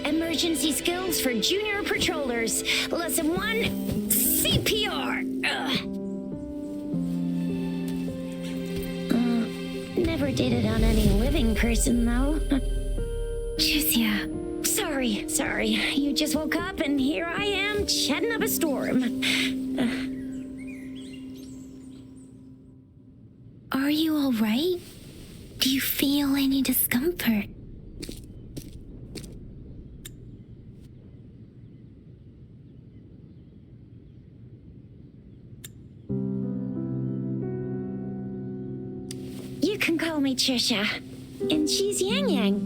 Emergency skills for junior patrollers. Lesson 1, CPR. Never did it on any living person, though. Jusia. Sorry. You just woke up and here I am, chatting up a storm. Are you all right? Do you feel any discomfort? You can call me Trisha, and she's Yang Yang.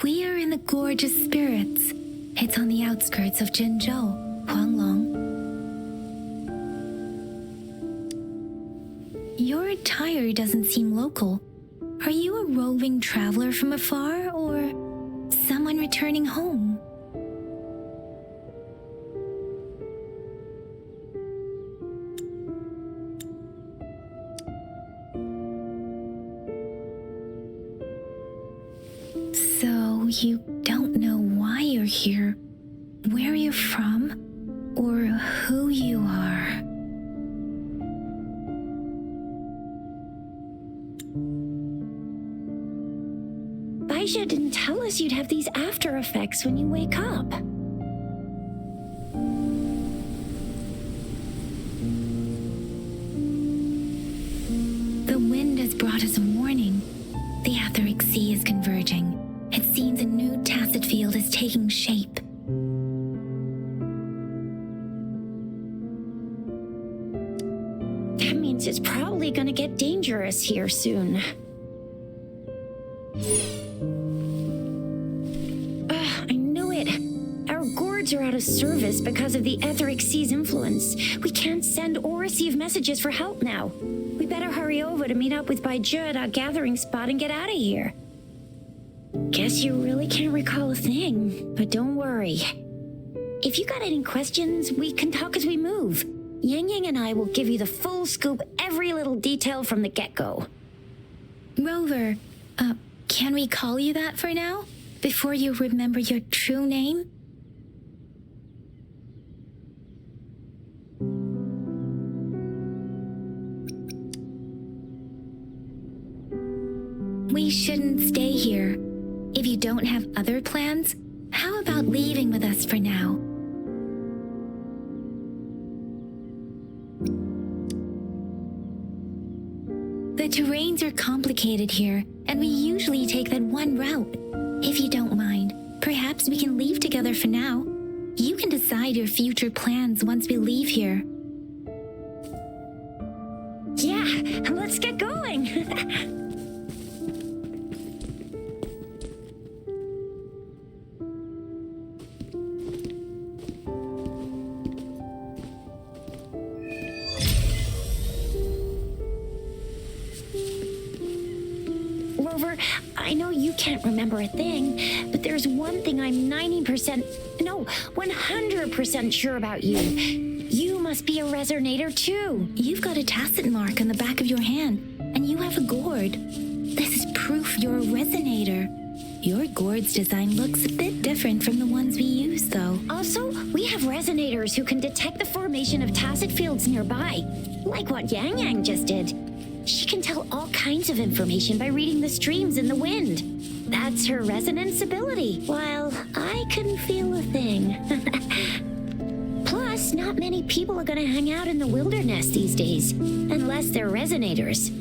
We are in the Gorgeous Spirits. It's on the outskirts of Jinzhou, Huanglong. Your attire doesn't seem local. Are you a roving traveler from afar, or someone returning home? So you don't know why you're here, where you're from, or who you are. Baisha didn't tell us you'd have these after effects when you wake up. The wind has brought us a warning. The Etheric Sea is converging. It seems a new tacit field is taking shape. That means it's probably gonna get dangerous here soon. I knew it. Our gourds are out of service because of the Etheric Sea's influence. We can't send or receive messages for help now. We better hurry over to meet up with Baiju at our gathering spot and get out of here. Guess you really can't recall a thing, but don't worry. If you got any questions, we can talk as we move. Yang Yang and I will give you the full scoop, every little detail from the get-go. Rover, can we call you that for now? Before you remember your true name? We shouldn't stay here. If you don't have other plans, how about leaving with us for now? The terrains are complicated here, and we usually take that one route. If you don't mind, perhaps we can leave together for now. You can decide your future plans once we leave here. Yeah, let's get going. Rover, I know you can't remember a thing, but there's one thing I'm 100% sure about you. You must be a resonator too. You've got a tacit mark on the back of your hand, and you have a gourd. This is proof you're a resonator. Your gourd's design looks a bit different from the ones we use, though. Also, we have resonators who can detect the formation of tacit fields nearby, like what Yang Yang just did. She can tell all kinds of information by reading the streams in the wind. That's her resonance ability, while I couldn't feel a thing. Plus, not many people are gonna hang out in the wilderness these days, unless they're resonators.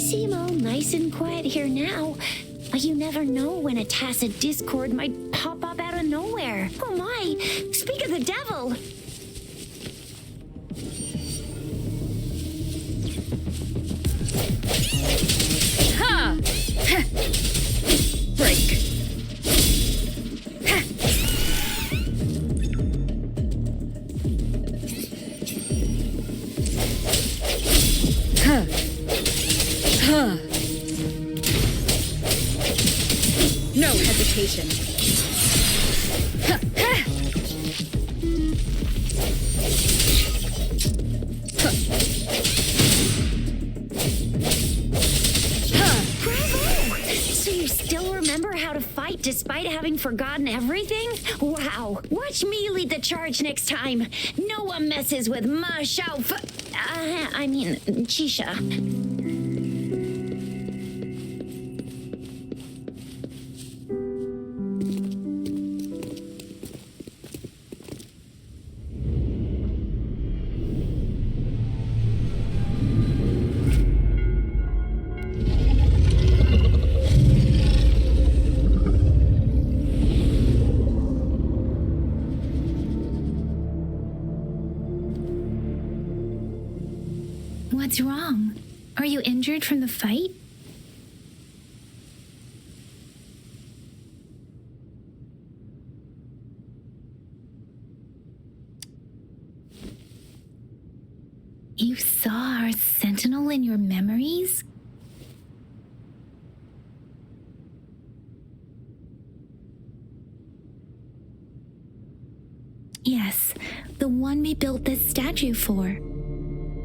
seem all nice and quiet here now, but you never know when a tacit discord might pop up out of nowhere. Oh my! Speak of the devil! Ha! Break. Huh. Huh. No hesitation. Huh. Huh. Bravo! So you still remember how to fight despite having forgotten everything? Wow! Watch me lead the charge next time. No one messes with my Chisha. What's wrong? Are you injured from the fight? You saw our sentinel in your memories? Yes, the one we built this statue for.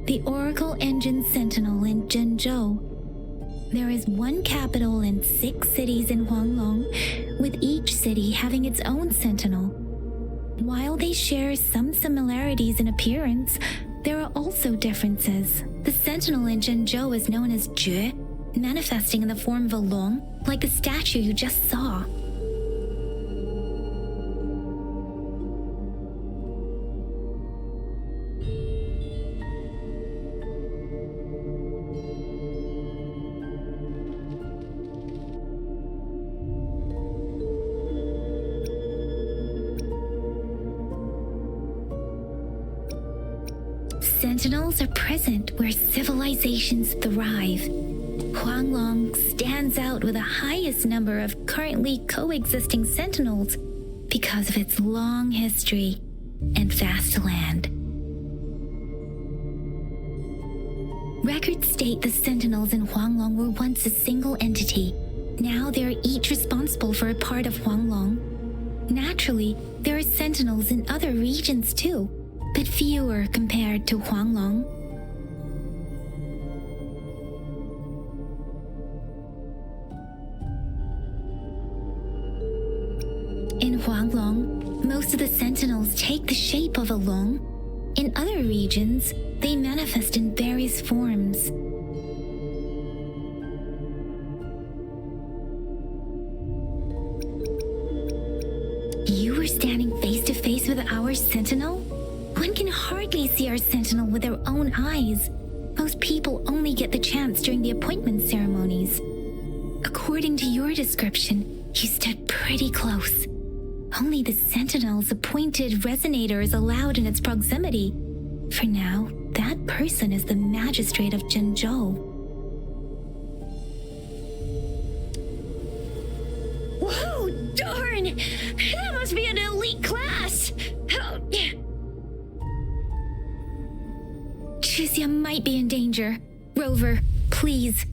The Oracle Engine Sentinel in Zhenzhou. There is one capital and 6 cities in Huanglong, with each city having its own sentinel. While they share some similarities in appearance, there are also differences. The sentinel in Zhenzhou is known as Jue, manifesting in the form of a long, like the statue you just saw. Sentinels are present where civilizations thrive. Huanglong stands out with the highest number of currently coexisting sentinels because of its long history and vast land. Records state the sentinels in Huanglong were once a single entity. Now they are each responsible for a part of Huanglong. Naturally, there are sentinels in other regions too, but fewer compared to Huanglong. In Huanglong, most of the sentinels take the shape of a long. In other regions, they manifest in various forms. You were standing face to face with our sentinel? One can hardly see our sentinel with their own eyes. Most people only get the chance during the appointment ceremonies. According to your description, you stood pretty close. Only the sentinel's appointed resonator is allowed in its proximity. For now, that person is the magistrate of Zhenzhou. Whoa, darn! That must be an elite class! Oh, yeah. Chixia might be in danger. Rover, please.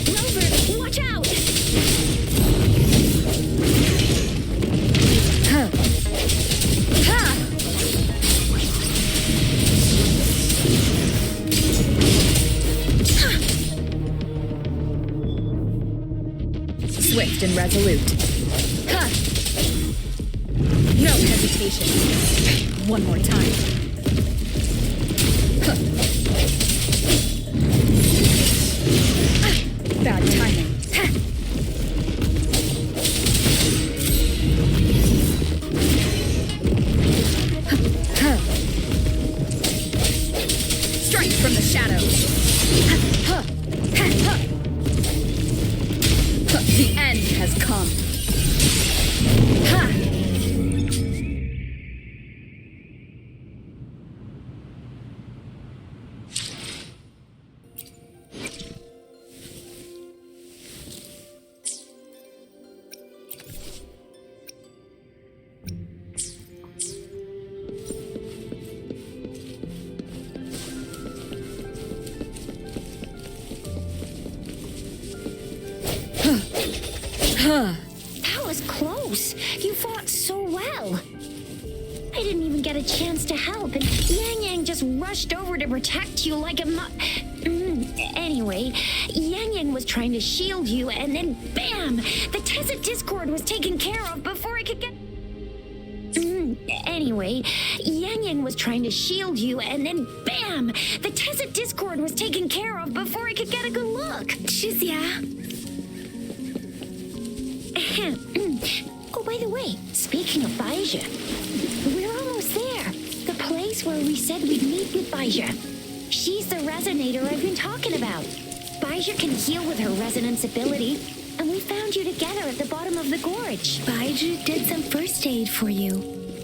Rover, watch out! Swift and resolute. Ha! No hesitation. One more time. Huh. Bad timing. Strike from the shadows. The end has come. That was close. You fought so well. I didn't even get a chance to help, and Yang Yang just rushed over to protect you like a Anyway, Yang Yang was trying to shield you, and then BAM! The Tacit Discord was taken care of before I could get... Anyway, Yang Yang was trying to shield you, and then BAM! The Tacit Discord was taken care of before I could get a good look. Shizia. Oh, by the way, speaking of Baija, we're almost there. The place where we said we'd meet with Baija. She's the resonator I've been talking about. Baija can heal with her resonance ability, and we found you together at the bottom of the gorge. Baiju did some first aid for you.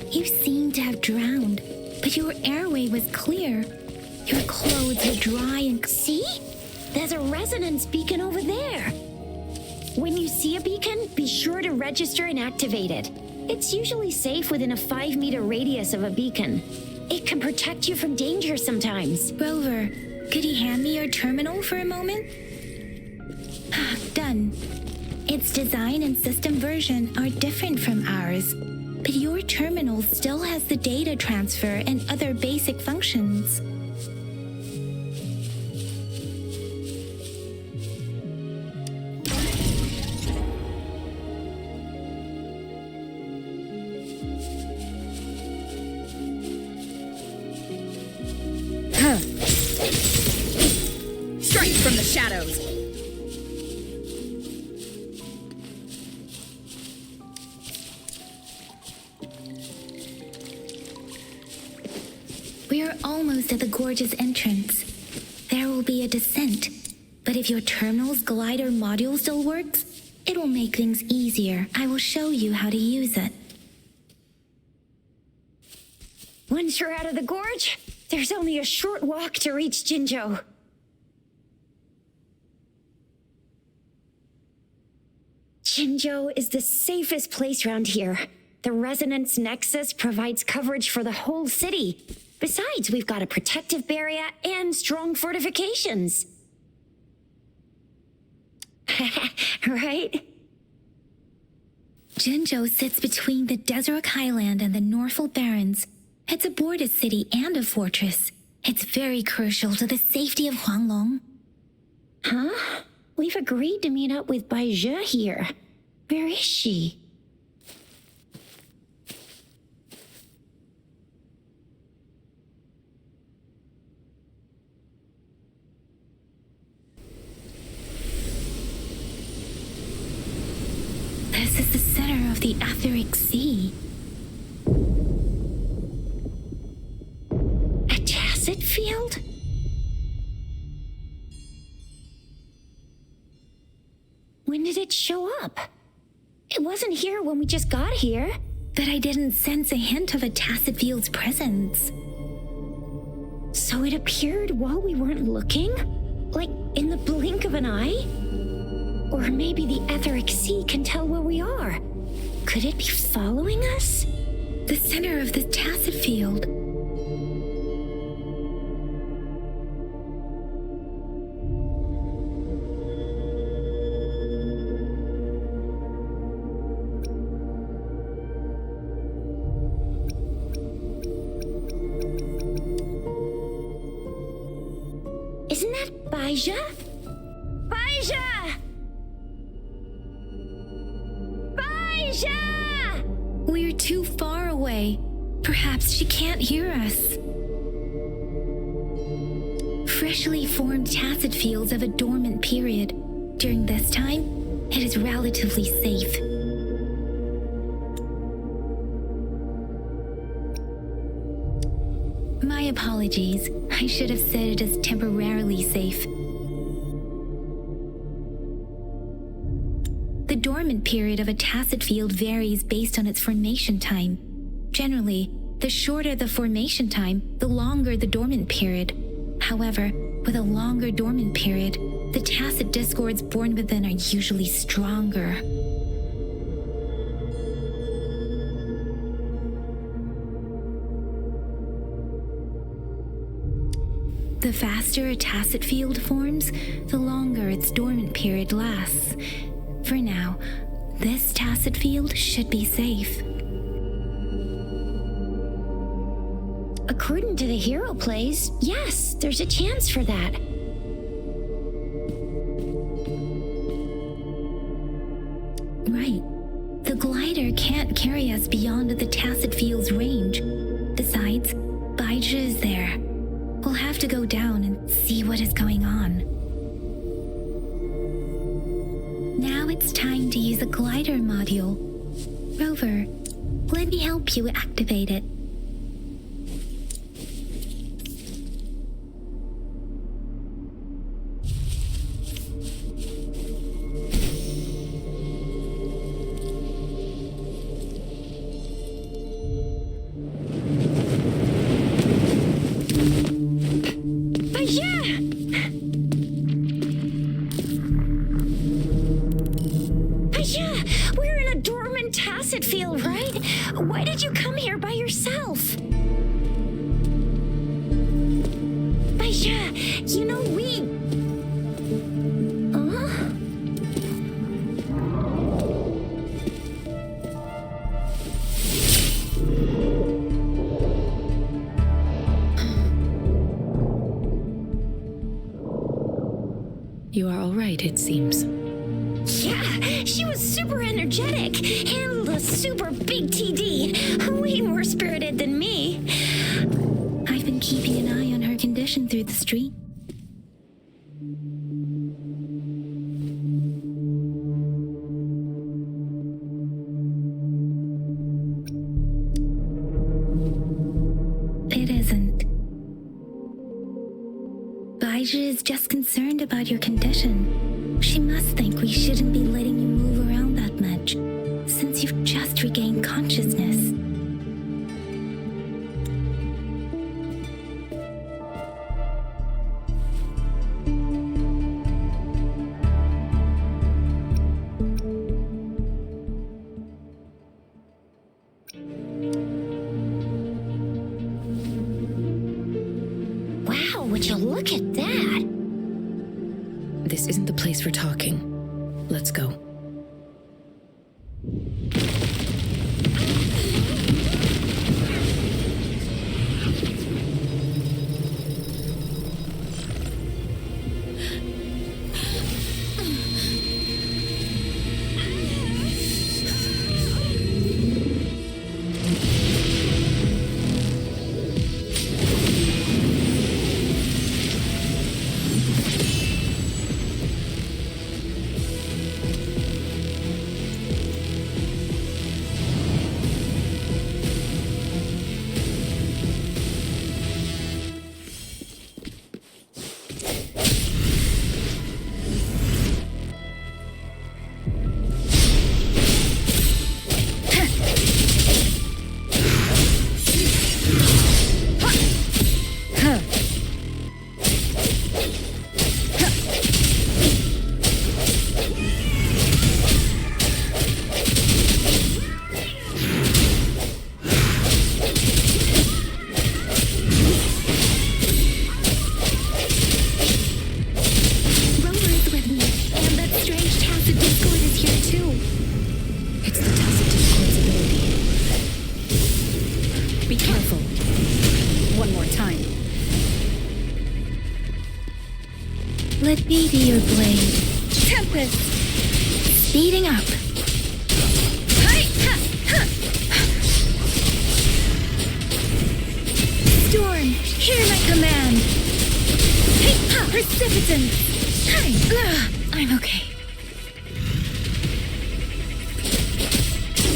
You seemed to have drowned, but your airway was clear. Your clothes were dry and... See? There's a resonance beacon over there. When you see a beacon, be sure to register and activate it. It's usually safe within a 5-meter radius of a beacon. It can protect you from danger sometimes. Rover, could you hand me your terminal for a moment? Done. Its design and system version are different from ours, but your terminal still has the data transfer and other basic functions. Strike from the shadows. We are almost at the gorge's entrance. There will be a descent, but if your terminal's glider module still works, it will make things easier. I will show you how to use it. Once you're out of the gorge, there's only a short walk to reach Jinzhou. Jinzhou is the safest place around here. The Resonance Nexus provides coverage for the whole city. Besides, we've got a protective barrier and strong fortifications. Right? Jinzhou sits between the Desert Highland and the Northel Barrens. It's a border city and a fortress. It's very crucial to the safety of Huanglong. Huh? We've agreed to meet up with Baija here. Where is she? This is the center of the Etheric Sea. A tacit field? When did it show up? It wasn't here when we just got here. But I didn't sense a hint of a tacit field's presence. So it appeared while we weren't looking? Like in the blink of an eye? Or maybe the Etheric Sea can tell where we are. Could it be following us? The center of the tacit field. Isn't that Baija? Baija! Baija! We're too far away. Perhaps she can't hear us. Freshly formed tacet fields have a dormant period. During this time, it is relatively safe. My apologies. I should have said it is temporarily safe. The dormant period of a tacet field varies based on its formation time. Generally, the shorter the formation time, the longer the dormant period. However, with a longer dormant period, the tacet discords born within are usually stronger. The faster a tacet field forms, the longer its dormant period lasts. For now, this tacet field should be safe. According to the hero plays, yes, there's a chance for that. Right. The glider can't carry us beyond the tacet field's range. Besides, Baija is there. We'll have to go down and see what is going on. Now it's time to use the glider module. Rover, let me help you activate it. We're in a dormant tacet field, right? Why did you come here by yourself? Baija, you know we... You are all right, it seems. Yeah, she was super energetic. Handled a super big TD. Way more spirited than me. I've been keeping an eye on her condition through the street. It isn't. Baija is just concerned about your condition. She must think we shouldn't be letting you move around that much, since you've just regained consciousness. Wow, would you look at that? This isn't the place for talking. Let's go. Let me be your blade. Tempest! Speeding up. Precipitance! I'm okay.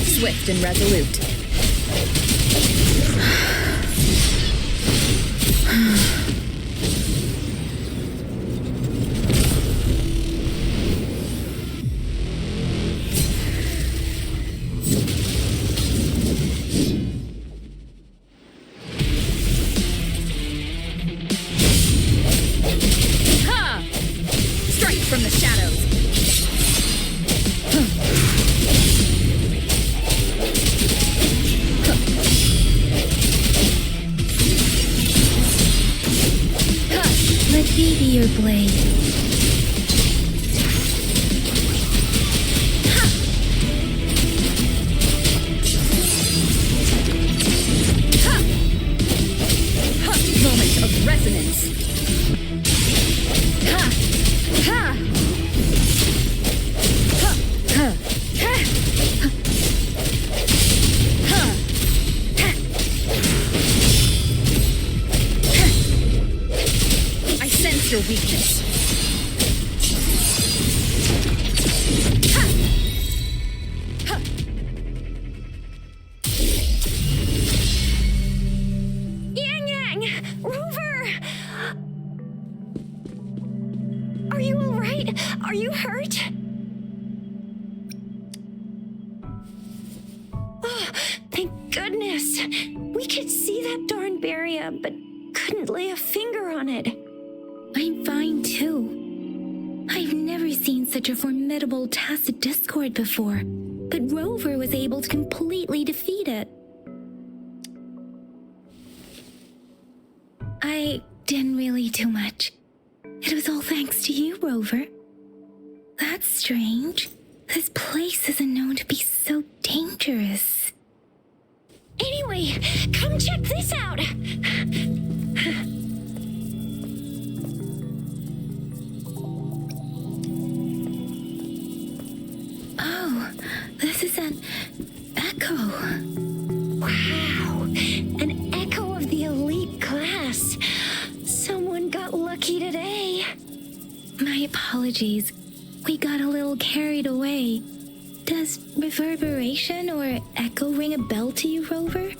Swift and resolute. Ha! Strike from the shadows. Let me be your blade. Moment of resonance. Ha! Ha! Ha! Ha! Ha! Ha! Ha! I sense your weakness. Ha! Ha! Yang Yang! Rover! Are you alright? Are you hurt? Oh, thank goodness. We could see that darn barrier, but couldn't lay a finger on it. I'm fine too. I've never seen such a formidable tacit discord before, but Rover was able to completely defeat it. I didn't really do much. It was all thanks to you, Rover. That's strange. This place isn't known to be so dangerous. Anyway, come check this out. Oh, this is an echo. Wow, an echo of the elite class. Someone got lucky today. My apologies. We got a little carried away. Does reverberation or echo ring a bell to you, Rover?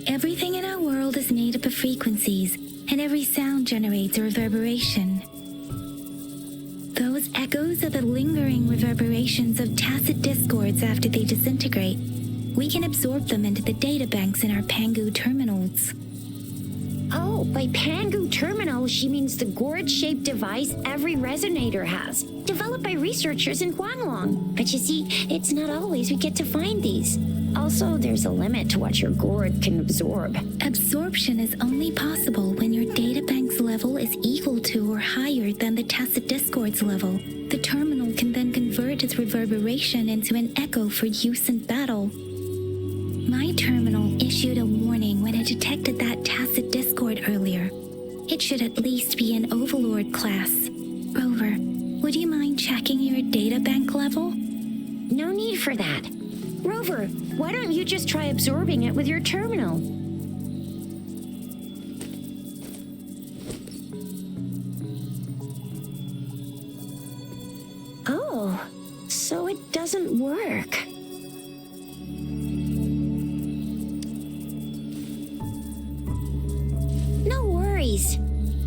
Everything in our world is made up of frequencies, and every sound generates a reverberation. Those echoes are the lingering reverberations of tacit discords after they disintegrate. We can absorb them into the data banks in our Pangu terminals. Oh, by Pangu Terminal, she means the gourd-shaped device every resonator has, developed by researchers in Guanlong. But you see, it's not always we get to find these. Also, there's a limit to what your gourd can absorb. Absorption is only possible when your databank's level is equal to or higher than the tacit discord's level. The terminal can then convert its reverberation into an echo for use in battle. My terminal issued a warning when it detected that tacit discord earlier. It should at least be an Overlord class. Rover, would you mind checking your databank level? No need for that. Rover, why don't you just try absorbing it with your terminal? Oh, so it doesn't work. No worries.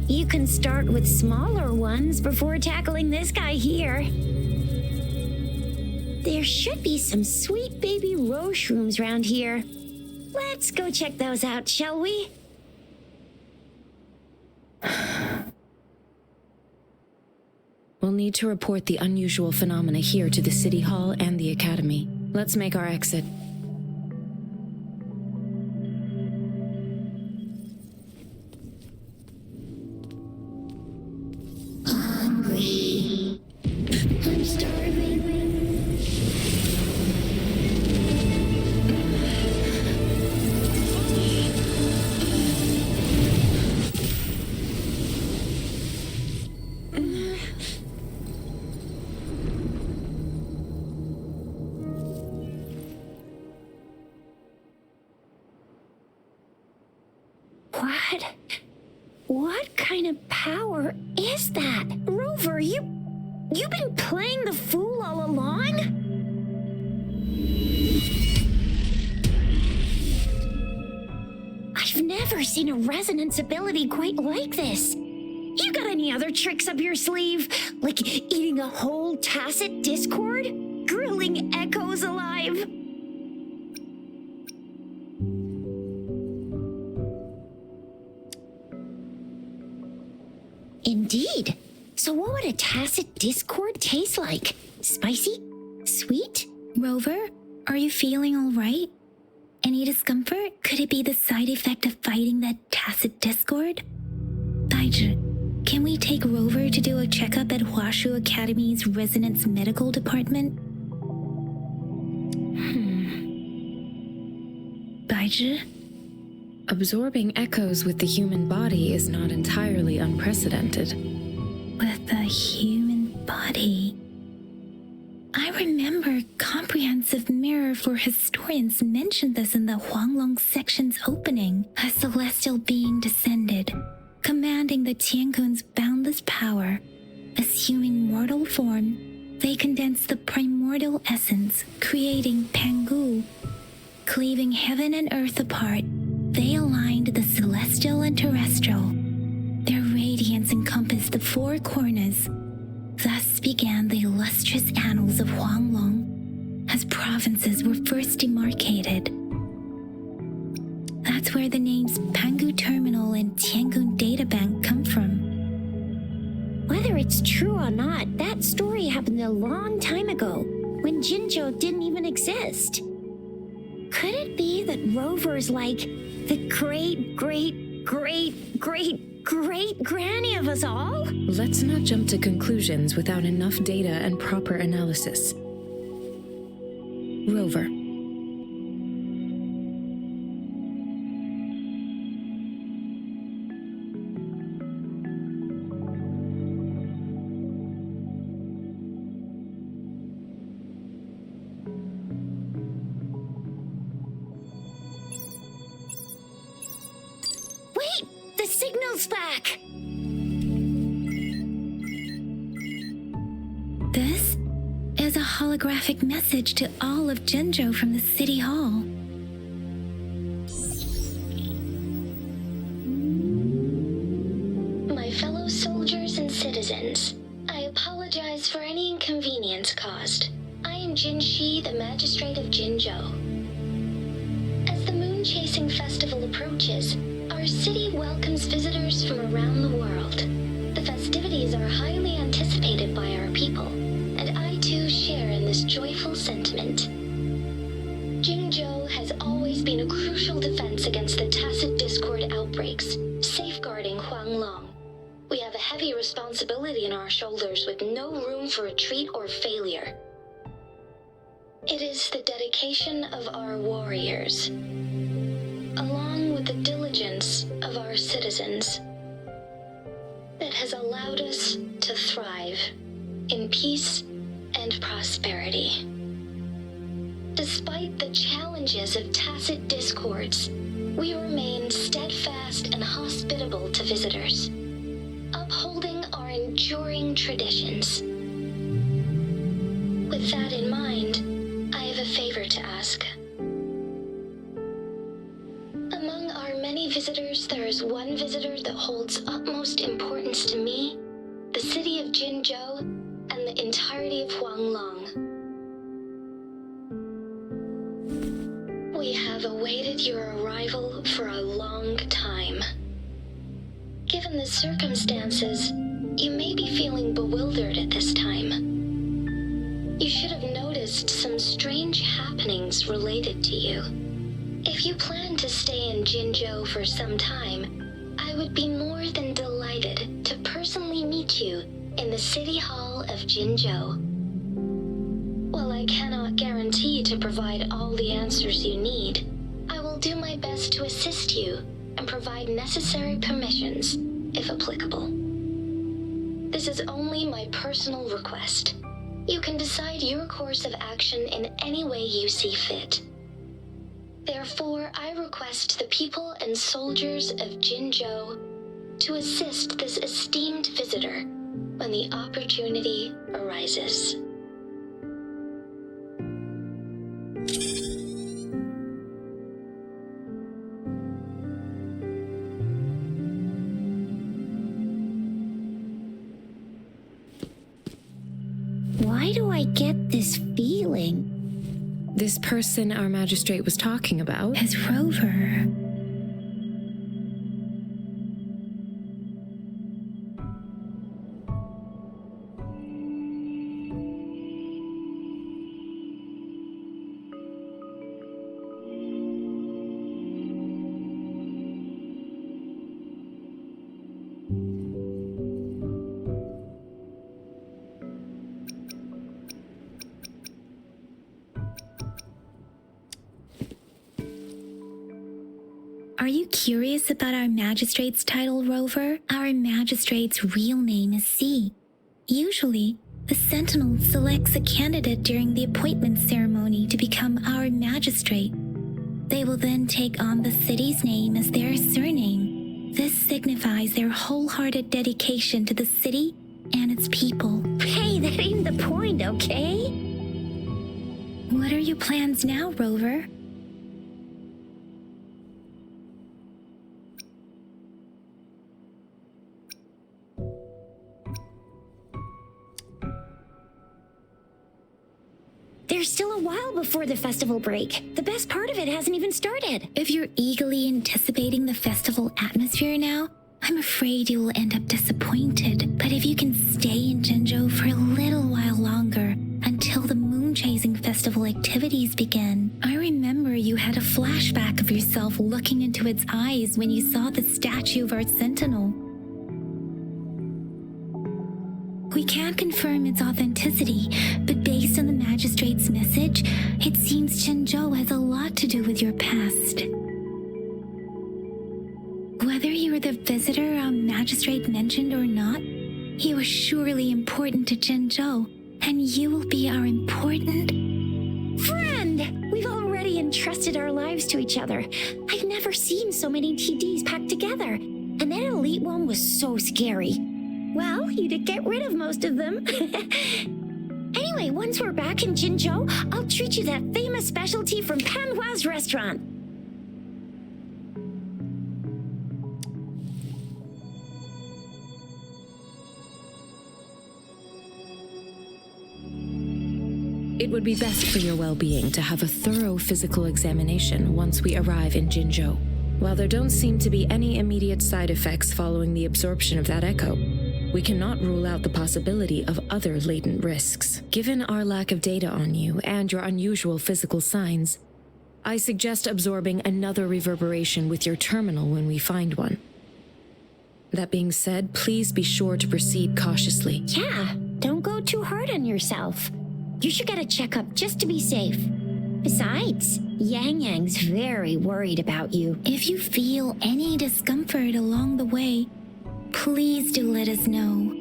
You can start with smaller ones before tackling this guy here. There should be some sweet baby roshrooms around here. Let's go check those out, shall we? We'll need to report the unusual phenomena here to the City Hall and the Academy. Let's make our exit. Hungry. I'm starving. But what kind of power is that? Rover, you've been playing the fool all along? I've never seen a resonance ability quite like this. You got any other tricks up your sleeve? Like eating a whole tacit discord? Grilling echoes alive? Indeed. So what would a tacit discord taste like? Spicy? Sweet? Rover, are you feeling all right? Any discomfort? Could it be the side effect of fighting that tacit discord? Baiju, can we take Rover to do a checkup at Huashu Academy's Resonance Medical Department? Baiju? Absorbing echoes with the human body is not entirely unprecedented. With the human body. I remember Comprehensive Mirror for Historians mentioned this in the Huanglong section's opening. A celestial being descended, commanding the Tiankun's boundless power. Assuming mortal form, they condensed the primordial essence, creating Pangu. Cleaving heaven and earth apart, they aligned the celestial and terrestrial. Their radiance encompassed the four corners. Thus began the illustrious annals of Huanglong, as provinces were first demarcated. That's where the names Pangu Terminal and Tiangun Databank come from. Whether it's true or not, that story happened a long time ago, when Jinzhou didn't even exist. Could it be that Rover's like the great granny of us all? Let's not jump to conclusions without enough data and proper analysis. Rover. Wait! The signal's back! This is a holographic message to all of Jinzhou from the City Hall. My fellow soldiers and citizens, I apologize for any inconvenience caused. I am Jin Shi, the Magistrate of Jinzhou. As the Moon-Chasing Festival approaches, our city welcomes visitors from around the world. The festivities are highly anticipated by our people, and I too share in this joyful sentiment. Jinzhou has always been a crucial defense against the tacit discord outbreaks, safeguarding Huanglong. We have a heavy responsibility on our shoulders with no room for retreat or failure. It is the dedication of our warriors, along with the diligence of our citizens, that has allowed us to thrive in peace and prosperity. Despite the challenges of tacit discords, we remain steadfast and hospitable to visitors, upholding our enduring traditions. With that in mind, I have a favor to ask. Among our many visitors, there is one visitor that holds utmost importance to me, the city of Jinzhou, and the entirety of Huanglong. We have awaited your arrival for a long time. Given the circumstances, you may be feeling bewildered at this time. You should have noticed some strange happenings related to you. If you plan to stay in Jinzhou for some time, I would be more than delighted to personally meet you in the City Hall of Jinzhou. While I cannot guarantee to provide all the answers you need, I will do my best to assist you and provide necessary permissions, if applicable. This is only my personal request. You can decide your course of action in any way you see fit. Therefore, I request the people and soldiers of Jinzhou to assist this esteemed visitor when the opportunity arises. Why do I get this feeling? This person our magistrate was talking about? As Rover. Are you curious about our magistrate's title, Rover? Our magistrate's real name is C. Usually, the Sentinel selects a candidate during the appointment ceremony to become our magistrate. They will then take on the city's name as their surname. This signifies their wholehearted dedication to the city and its people. Hey, that ain't the point, okay? What are your plans now, Rover? There's still a while before the festival break. The best part of it hasn't even started. If you're eagerly anticipating the festival atmosphere now, I'm afraid you will end up disappointed. But if you can stay in Jinzhou for a little while longer, until the moon chasing festival activities begin. I remember you had a flashback of yourself looking into its eyes when you saw the statue of our sentinel. We can't confirm its authenticity, but based on the magistrate's message, it seems Jinzhou has a lot to do with your past. Whether you were the visitor our magistrate mentioned or not, you are surely important to Jinzhou, and you will be our important friend! We've already entrusted our lives to each other. I've never seen so many TDs packed together. And that elite one was so scary. Well, you did get rid of most of them. Anyway, once we're back in Jinzhou, I'll treat you that famous specialty from Panhua's restaurant. It would be best for your well-being to have a thorough physical examination once we arrive in Jinzhou. While there don't seem to be any immediate side effects following the absorption of that echo, we cannot rule out the possibility of other latent risks. Given our lack of data on you and your unusual physical signs, I suggest absorbing another reverberation with your terminal when we find one. That being said, please be sure to proceed cautiously. Yeah, don't go too hard on yourself. You should get a checkup just to be safe. Besides, Yang Yang's very worried about you. If you feel any discomfort along the way, please do let us know.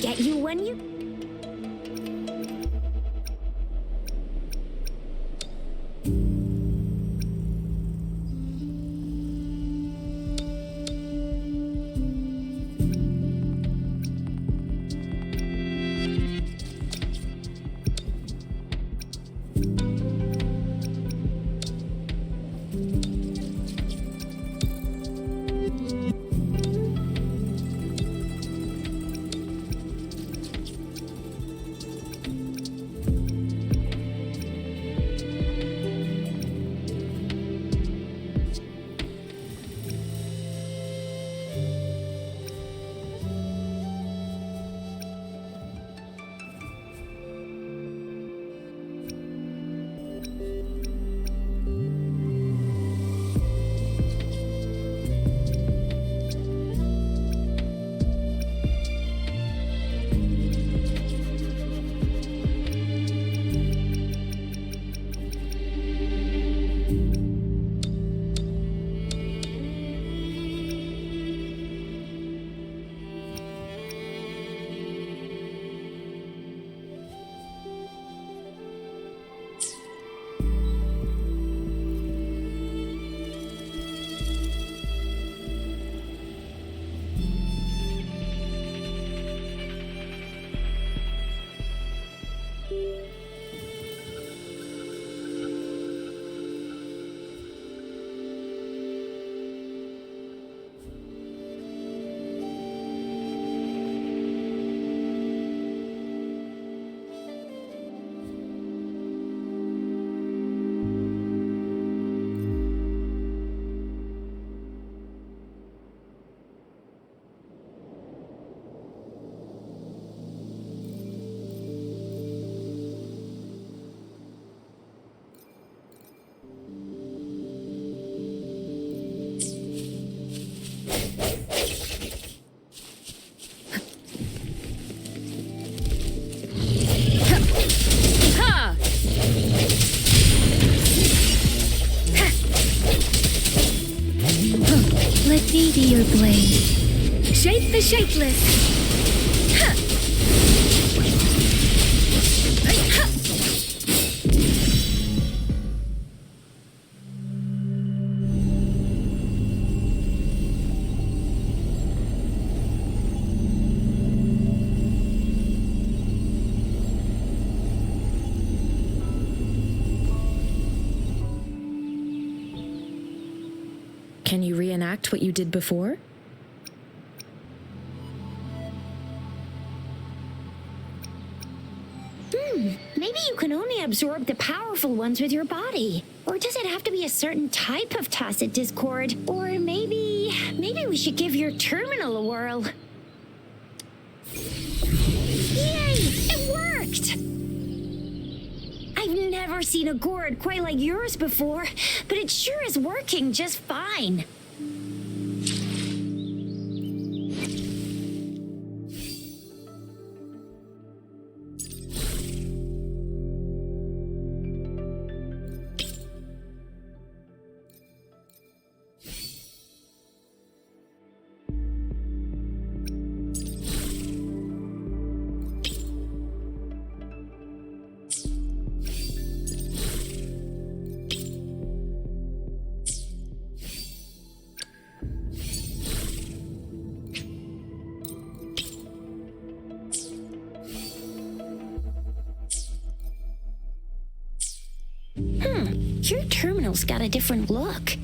get you when you... Let me be your blade. Shape the shapeless. Can you reenact what you did before? Maybe you can only absorb the powerful ones with your body. Or does it have to be a certain type of tacit discord? Or maybe we should give your terminal a whirl. Yay! It worked! I've never seen a gourd quite like yours before, but it sure is working just fine. Your terminal's got a different look,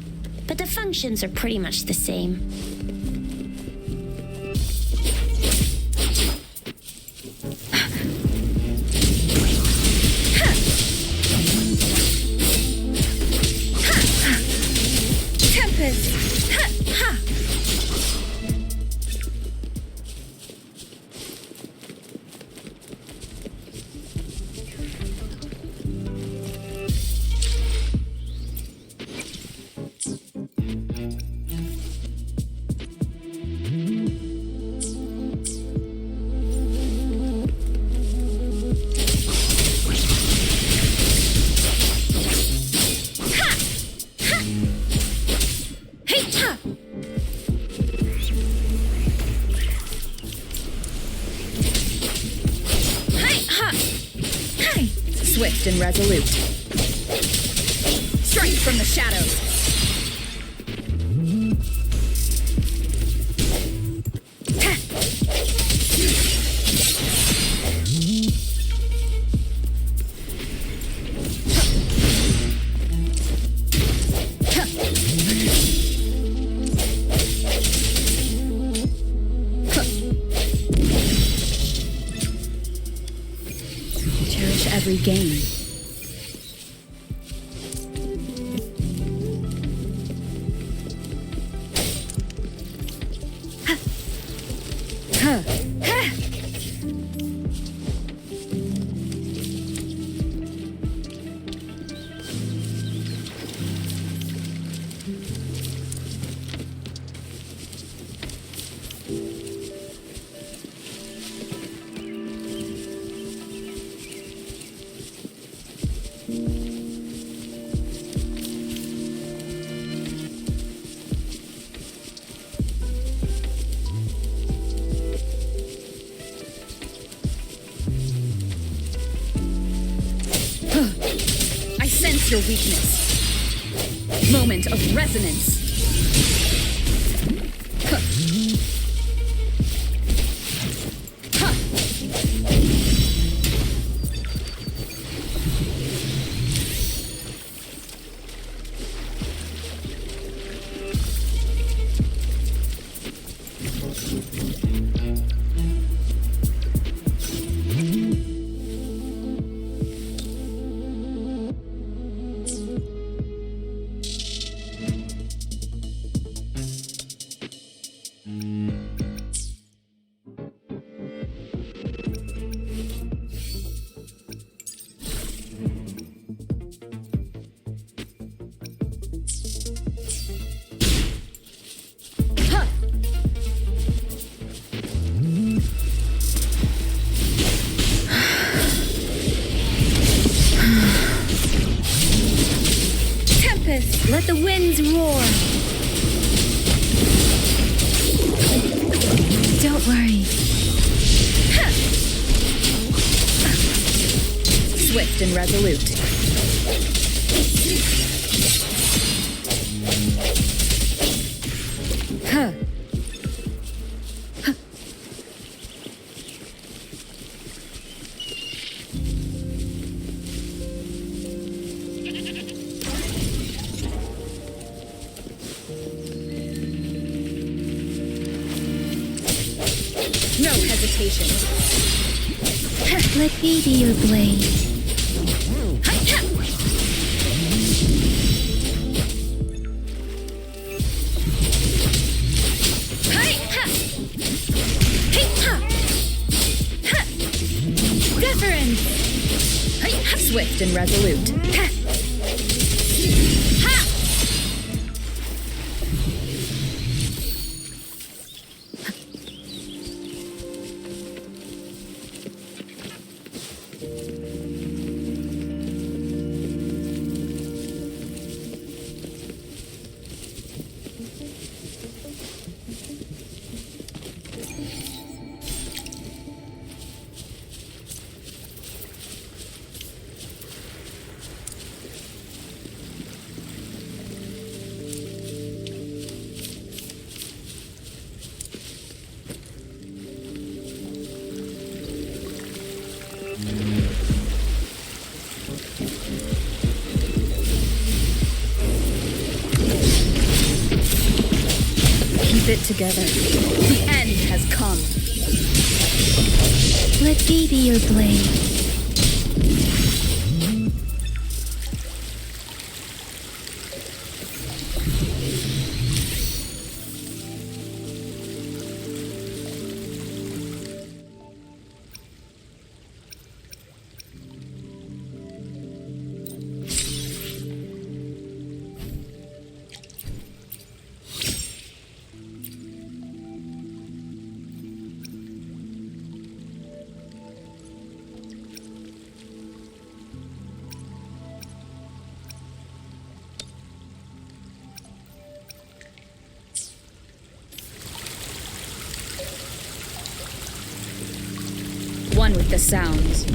but the functions are pretty much the same. Tempest! Ha! Hey, ha! Swift and resolute. Strike from the shadows. Cherish every gain. I sense your weakness. Moment of resonance. Let the winds roar. Don't worry. Swift and resolute. No hesitation. Let me be your blade. Deference. Swift and resolute. Keep it together. The end has come. Let me be your blade. One with the sounds.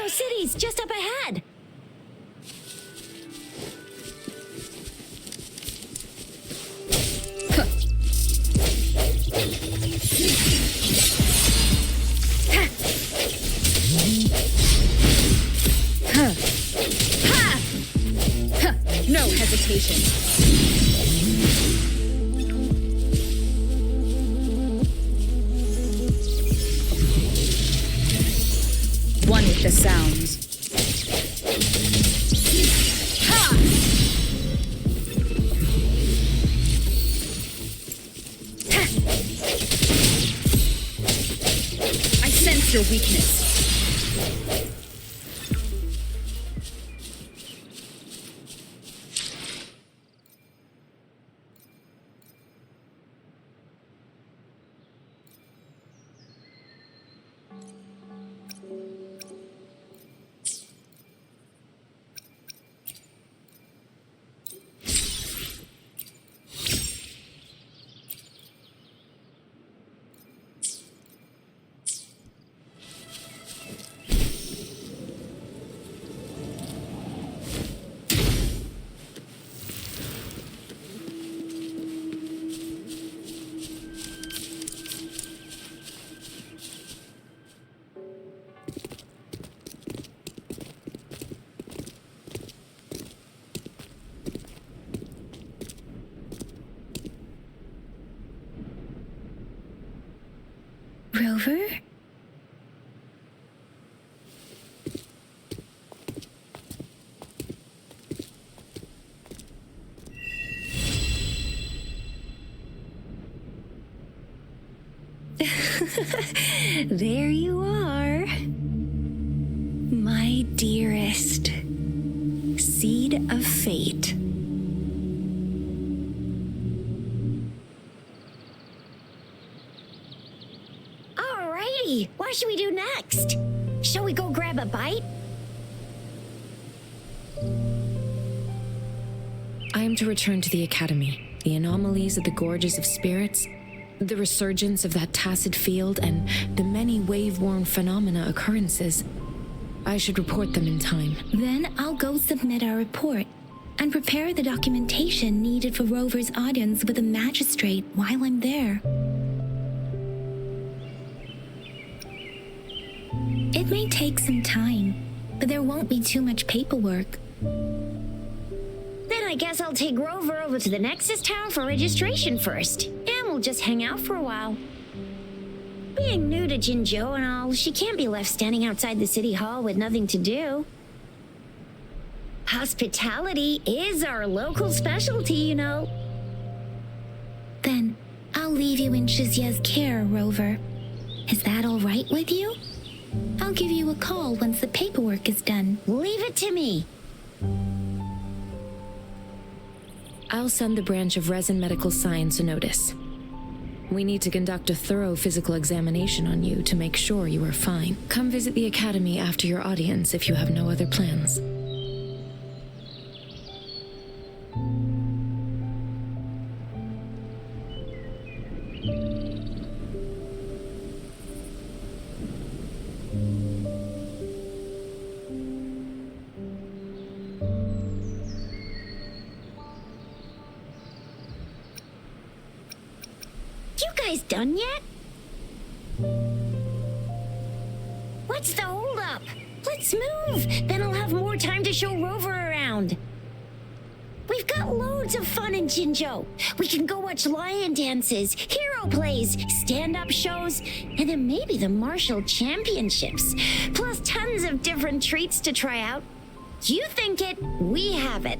Jinzhou City's just up ahead. No hesitation. One with the sounds. Ha! I sense your weakness. Rover? There you are. My dearest. Seed of fate. Alrighty, what should we do next? Shall we go grab a bite? I am to return to the Academy. The anomalies of the Gorges of Spirits, the resurgence of that tacit field, and the many wave-worn phenomena occurrences. I should report them in time. Then I'll go submit our report and prepare the documentation needed for Rover's audience with the magistrate while I'm there. It may take some time, but there won't be too much paperwork. Then I guess I'll take Rover over to the Nexus Tower for registration first, and we'll just hang out for a while. Being new to Jinzhou and all, she can't be left standing outside the city hall with nothing to do. Hospitality is our local specialty, you know. Then I'll leave you in Shizia's care, Rover. Is that all right with you? I'll give you a call once the paperwork is done. Leave it to me. I'll send the branch of Resin Medical Science a notice. We need to conduct a thorough physical examination on you to make sure you are fine. Come visit the Academy after your audience if you have no other plans. You guys done yet? What's the holdup? Let's move! Then I'll have more time to show Rover around. We've got loads of fun in Jinzhou. We can go watch lion dances, hero plays, stand-up shows, and then maybe the martial championships. Plus tons of different treats to try out. You think it, we have it.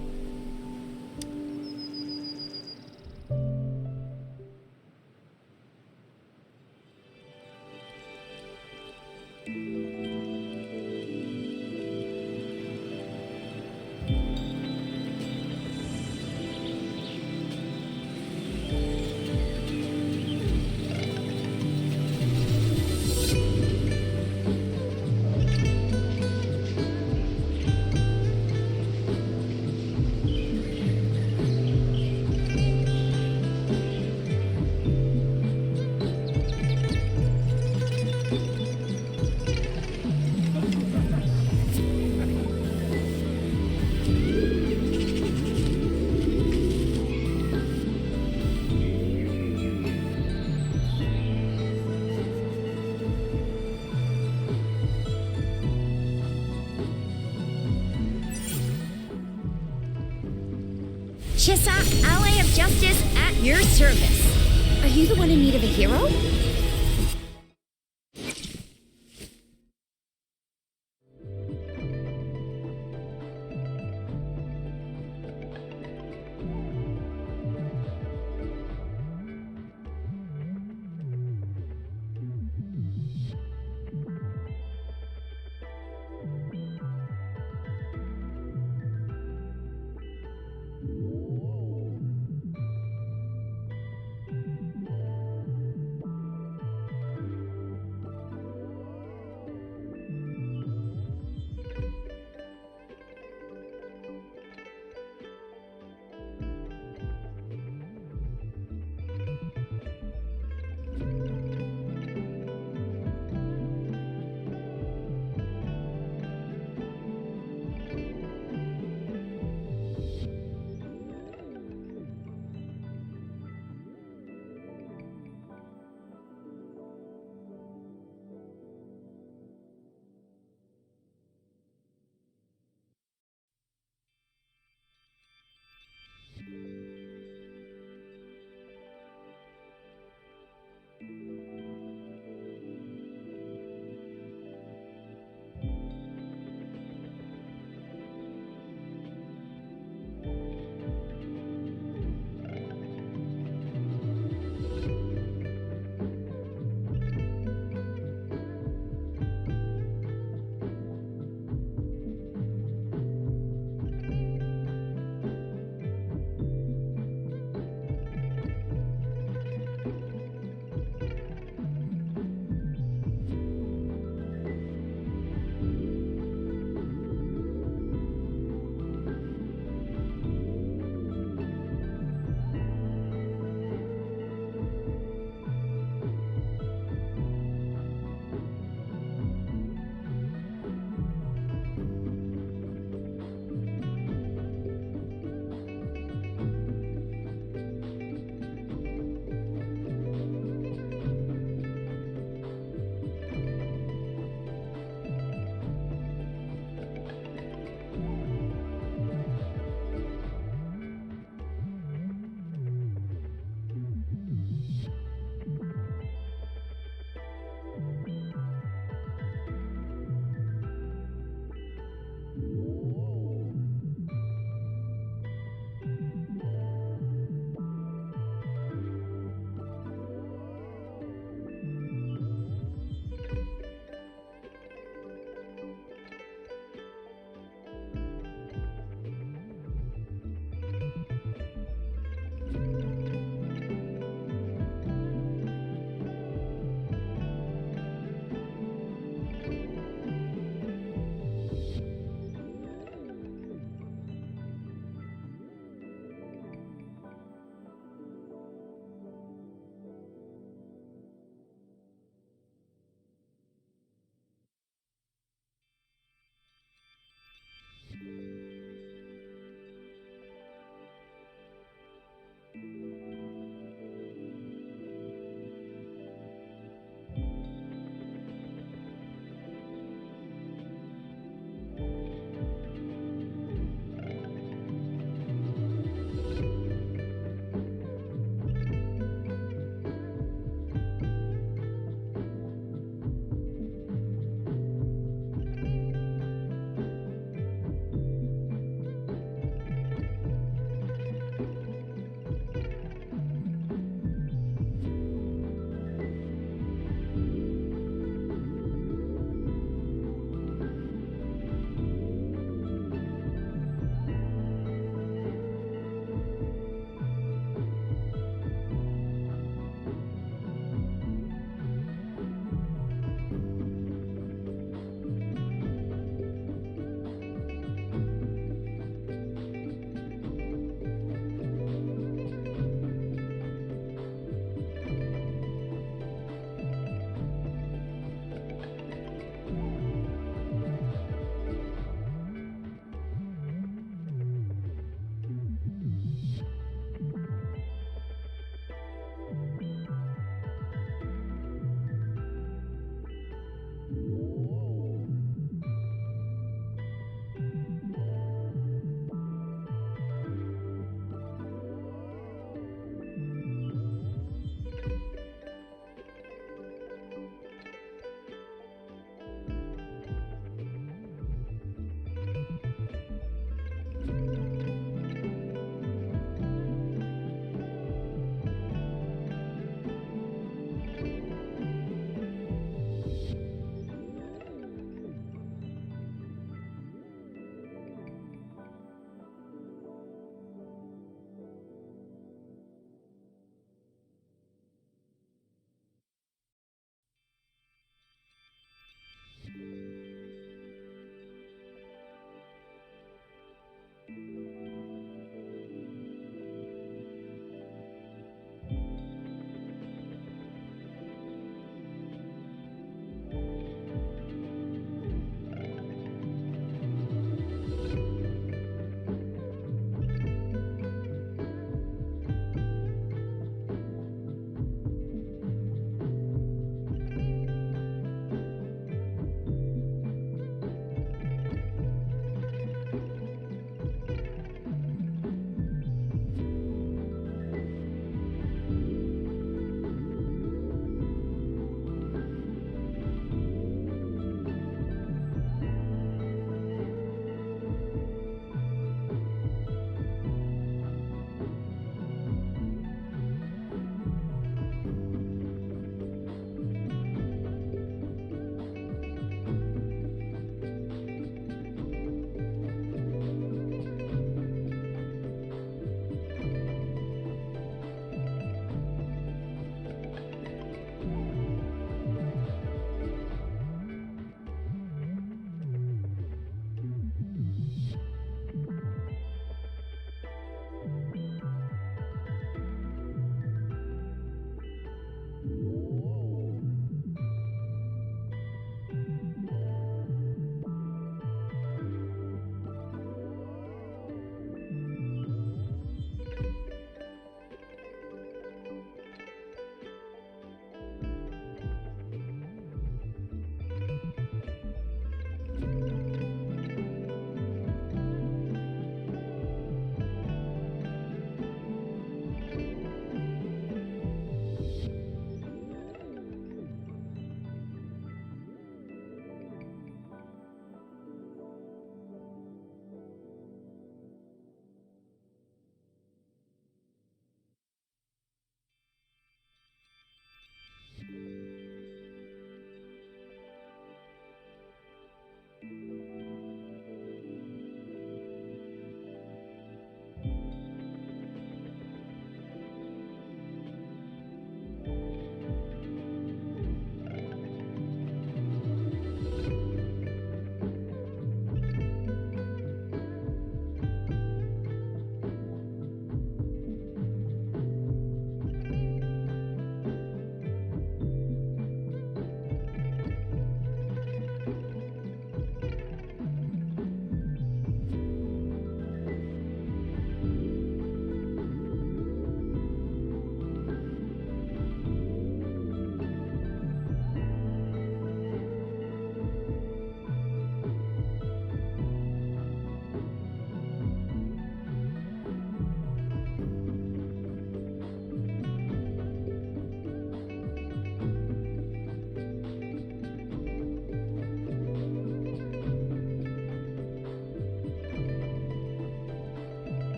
Chissa, ally of justice at your service. Are you the one in need of a hero?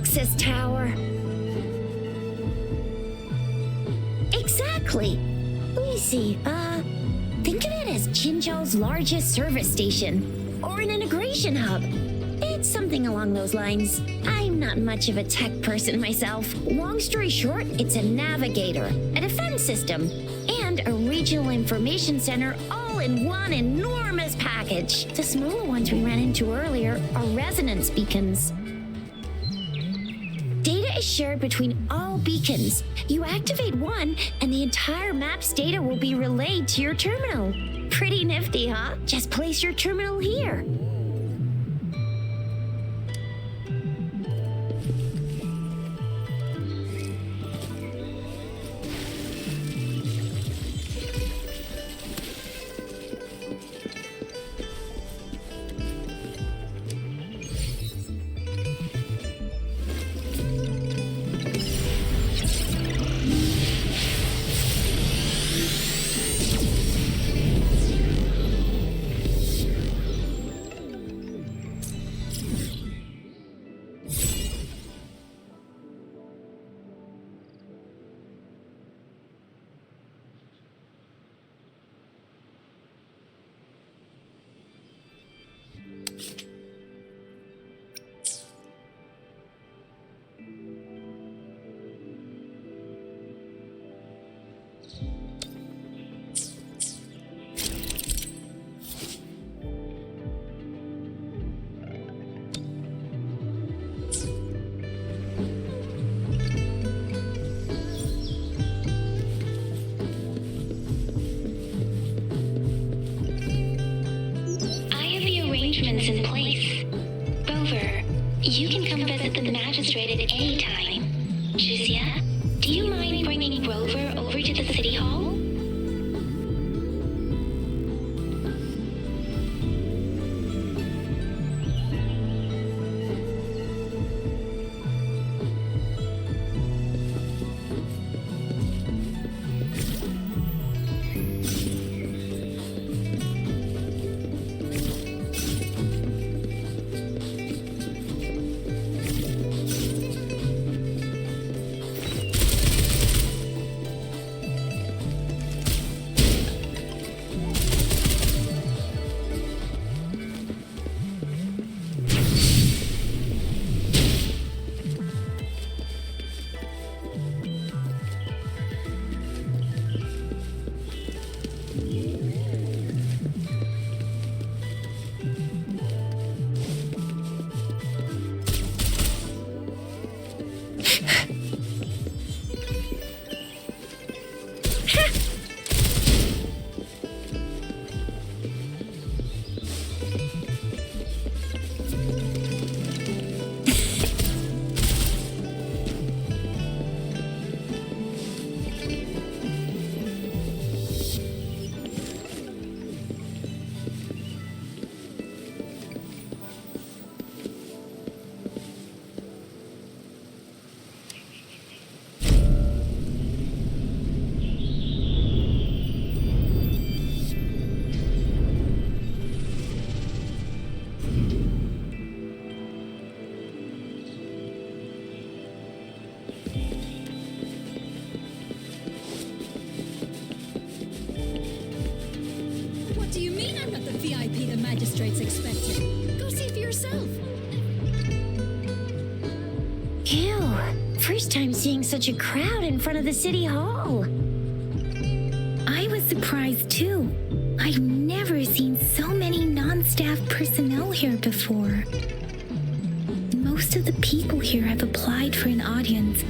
access tower. Exactly. Let me see. Think of it as Jinzhou's largest service station, or an integration hub. It's something along those lines. I'm not much of a tech person myself. Long story short, it's a navigator, a defense system, and a regional information center all in one enormous package. The smaller ones we ran into earlier are resonance beacons. Data is shared between all beacons. You activate one, and the entire map's data will be relayed to your terminal. Pretty nifty, huh? Just place your terminal here. Arrangements in place. Rover, you can come visit the magistrate at any time. Juzia, do you mind bringing Rover over to the city hall? VIP the magistrate's expecting. Go see for yourself. Ew. First time seeing such a crowd in front of the city hall. I was surprised too. I've never seen so many non-staff personnel here before. Most of the people here have applied for an audience,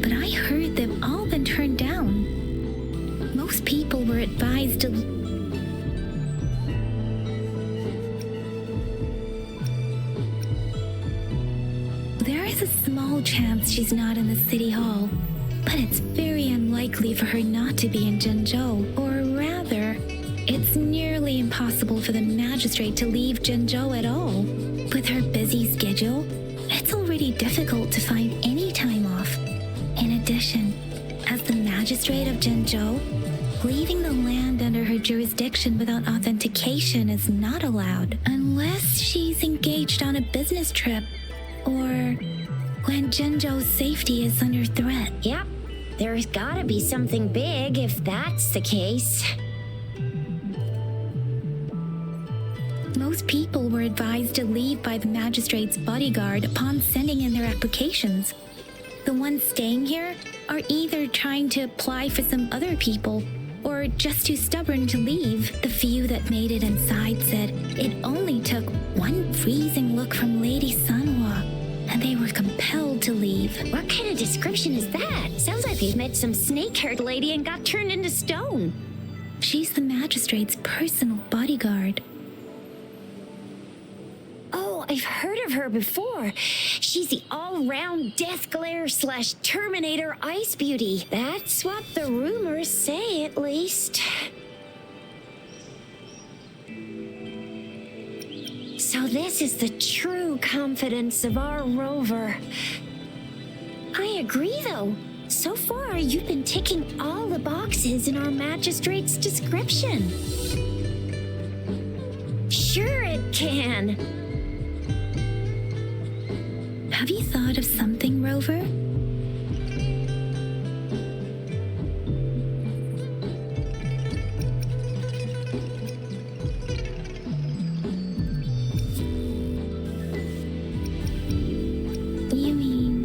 but I heard they've all been turned down. Most people were advised to There is a small chance she's not in the city hall, but it's very unlikely for her not to be in Jinzhou, or rather, it's nearly impossible for the magistrate to leave Jinzhou at all. With her busy schedule, it's already difficult to find any time off. In addition, as the magistrate of Jinzhou, leaving the land under her jurisdiction without authentication is not allowed, unless she's engaged on a business trip, or when Jinzhou's safety is under threat. Yep, there's gotta be something big if that's the case. Most people were advised to leave by the magistrate's bodyguard upon sending in their applications. The ones staying here are either trying to apply for some other people or just too stubborn to leave. The few that made it inside said it only took one freezing look from Lady Sanhua, and they were compelled to leave. What kind of description is that? Sounds like they've met some snake-haired lady and got turned into stone. She's the magistrate's personal bodyguard. Oh, I've heard of her before. She's the all-round Death Glare / Terminator Ice Beauty. That's what the rumors say, at least. So this is the true confidence of our rover. I agree, though. So far, you've been ticking all the boxes in our magistrate's description. Sure it can. Have you thought of something, Rover? You mean...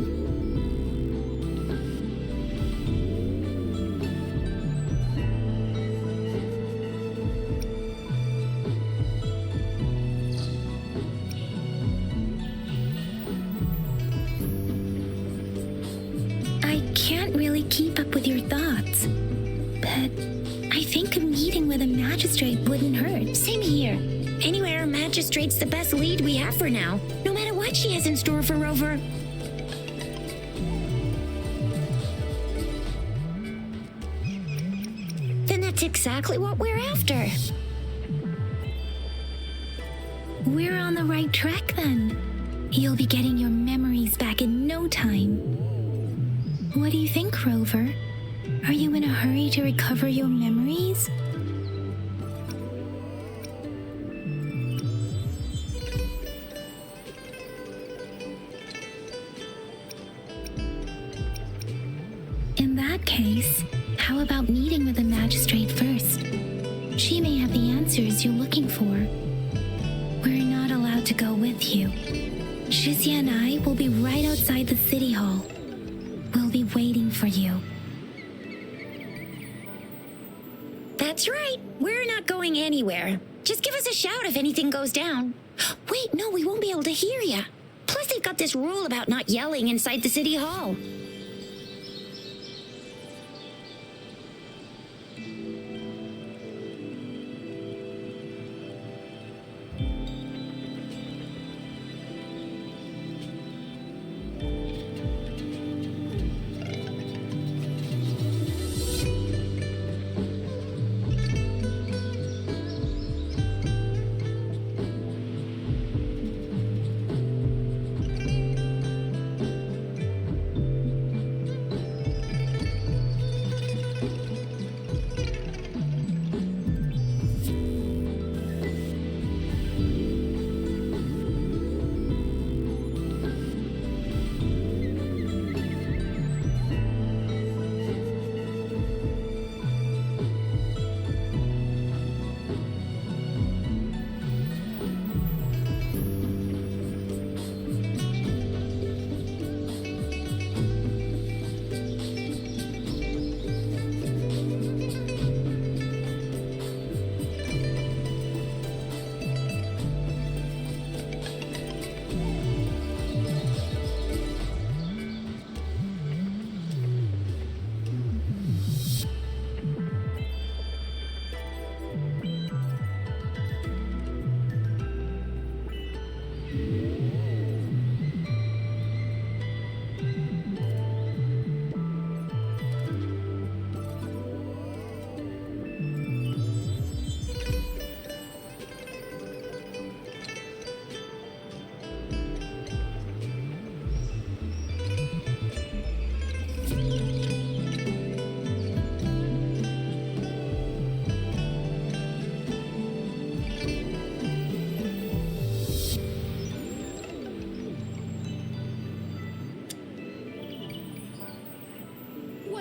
I can't really keep up with your thoughts, but I think a meeting with a magistrate wouldn't hurt. Same here. Anyway, our magistrate's the best lead we have for now, no matter what she has in store for Rover. Then that's exactly what we're after. We're on the right track then. You'll be getting your memories back in no time. What do you think, Rover? Are you in a hurry to recover your memories? In that case, how about meeting with the magistrate first? She may have the answers you're looking for. We're not allowed to go with you. Shizia and I will be right outside the city hall. We'll be waiting for you. That's right. We're not going anywhere. Just give us a shout if anything goes down. Wait, no, we won't be able to hear ya. Plus, they've got this rule about not yelling inside the city hall.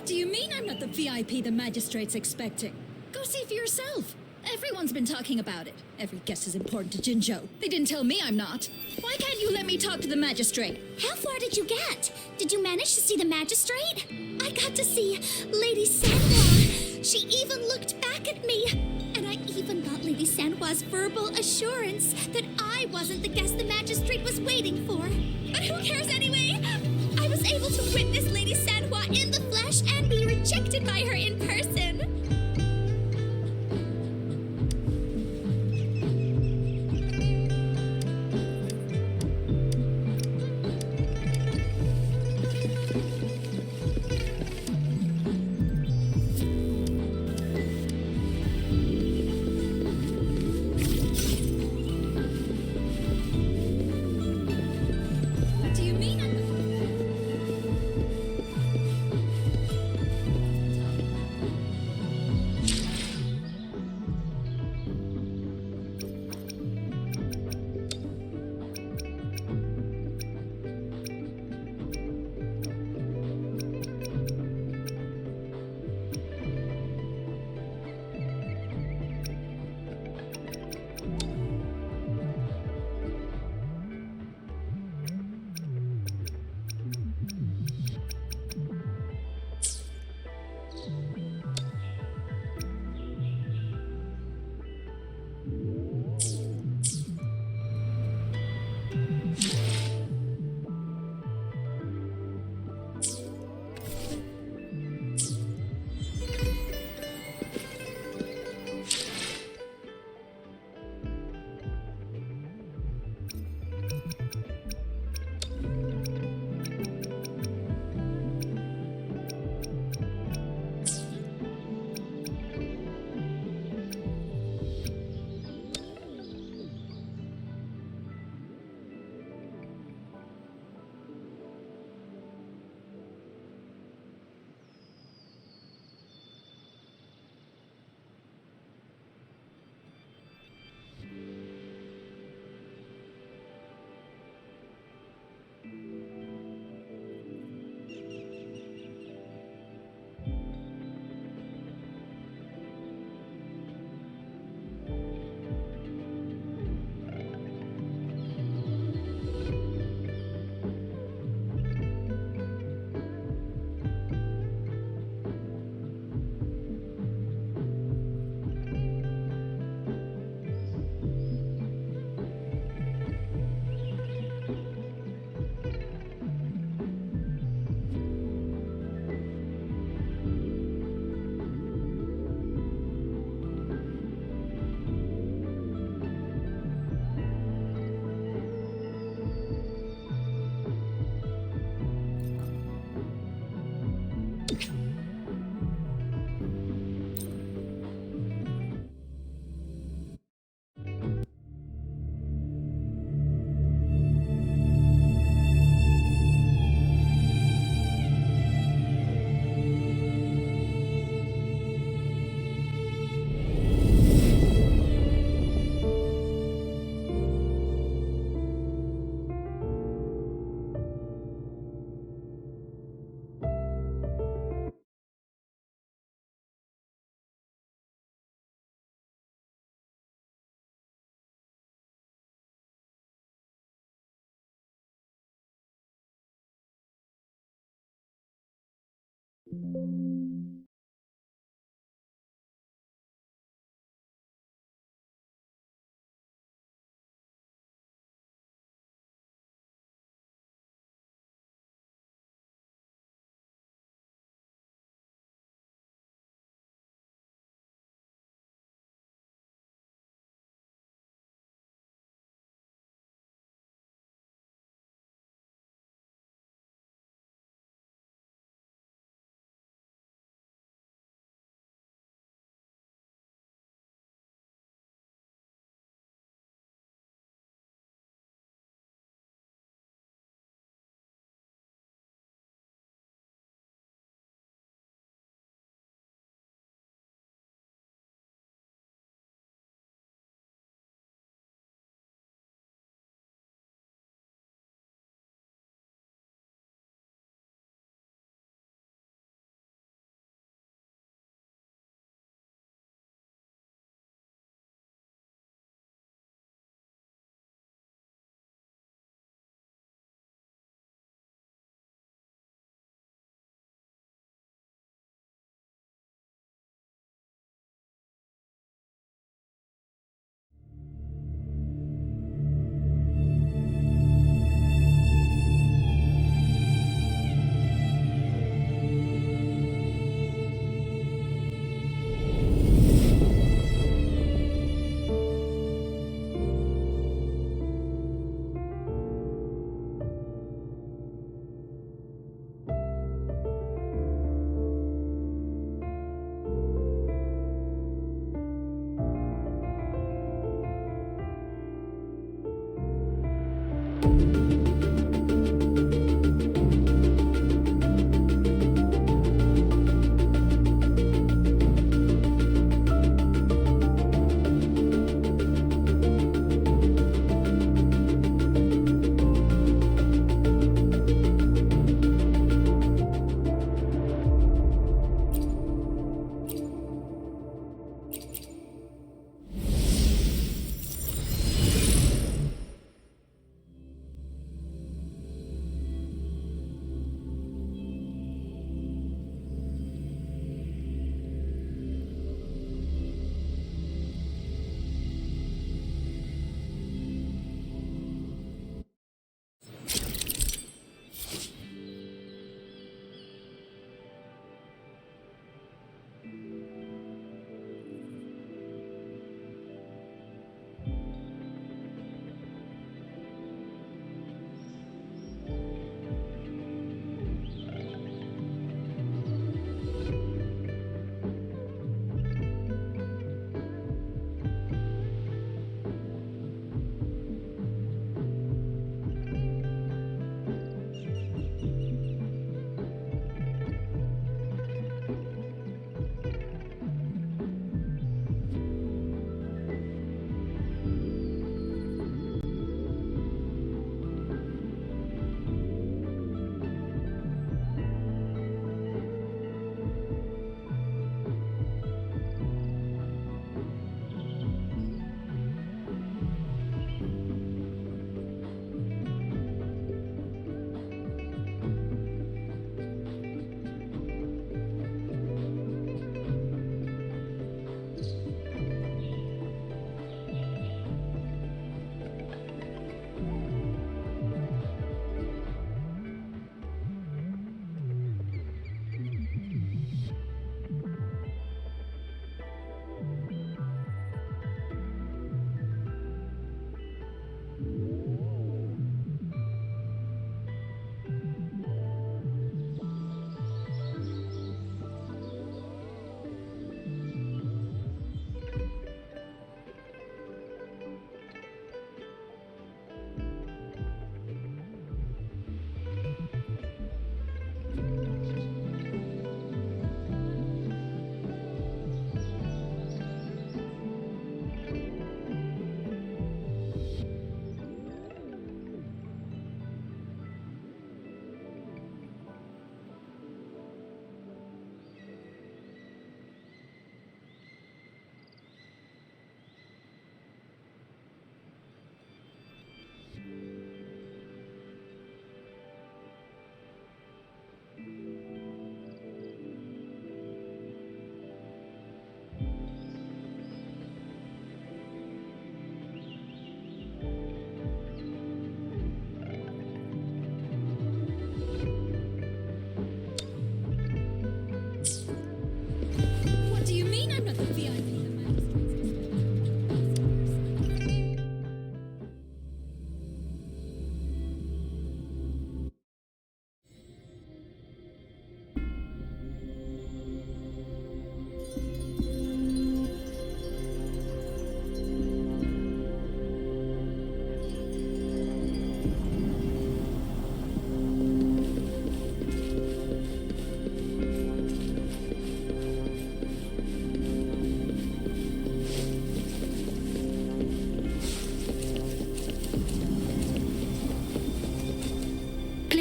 What do you mean I'm not the VIP the magistrate's expecting? Go see for yourself. Everyone's been talking about it. Every guest is important to Jinzhou. They didn't tell me I'm not. Why can't you let me talk to the magistrate? How far did you get? Did you manage to see the magistrate? I got to see Lady Sanhua. She even looked back at me. And I even got Lady Sanhua's verbal assurance that I wasn't the guest the magistrate was waiting for. But who cares anyway? I was able to witness Lady Sanhua in the flesh and be rejected by her in person. What do you mean I'm not?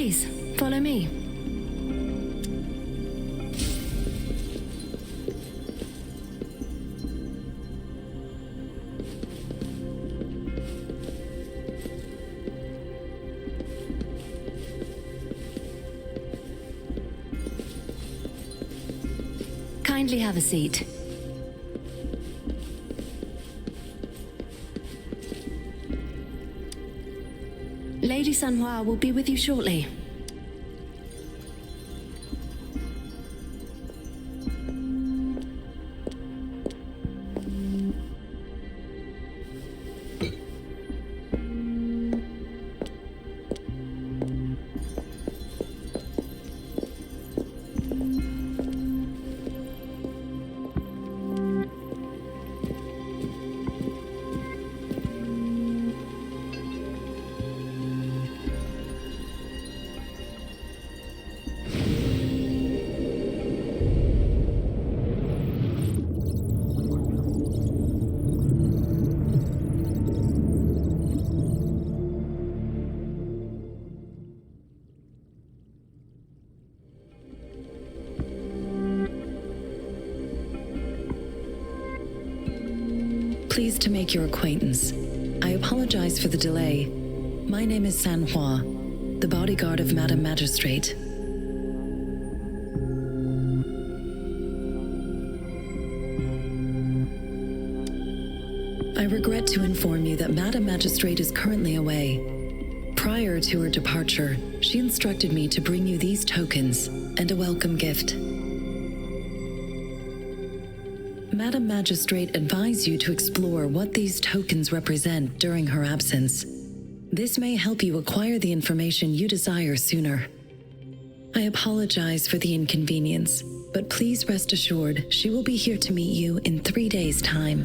Please, follow me. Kindly have a seat. Lady Sanhua will be with you shortly. Pleased to make your acquaintance. I apologize for the delay. My name is Sanhua, the bodyguard of Madam Magistrate. I regret to inform you that Madam Magistrate is currently away. Prior to her departure, she instructed me to bring you these tokens and a welcome gift. Madam Magistrate advised you to explore what these tokens represent during her absence. This may help you acquire the information you desire sooner. I apologize for the inconvenience, but please rest assured she will be here to meet you in 3 days' time.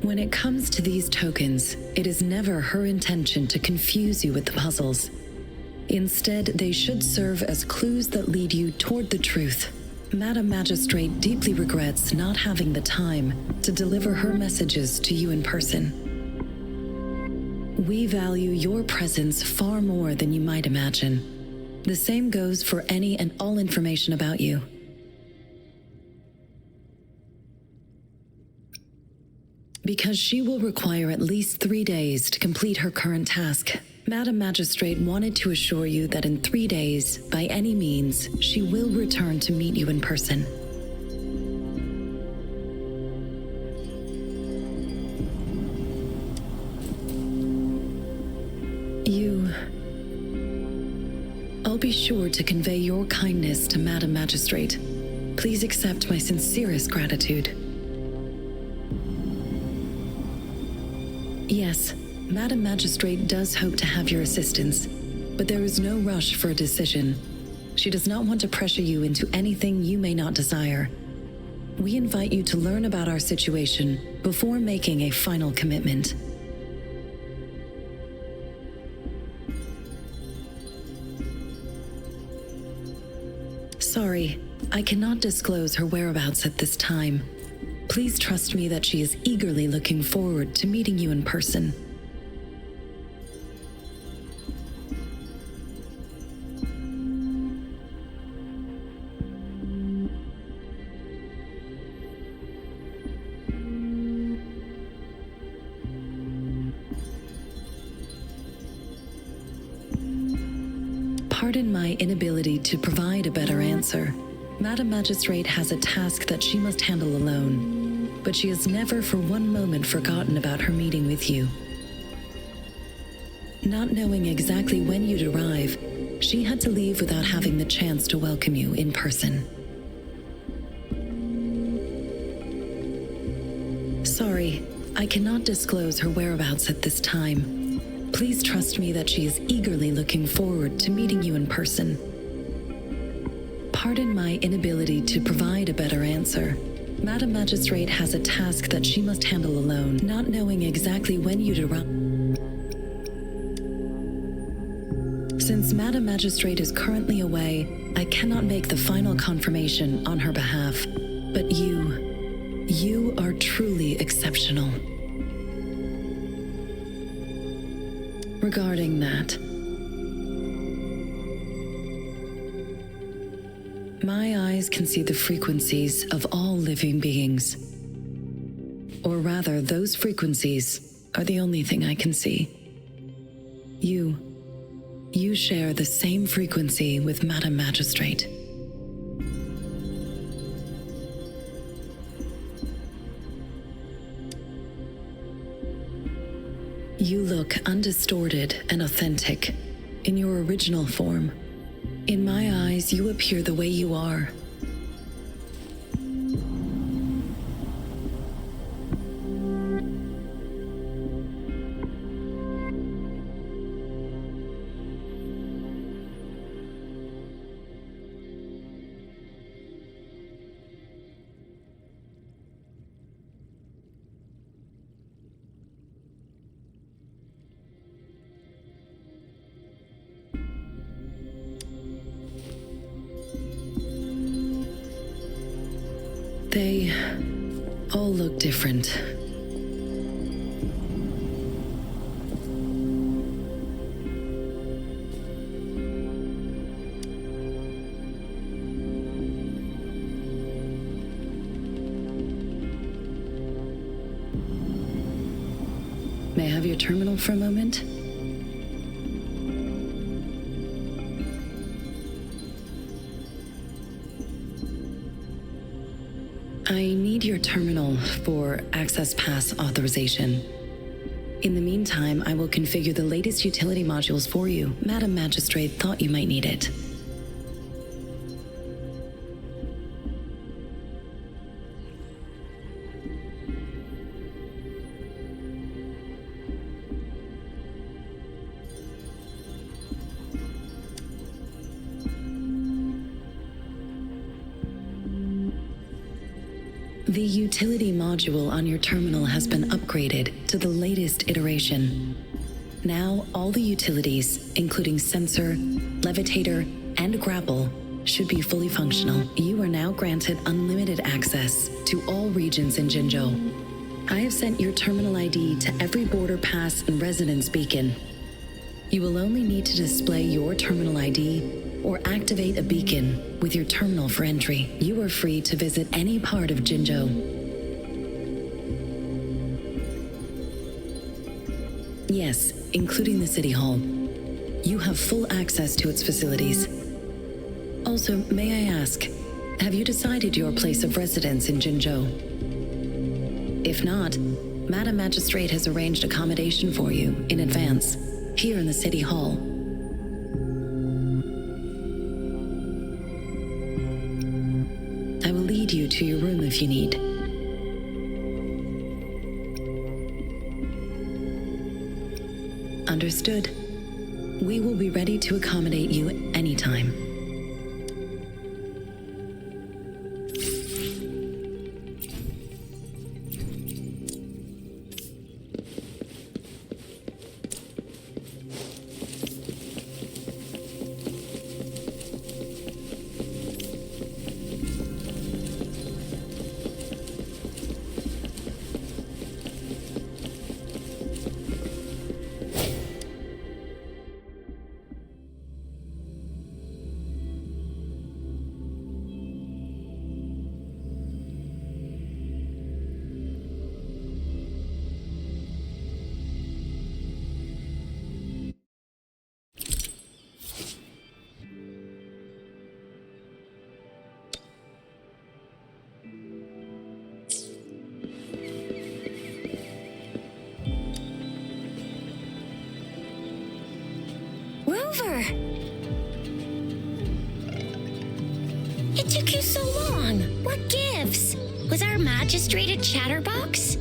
When it comes to these tokens, it is never her intention to confuse you with the puzzles. Instead, they should serve as clues that lead you toward the truth. Madam Magistrate deeply regrets not having the time to deliver her messages to you in person. We value your presence far more than you might imagine. The same goes for any and all information about you. Because she will require at least 3 days to complete her current task, Madam Magistrate wanted to assure you that in 3 days, by any means, she will return to meet you in person. I'll be sure to convey your kindness to Madam Magistrate. Please accept my sincerest gratitude. Yes, Madam Magistrate does hope to have your assistance, but there is no rush for a decision. She does not want to pressure you into anything you may not desire. We invite you to learn about our situation before making a final commitment. Sorry, I cannot disclose her whereabouts at this time. Please trust me that she is eagerly looking forward to meeting you in person. Pardon my inability to provide a better answer. Madam Magistrate has a task that she must handle alone, but she has never for one moment forgotten about her meeting with you. Not knowing exactly when you'd arrive, she had to leave without having the chance to welcome you in person. Sorry, I cannot disclose her whereabouts at this time. Please trust me that she is eagerly looking forward to meeting you in person. Pardon my inability to provide a better answer. Madam Magistrate has a task that she must handle alone, not knowing exactly when you'd arrive. Since Madam Magistrate is currently away, I cannot make the final confirmation on her behalf. But you are truly exceptional. Regarding that, my eyes can see the frequencies of all living beings. Or rather, those frequencies are the only thing I can see. You share the same frequency with Madam Magistrate. You look undistorted and authentic in your original form. In my eyes, you appear the way you are. They all look different. May I have your terminal for a moment? I need your terminal for access pass authorization. In the meantime, I will configure the latest utility modules for you. Madam Magistrate thought you might need it. The utility module on your terminal has been upgraded to the latest iteration. Now, all the utilities, including sensor, levitator, and grapple, should be fully functional. You are now granted unlimited access to all regions in Jinzhou. I have sent your terminal ID to every border pass and residence beacon. You will only need to display your terminal ID or activate a beacon with your terminal for entry. You are free to visit any part of Jinzhou. Yes, including the City Hall. You have full access to its facilities. Also, may I ask, have you decided your place of residence in Jinzhou? If not, Madam Magistrate has arranged accommodation for you in advance, here in the City Hall. I will lead you to your room if you need. Understood. We will be ready to accommodate you anytime. Rover! It took you so long. What gives? Was our magistrate a chatterbox?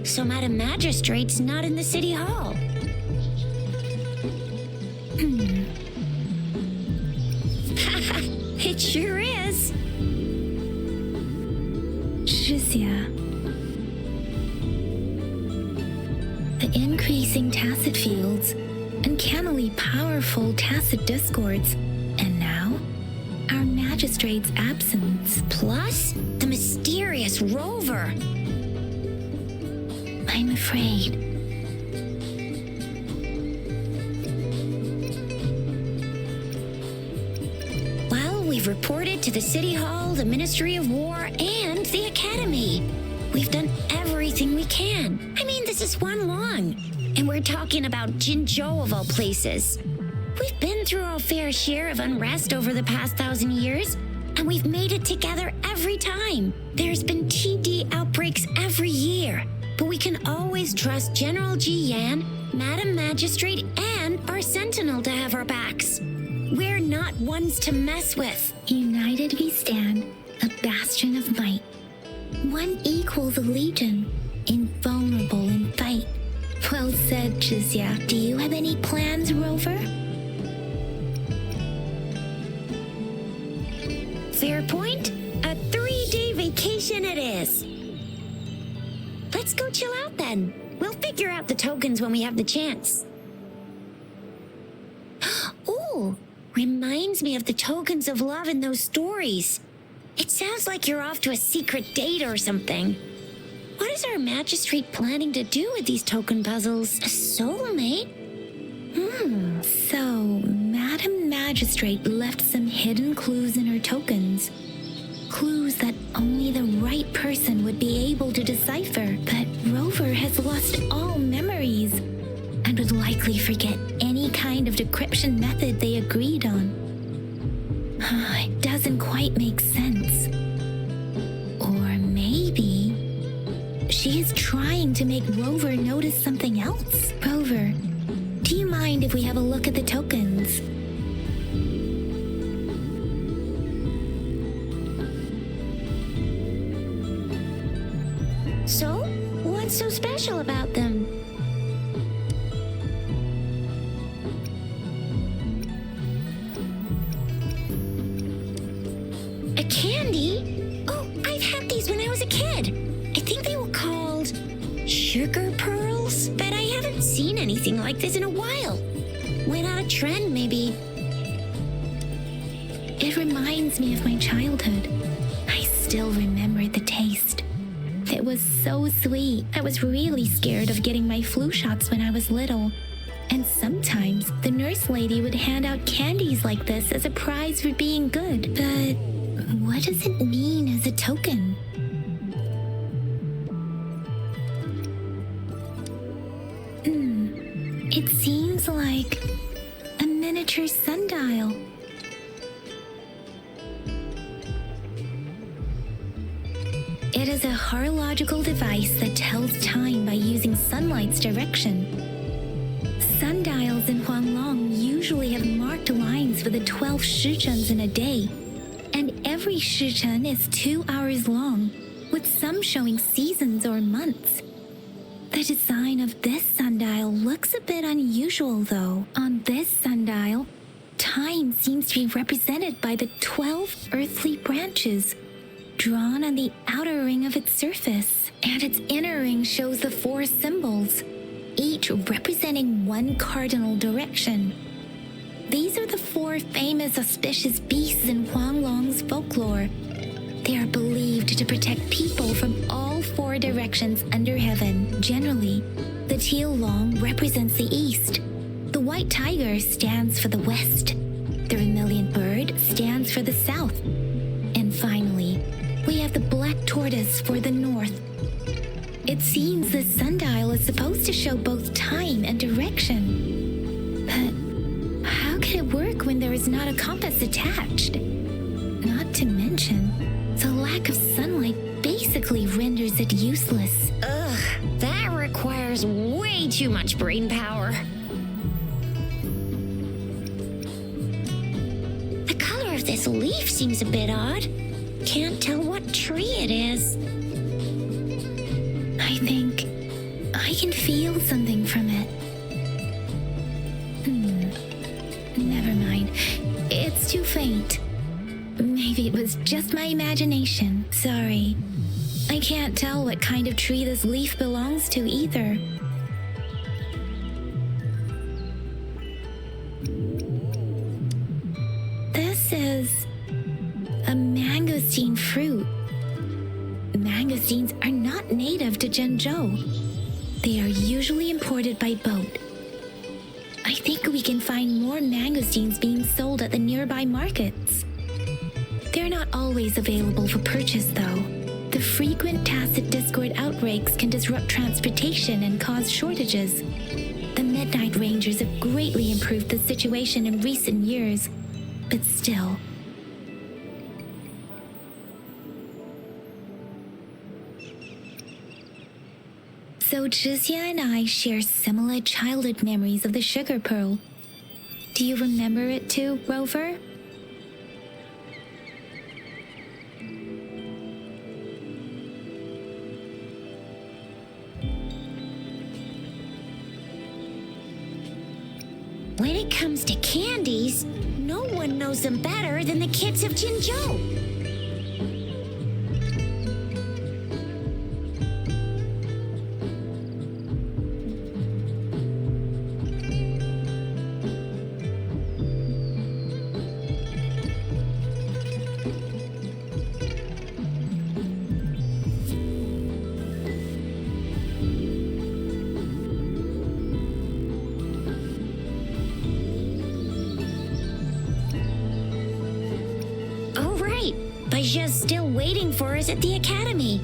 So Madam Magistrate's not in the City Hall. It sure is. Shizia. The increasing tacit fields, uncannily powerful tacit discords, and now, our magistrate's absence. Plus, the mysterious It's Rover. I'm afraid. Well, we've reported to the City Hall, the Ministry of War, and the Academy. We've done everything we can. I mean, this is one long. And we're talking about Jinzhou of all places. We've been through our fair share of unrest over the past 1,000 years, and we've made it together every time. There's been TD outbreaks every year, but we can always trust General Ji Yan, Madam Magistrate, and our Sentinel to have our backs. We're not ones to mess with. United we stand, a bastion of might. One equals a legion, invulnerable in fight. Well said, Jizya. Do you have any plans, Rover? Fair point. A 3-day vacation it is. Let's go chill out then. We'll figure out the tokens when we have the chance. Ooh, reminds me of the tokens of love in those stories. It sounds like you're off to a secret date or something. What is our magistrate planning to do with these token puzzles? A soulmate? So, Madam Magistrate left some hidden clues in her tokens. Clues that only the right person would be able to decipher. But Rover has lost all memories and would likely forget any kind of decryption method they agreed on. It doesn't quite make sense. Or maybe she is trying to make Rover notice something else. Rover, do you mind if we have a look at the tokens? So, what's so special about them? A candy? Oh, I've had these when I was a kid. I think they were called sugar pearls, but I haven't seen anything like this in a while. Went out of trend, maybe. It reminds me of my childhood. I still remember the taste. It was so sweet. I was really scared of getting my flu shots when I was little. And sometimes the nurse lady would hand out candies like this as a prize for being good. But what does it mean as a token? It seems like a miniature sundial. It is a horological device that tells time by using sunlight's direction. Sundials in Huanglong usually have marked lines for the 12 shichens in a day, and every shichen is 2 hours long, with some showing seasons or months. The design of this sundial looks a bit unusual, though. On this sundial, time seems to be represented by the 12 earthly branches, drawn on the outer ring of its surface, and its inner ring shows the 4 symbols, each representing one cardinal direction. These are the 4 famous auspicious beasts in Huanglong's folklore. They are believed to protect people from all 4 directions under heaven. Generally, the teal long represents the east, the white tiger stands for the west, the vermilion bird stands for the south, and finally, we have the black tortoise for the north. It seems this sundial is supposed to show both time and direction. But how can it work when there is not a compass attached? Not to mention, the lack of sunlight basically renders it useless. Ugh, that requires way too much brain power. The color of this leaf seems a bit odd. Can't tell what tree it is. I think I can feel something from it. Never mind. It's too faint. Maybe it was just my imagination. Sorry. I can't tell what kind of tree this leaf belongs to either. This is a mangosteen fruit. mangosteens are not native to Zhengzhou. They are usually imported by boat. I think we can find more mangosteens being sold at the nearby markets. They're not always available for purchase, though. The frequent tacit Discord outbreaks can disrupt transportation and cause shortages. The Midnight Rangers have greatly improved the situation in recent years, but still. So Zhixia and I share similar childhood memories of the Sugar Pearl. Do you remember it too, Rover? When it comes to candies, no one knows them better than the kids of Jinzhou. Baijia's still waiting for us at the academy.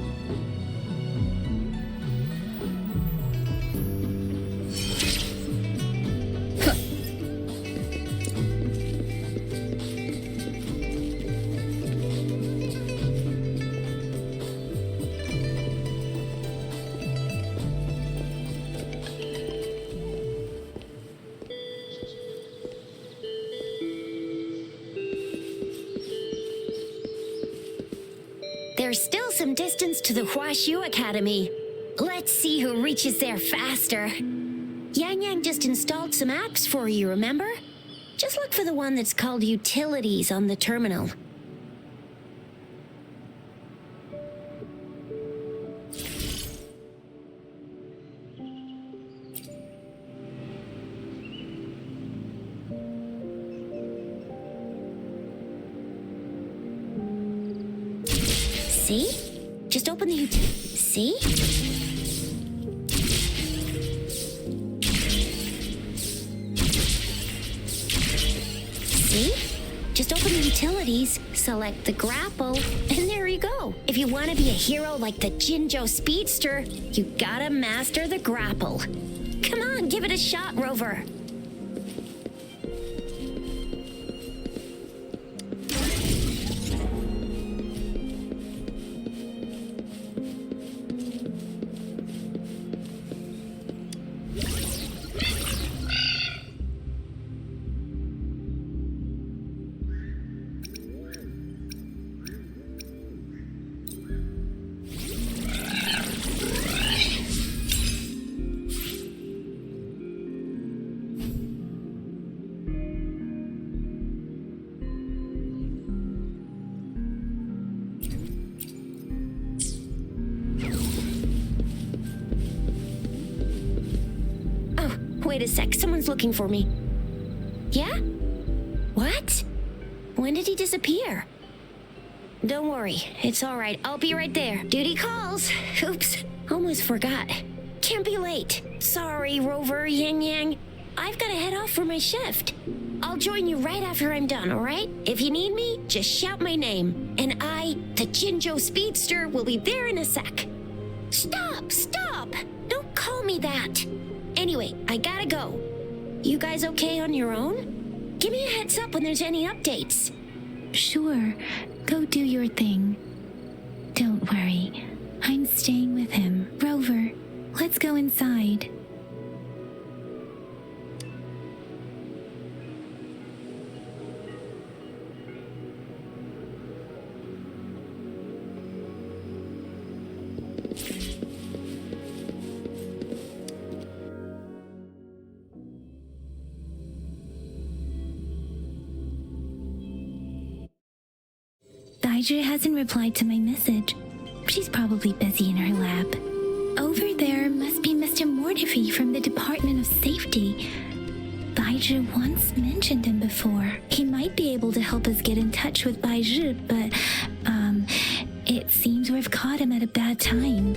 There's still some distance to the Huaxu Academy. Let's see who reaches there faster. Yang Yang just installed some apps for you, remember? Just look for the one that's called Utilities on the terminal. See? Just open the See? See? Just open the utilities, select the grapple, and there you go. If you want to be a hero like the Jinzhou Speedster, you gotta master the grapple. Come on, give it a shot, Rover. Wait a sec, someone's looking for me. Yeah? What? When did he disappear? Don't worry, it's all right. I'll be right there. Duty calls. Oops, almost forgot. Can't be late. Sorry, Rover, Yang Yang. I've got to head off for my shift. I'll join you right after I'm done, all right? If you need me, just shout my name. And I, the Jinzhou Speedster, will be there in a sec. Stop! Stop! Don't call me that. Anyway, I gotta go. You guys okay on your own? Give me a heads up when there's any updates. Sure. Go do your thing. Don't worry. I'm staying with him. Rover, let's go inside. Baizhi hasn't replied to my message. She's probably busy in her lab. Over there must be Mr. Mortefi from the Department of Safety. Baizhi once mentioned him before. He might be able to help us get in touch with Baizhi, but, it it seems we've caught him at a bad time.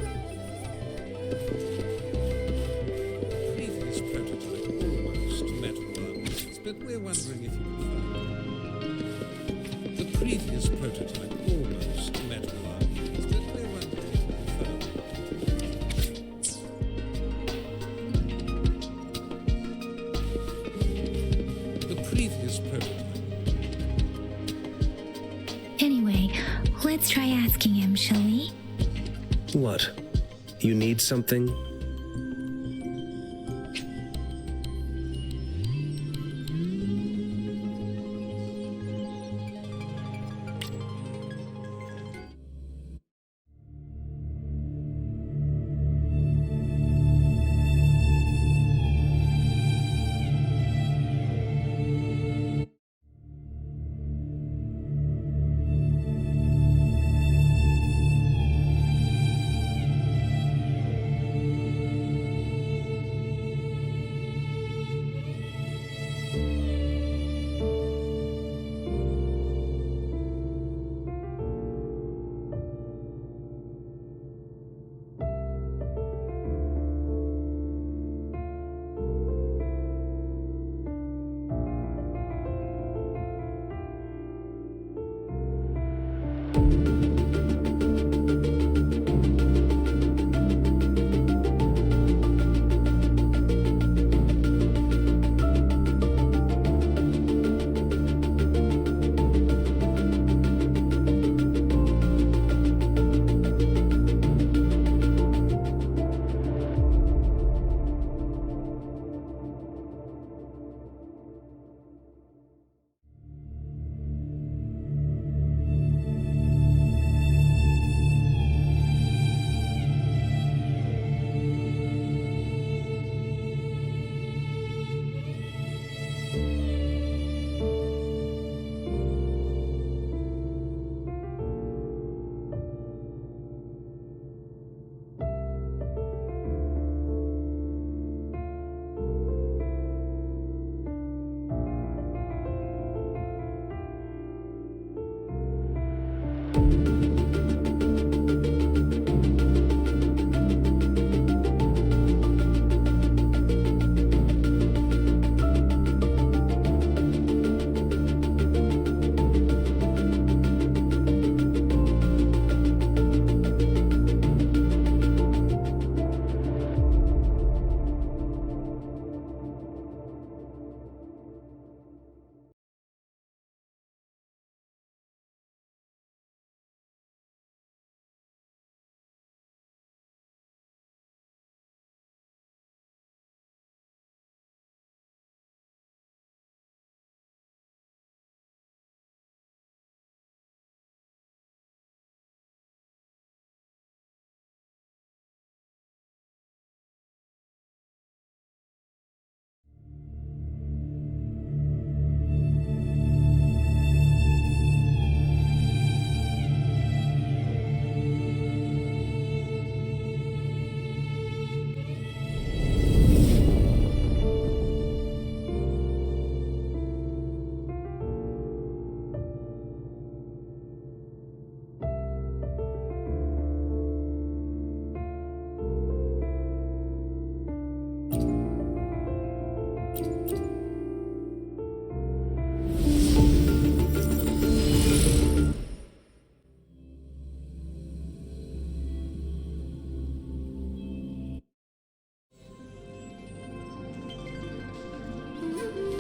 Previous prototype almost met all our needs, but we're wondering if you confirm. The previous prototype almost met all our needs, but we're wondering if you confirm. The previous prototype. Anyway, let's try asking him, shall we? What? You need something?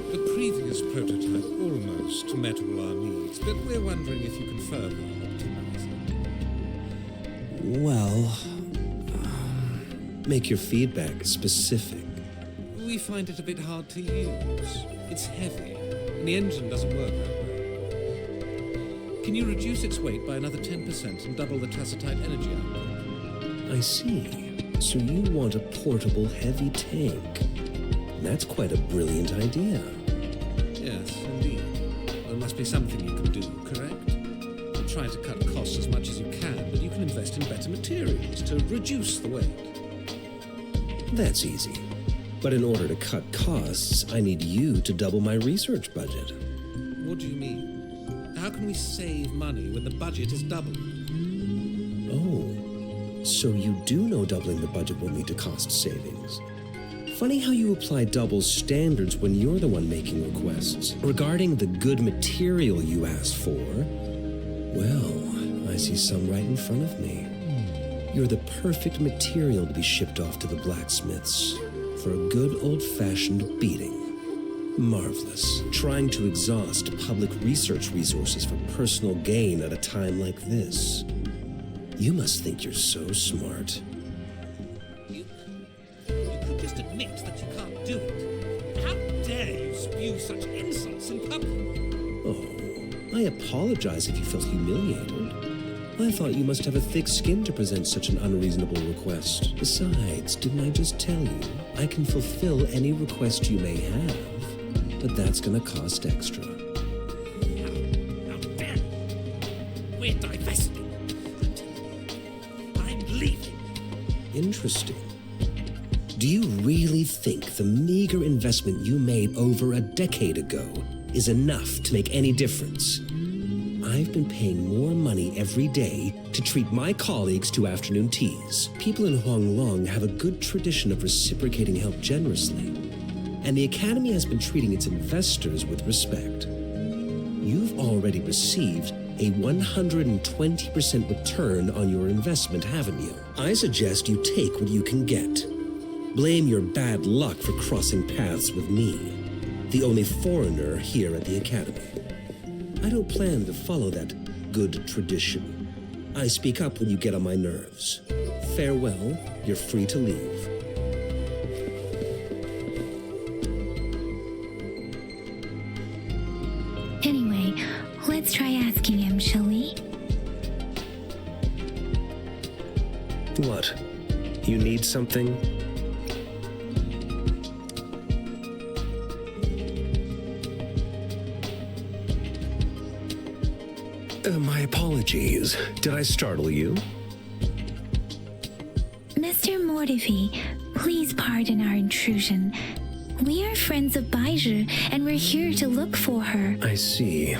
The previous prototype almost met all our needs, but we're wondering if you can further optimize it. Well, make your feedback specific. We find it a bit hard to use. It's heavy, and the engine doesn't work that well. Can you reduce its weight by another 10% and double the tacitite energy output? I see. So you want a portable heavy tank. That's quite a brilliant idea. Yes, indeed. There must be something you can do, correct? You try to cut costs as much as you can, but you can invest in better materials to reduce the weight. That's easy. But in order to cut costs, I need you to double my research budget. What do you mean? How can we save money when the budget is doubled? So you do know doubling the budget will lead to cost savings. Funny how you apply double standards when you're the one making requests. Regarding the good material you asked for, well, I see some right in front of me. You're the perfect material to be shipped off to the blacksmiths for a good old-fashioned beating. Marvelous. Trying to exhaust public research resources for personal gain at a time like this. You must think you're so smart. You could just admit that you can't do it. How dare you spew such insults in public? Oh, I apologize if you felt humiliated. I thought you must have a thick skin to present such an unreasonable request. Besides, didn't I just tell you I can fulfill any request you may have, but that's gonna cost extra. How dare you? We're divesting. I'm leaving. Interesting. Do you really think the meager investment you made over a decade ago is enough to make any difference? I've been paying more money every day to treat my colleagues to afternoon teas. People in Huanglong have a good tradition of reciprocating help generously, and the Academy has been treating its investors with respect. You've already received a 120% return on your investment, haven't you? I suggest you take what you can get. Blame your bad luck for crossing paths with me, the only foreigner here at the Academy. I don't plan to follow that good tradition. I speak up when you get on my nerves. Farewell, you're free to leave. Anyway, let's try asking him, shall we? What? You need something? My apologies. Did I startle you? Mr. Mortifi, please pardon our intrusion. We are friends of Baizhi, and we're here to look for her. I see.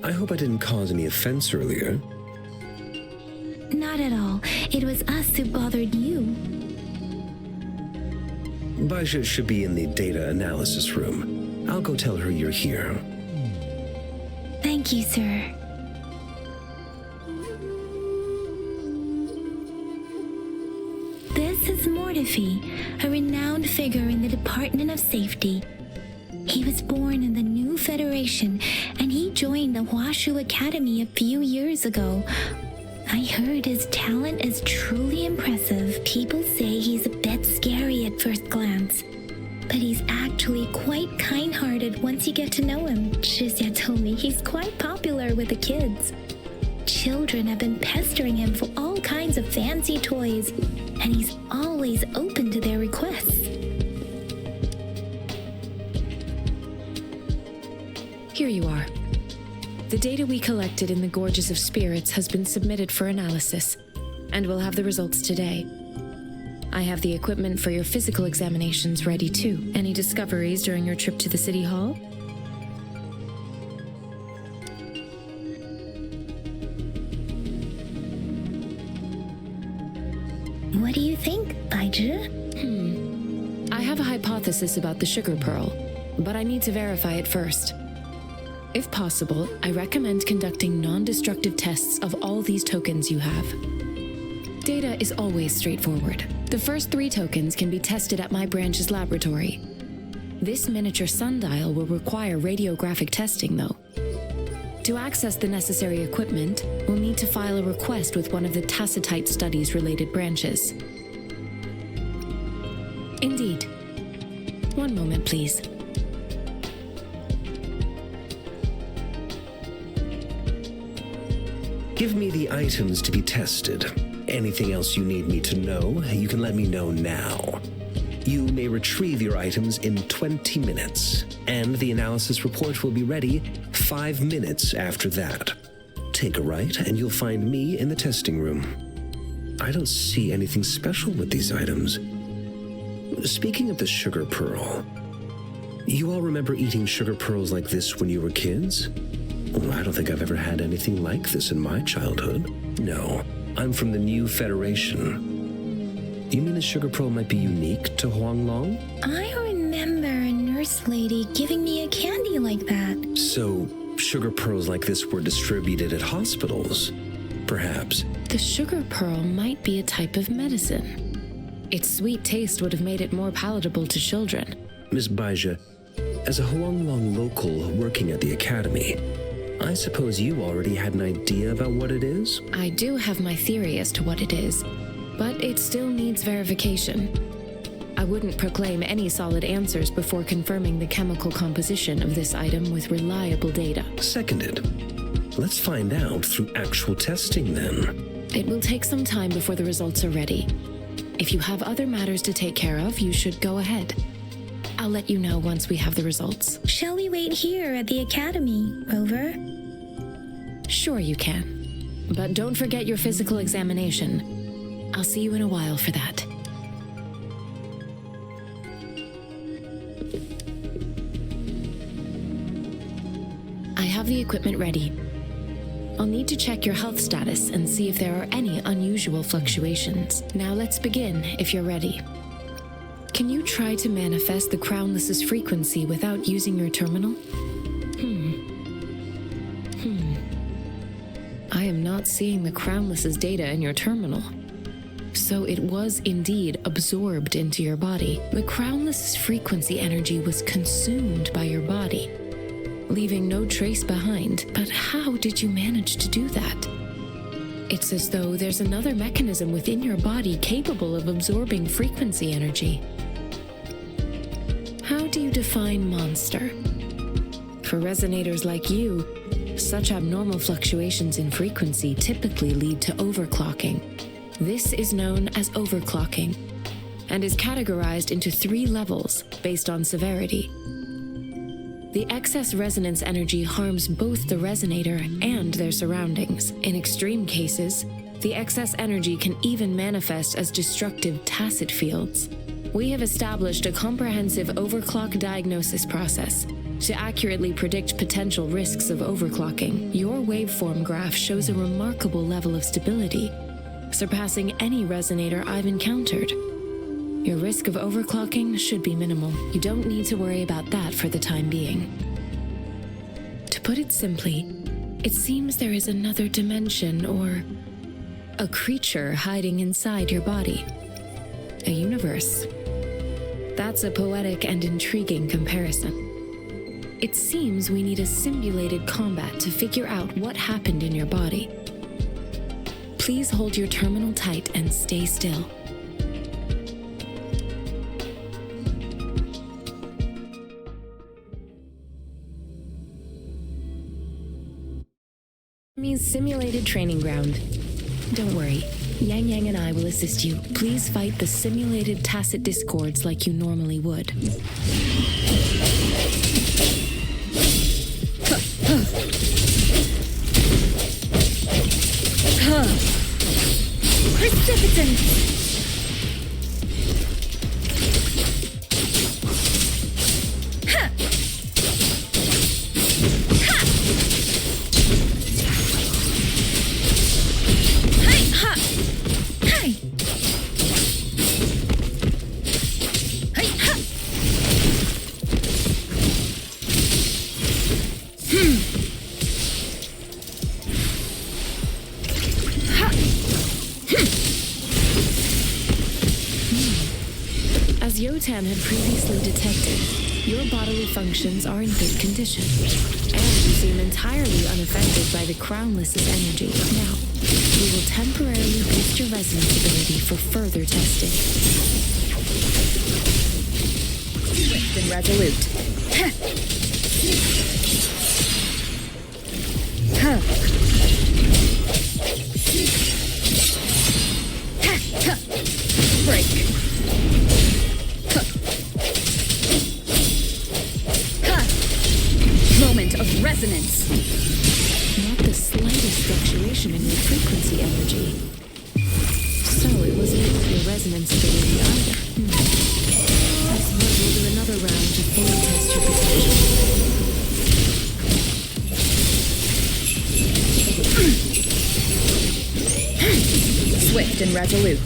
I hope I didn't cause any offense earlier. Not at all. It was us who bothered you. Baisha should be in the data analysis room. I'll go tell her you're here. Thank you, sir. This is Mortifi, a renowned figure in the Department of Safety. He was born in the new Federation, and he joined the Huashu Academy a few years ago. I heard his talent is truly impressive. People say he's a bit scary at first glance, but he's actually quite kind-hearted once you get to know him. Shizia told me he's quite popular with the kids. Children have been pestering him for all kinds of fancy toys, and he's always open to their requests. Here you are. The data we collected in the Gorges of Spirits has been submitted for analysis, and we'll have the results today. I have the equipment for your physical examinations ready too. Any discoveries during your trip to the City Hall? What do you think, Baizhi? I have a hypothesis about the sugar pearl, but I need to verify it first. If possible, I recommend conducting non-destructive tests of all these tokens you have. Data is always straightforward. The first 3 tokens can be tested at my branch's laboratory. This miniature sundial will require radiographic testing, though. To access the necessary equipment, we'll need to file a request with one of the Tacitite Studies-related branches. Indeed. One moment, please. Give me the items to be tested. Anything else you need me to know, you can let me know now. You may retrieve your items in 20 minutes, and the analysis report will be ready 5 minutes after that. Take a right, and you'll find me in the testing room. I don't see anything special with these items. Speaking of the sugar pearl, you all remember eating sugar pearls like this when you were kids? I don't think I've ever had anything like this in my childhood. No, I'm from the New Federation. You mean the sugar pearl might be unique to Huanglong? I remember a nurse lady giving me a candy like that. So, sugar pearls like this were distributed at hospitals, perhaps. The sugar pearl might be a type of medicine. Its sweet taste would have made it more palatable to children. Miss Baija, as a Huanglong local working at the academy, I suppose you already had an idea about what it is? I do have my theory as to what it is, but it still needs verification. I wouldn't proclaim any solid answers before confirming the chemical composition of this item with reliable data. Seconded. Let's find out through actual testing then. It will take some time before the results are ready. If you have other matters to take care of, you should go ahead. I'll let you know once we have the results. Shall we wait here at the academy, Rover? Sure you can. But don't forget your physical examination. I'll see you in a while for that. I have the equipment ready. I'll need to check your health status and see if there are any unusual fluctuations. Now let's begin, if you're ready. Can you try to manifest the Crownless's frequency without using your terminal? I am not seeing the Crownless's data in your terminal. So it was indeed absorbed into your body. The Crownless's frequency energy was consumed by your body, leaving no trace behind. But how did you manage to do that? It's as though there's another mechanism within your body capable of absorbing frequency energy. How do you define monster? For resonators like you, such abnormal fluctuations in frequency typically lead to overclocking. This is known as overclocking and is categorized into 3 levels based on severity. The excess resonance energy harms both the resonator and their surroundings. In extreme cases, the excess energy can even manifest as destructive tacit fields. We have established a comprehensive overclock diagnosis process to accurately predict potential risks of overclocking. Your waveform graph shows a remarkable level of stability, surpassing any resonator I've encountered. Your risk of overclocking should be minimal. You don't need to worry about that for the time being. To put it simply, it seems there is another dimension or a creature hiding inside your body. A universe. That's a poetic and intriguing comparison. It seems we need a simulated combat to figure out what happened in your body. Please hold your terminal tight and stay still. Enemy's simulated training ground. Don't worry, Yang Yang and I will assist you. Please fight the simulated tacit discords like you normally would. Precipitant! As Yotan had previously detected, your bodily functions are in good condition, and you seem entirely unaffected by the Crownless's energy. Now, we will temporarily boost your resonance ability for further testing. Swift and resolute. Break. Moment of resonance. Not the slightest fluctuation in your frequency energy. So it wasn't with your resonance ability either. I suppose we'll do another round to fully test your potential. swift and resolute.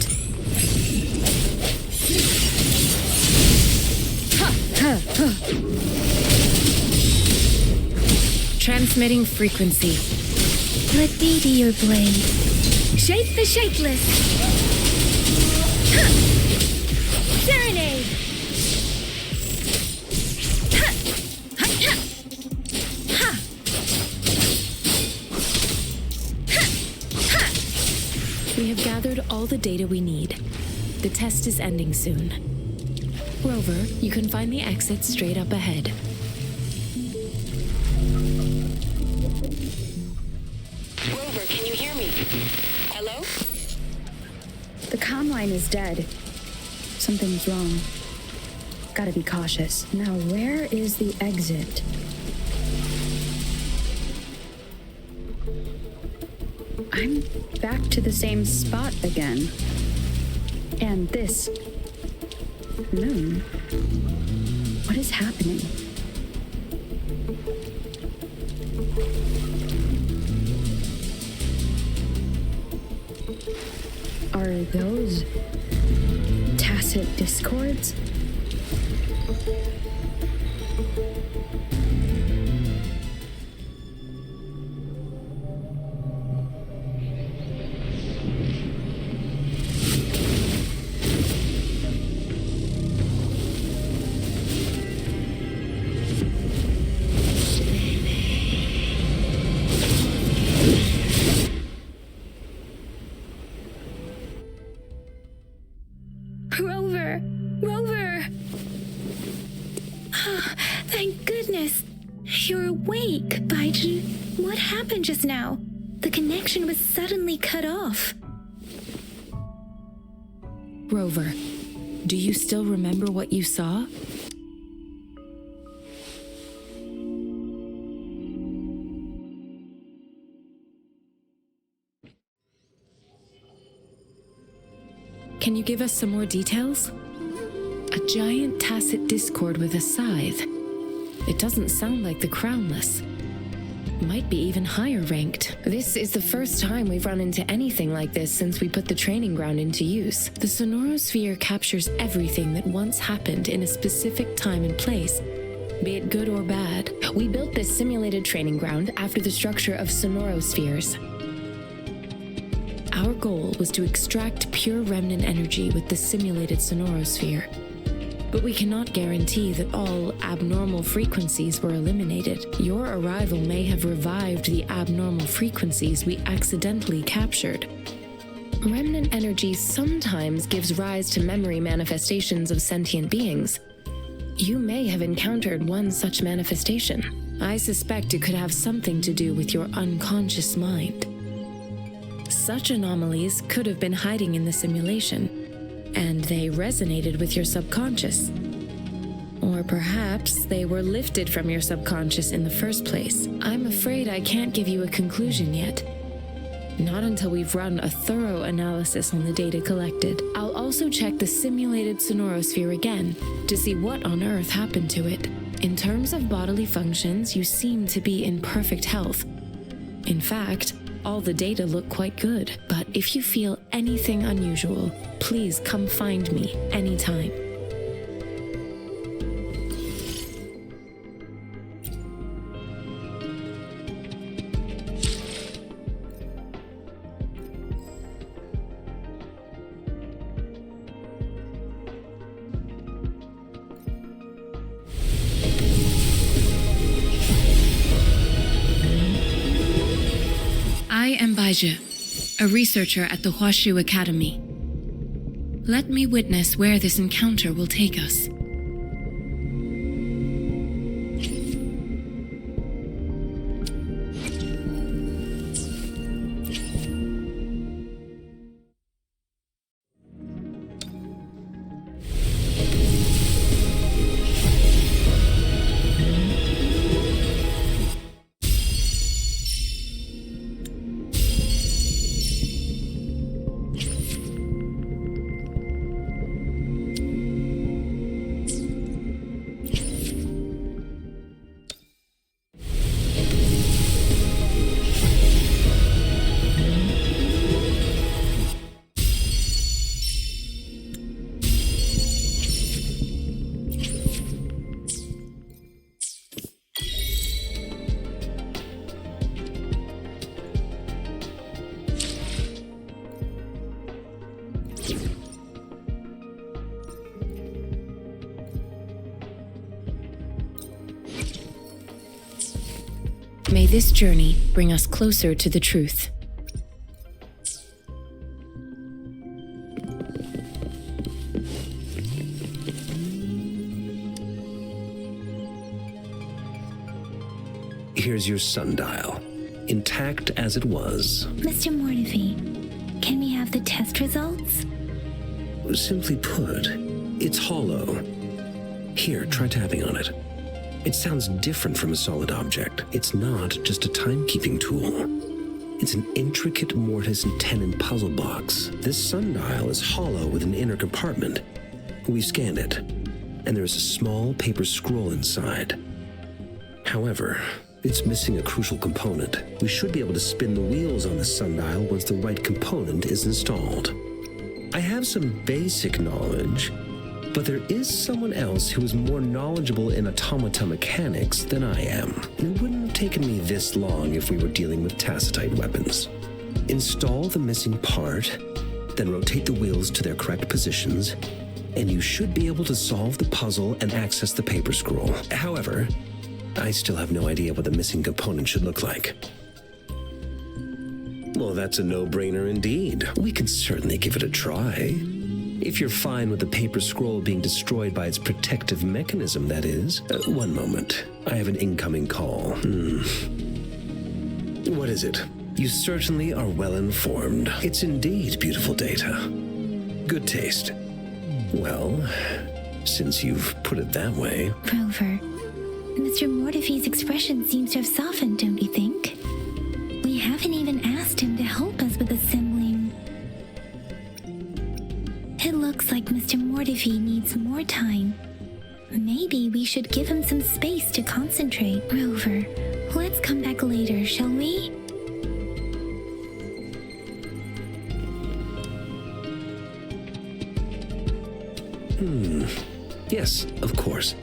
Transmitting frequency. Let me be your blade. Shake the shapeless. Serenade. We have gathered all the data we need. The test is ending soon. Rover, you can find the exit straight up ahead. Rover, can you hear me? Hello? The comm line is dead. Something's wrong. Gotta be cautious. Now, where is the exit? I'm back to the same spot again. And this moon. What is happening? Are those tacit discords? Rover! Rover! Thank goodness. You're awake, Baiju. What happened just now? The connection was suddenly cut off. Rover, do you still remember what you saw? Can you give us some more details? A giant tacit discord with a scythe. It doesn't sound like the Crownless. Might be even higher ranked. This is the first time we've run into anything like this since we put the training ground into use. The Sonorosphere captures everything that once happened in a specific time and place, be it good or bad. We built this simulated training ground after the structure of Sonorospheres. Our goal was to extract pure remnant energy with the simulated Sonorosphere. But we cannot guarantee that all abnormal frequencies were eliminated. Your arrival may have revived the abnormal frequencies we accidentally captured. Remnant energy sometimes gives rise to memory manifestations of sentient beings. You may have encountered one such manifestation. I suspect it could have something to do with your unconscious mind. Such anomalies could have been hiding in the simulation, and they resonated with your subconscious. Or perhaps they were lifted from your subconscious in the first place. I'm afraid I can't give you a conclusion yet. Not until we've run a thorough analysis on the data collected. I'll also check the simulated Sonorosphere again to see what on earth happened to it. In terms of bodily functions, you seem to be in perfect health. In fact, all the data look quite good, but if you feel anything unusual, please come find me anytime. I am Baiju, a researcher at the Huashu Academy. Let me witness where this encounter will take us. May this journey bring us closer to the truth. Here's your sundial, intact as it was. Mr. Mortefi, can we have the test results? Simply put, it's hollow. Here, try tapping on it. It sounds different from a solid object. It's not just a timekeeping tool. It's an intricate mortise and tenon puzzle box. This sundial is hollow with an inner compartment. We've scanned it, and there is a small paper scroll inside. However, it's missing a crucial component. We should be able to spin the wheels on the sundial once the right component is installed. I have some basic knowledge, but there is someone else who is more knowledgeable in automata mechanics than I am. It wouldn't have taken me this long if we were dealing with tacitite weapons. Install the missing part, then rotate the wheels to their correct positions, and you should be able to solve the puzzle and access the paper scroll. However, I still have no idea what the missing component should look like. Well, that's a no-brainer indeed. We can certainly give it a try. If you're fine with the paper scroll being destroyed by its protective mechanism, that is. One moment. I have an incoming call. What is it? You certainly are well informed. It's indeed beautiful data. Good taste. Well, since you've put it that way... Rover, Mr. Mortefi's expression seems to have softened, don't you think? We haven't even asked him to help us with assembling. It looks like Mr. Mortefi needs more time. Maybe we should give him some space to concentrate. Rover, let's come back later, shall we? Yes, of course.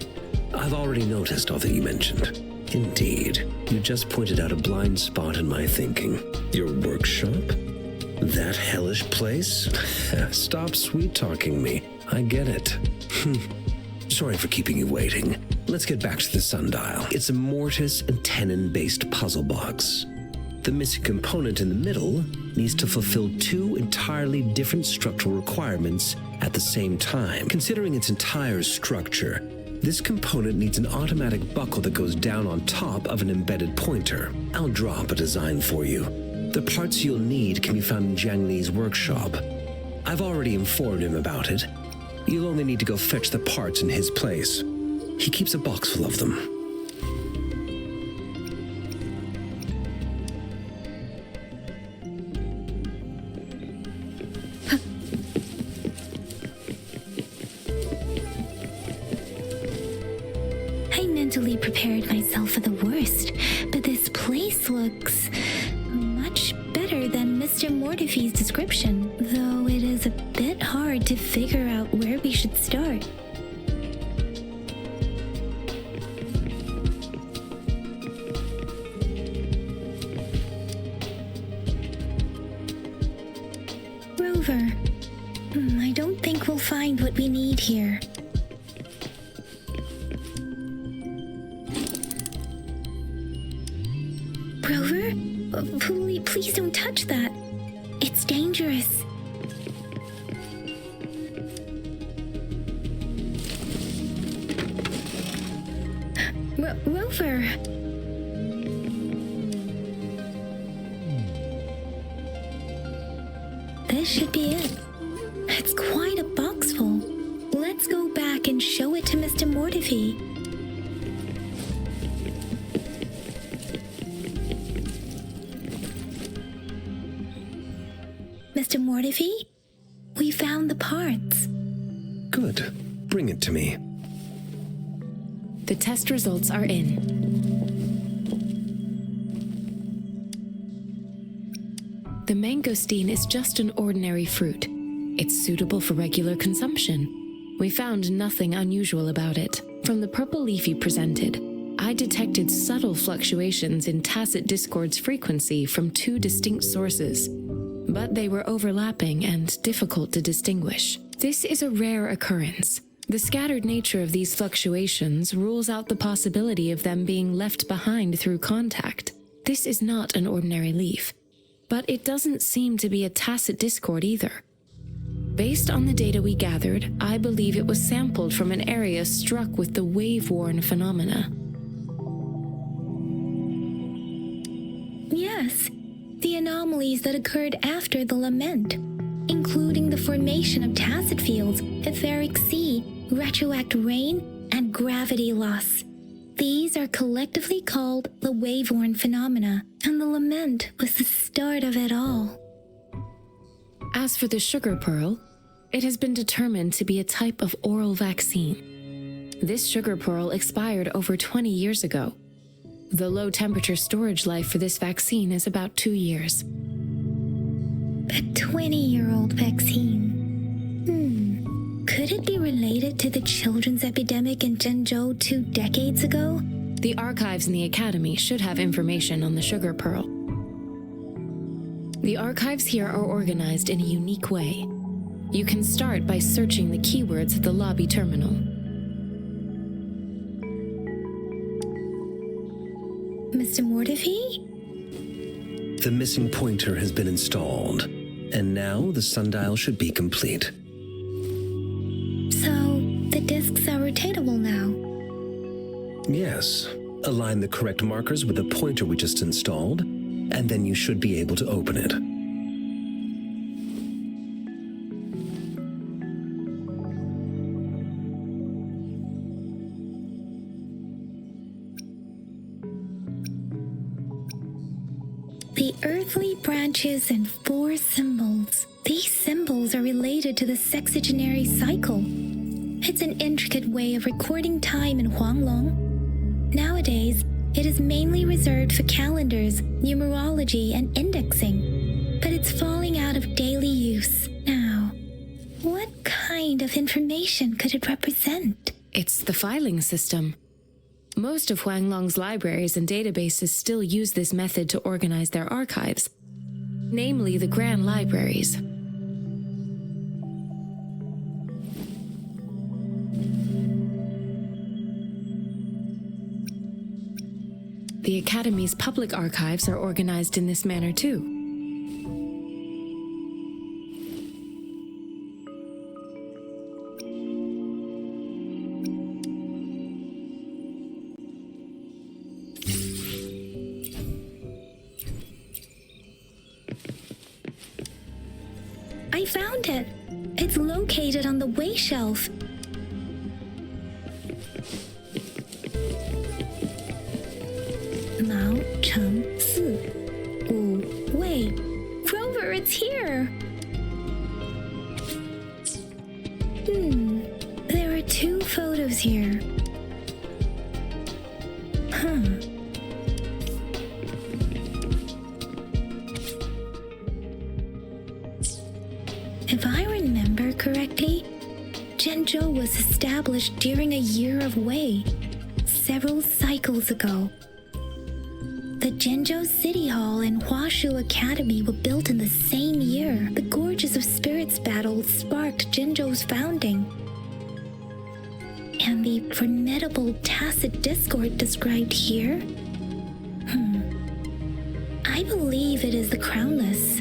I've already noticed all that you mentioned. Indeed, you just pointed out a blind spot in my thinking. Your workshop? That hellish place? Stop sweet-talking me. I get it. Sorry for keeping you waiting. Let's get back to the sundial. It's a mortise and tenon-based puzzle box. The missing component in the middle needs to fulfill two entirely different structural requirements at the same time. Considering its entire structure, this component needs an automatic buckle that goes down on top of an embedded pointer. I'll draw up a design for you. The parts you'll need can be found in Jiang Li's workshop. I've already informed him about it. You'll only need to go fetch the parts in his place. He keeps a box full of them. I mentally prepared myself for the worst, but this place looks much better than Mr. Mortefi's description, though it is a bit hard to figure out where we should start. Rover, I don't think we'll find what we need here. Rover? Please don't touch that. It's dangerous. Rover! This should be it. It's quite a box full. Let's go back and show it to Mr. Mortefi. Mr. Mortefi, we found the parts. Good. Bring it to me. The test results are in. The mangosteen is just an ordinary fruit. It's suitable for regular consumption. We found nothing unusual about it. From the purple leaf you presented, I detected subtle fluctuations in tacit discord's frequency from two distinct sources, but they were overlapping and difficult to distinguish. This is a rare occurrence. The scattered nature of these fluctuations rules out the possibility of them being left behind through contact. This is not an ordinary leaf, but it doesn't seem to be a tacit discord either. Based on the data we gathered, I believe it was sampled from an area struck with the wave-worn phenomena. Yes, the anomalies that occurred after the lament, including the formation of tacit fields, etheric sea, retroact rain, and gravity loss. These are collectively called the wave-worn phenomena, and the lament was the start of it all. As for the sugar pearl, it has been determined to be a type of oral vaccine. This sugar pearl expired over 20 years ago. The low-temperature storage life for this vaccine is about 2 years. A 20-year-old vaccine. Could it be related to the children's epidemic in Zhenzhou 2 decades ago? The archives in the Academy should have information on the sugar pearl. The archives here are organized in a unique way. You can start by searching the keywords at the lobby terminal. Mr. Mortefi? The missing pointer has been installed, and now the sundial should be complete. So, the discs are rotatable now? Yes. Align the correct markers with the pointer we just installed, and then you should be able to open it. The earthly branches and 4 symbols. These symbols are related to the sexagenary cycle. It's an intricate way of recording time in Huanglong. Nowadays, it is mainly reserved for calendars, numerology, and indexing, but it's falling out of daily use now. What kind of information could it represent? It's the filing system. Most of Huanglong's libraries and databases still use this method to organize their archives, namely the Grand Libraries. The Academy's public archives are organized in this manner too. I found it. It's located on the way shelf. Mao Cheng Si Wu Wei. Rover, it's here. There are 2 photos here. If I remember correctly, Zhenzhou was established during a year of Wei, several cycles ago. The Zhenzhou City Hall and Huashu Academy were built in the same year. The Gorges of Spirits battle sparked Zhenzhou's founding. And the formidable tacit discord described here? I believe it is the Crownless.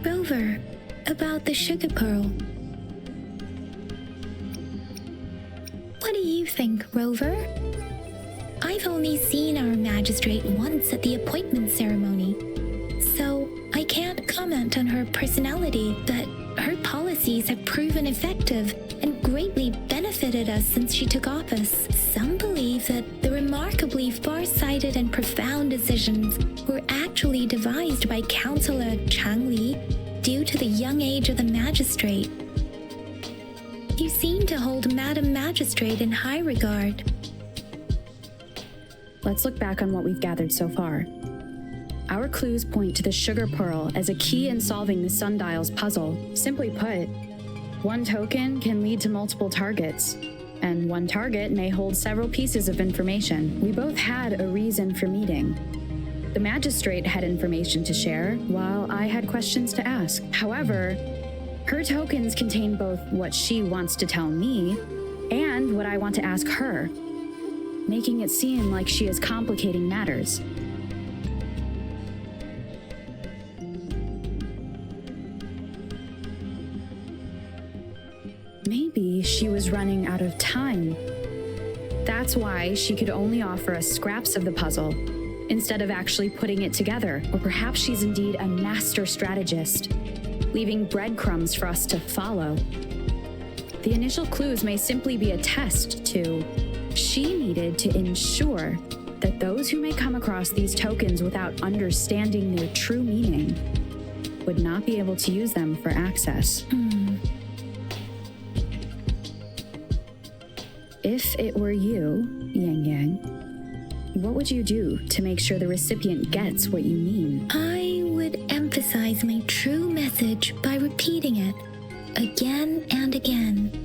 Rover, about the sugar pearl. What do you think, Rover? I've only seen our magistrate once at the appointment ceremony, so I can't comment on her personality, but her policies have proven effective and greatly benefited us since she took office. Some believe that the remarkably far-sighted and profound decisions were actually devised by Councillor Chang Li due to the young age of the magistrate. You seem to hold Madam Magistrate in high regard. Let's look back on what we've gathered so far. Our clues point to the sugar pearl as a key in solving the sundial's puzzle. Simply put, one token can lead to multiple targets, and one target may hold several pieces of information. We both had a reason for meeting. The magistrate had information to share, while I had questions to ask. However, her tokens contain both what she wants to tell me and what I want to ask her, making it seem like she is complicating matters. Maybe she was running out of time. That's why she could only offer us scraps of the puzzle, instead of actually putting it together. Or perhaps she's indeed a master strategist, leaving breadcrumbs for us to follow. The initial clues may simply be a test to... She needed to ensure that those who may come across these tokens without understanding their true meaning would not be able to use them for access. If it were you, Yang Yang, what would you do to make sure the recipient gets what you mean? I would emphasize my true message by repeating it again and again.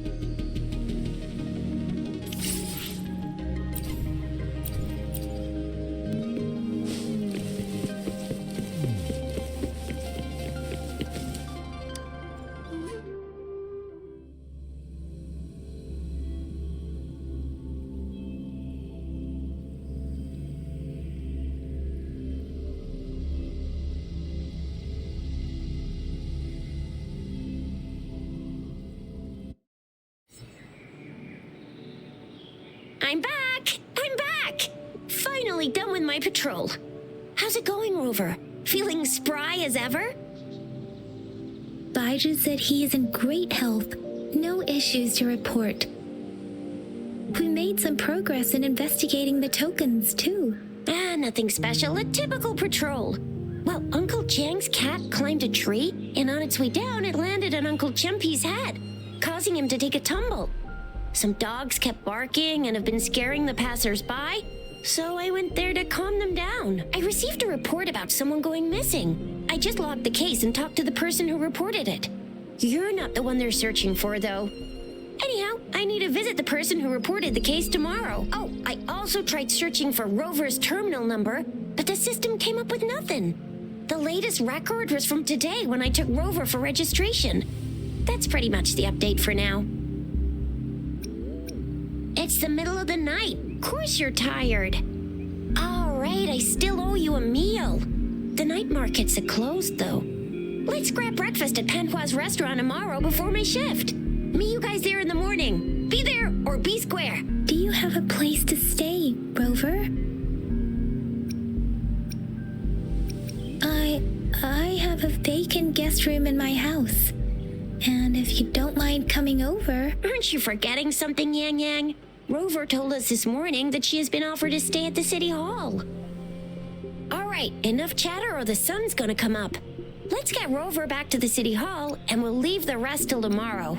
I'm back! I'm back! Finally done with my patrol. How's it going, Rover? Feeling spry as ever? Baiju said he is in great health. No issues to report. We made some progress in investigating the tokens, too. Nothing special. A typical patrol. Well, Uncle Chang's cat climbed a tree, and on its way down, it landed on Uncle Chempi's head, causing him to take a tumble. Some dogs kept barking and have been scaring the passers-by, so I went there to calm them down. I received a report about someone going missing. I just logged the case and talked to the person who reported it. You're not the one they're searching for, though. Anyhow, I need to visit the person who reported the case tomorrow. Oh, I also tried searching for Rover's terminal number, but the system came up with nothing. The latest record was from today when I took Rover for registration. That's pretty much the update for now. It's the middle of the night. Of course you're tired. All right, I still owe you a meal. The night markets are closed, though. Let's grab breakfast at Panhua's restaurant tomorrow before my shift. Meet you guys there in the morning. Be there or be square. Do you have a place to stay, Rover? I have a vacant guest room in my house. And if you don't mind coming over... Aren't you forgetting something, Yang Yang? Rover told us this morning that she has been offered to stay at the City Hall. All right, enough chatter or the sun's gonna come up. Let's get Rover back to the City Hall, and we'll leave the rest till tomorrow.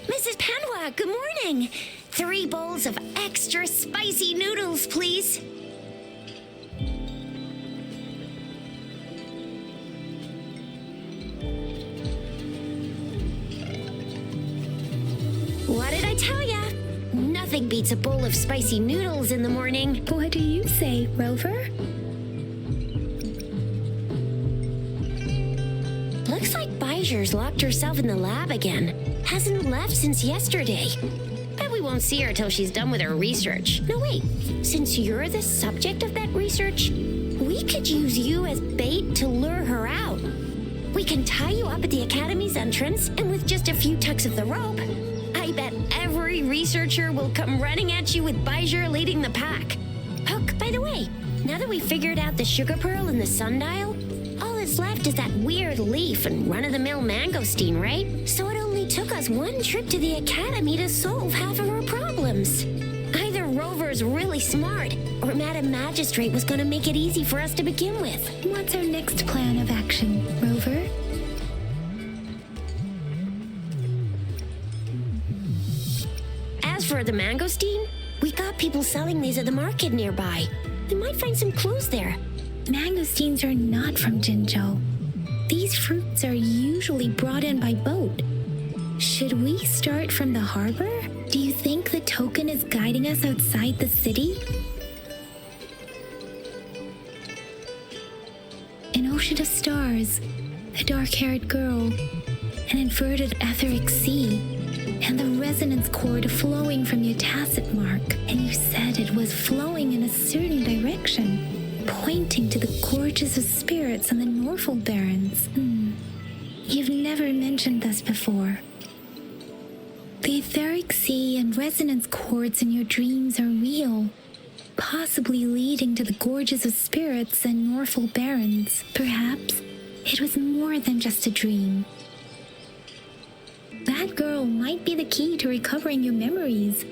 Mrs. Panhua, good morning. 3 bowls of extra spicy noodles, please. What did I tell ya? Nothing beats a bowl of spicy noodles in the morning. What do you say, Rover? Rangers locked herself in the lab again. Hasn't left since yesterday. Bet we won't see her till she's done with her research. No, wait. Since you're the subject of that research, we could use you as bait to lure her out. We can tie you up at the Academy's entrance, and with just a few tugs of the rope, I bet every researcher will come running at you with Baijer leading the pack. Hook, by the way, now that we figured out the sugar pearl and the sundial, all that's left is that weird leaf and run-of-the-mill mangosteen, right? So it only took us one trip to the Academy to solve half of our problems. Either Rover's really smart, or Madam Magistrate was gonna make it easy for us to begin with. What's our next plan of action, Rover? As for the mangosteen, we got people selling these at the market nearby. We might find some clues there. Mangosteens are not from Jinzhou. These fruits are usually brought in by boat. Should we start from the harbor? Do you think the token is guiding us outside the city? An ocean of stars, a dark-haired girl, an inverted etheric sea, and the resonance cord flowing from your tacit mark. And you said it was flowing in a certain direction, pointing to the gorges of spirits on the Norfolk Barrens. You've never mentioned this before. The etheric sea and resonance cords in your dreams are real, possibly leading to the gorges of spirits and Norfolk Barrens. Perhaps it was more than just a dream. That girl might be the key to recovering your memories.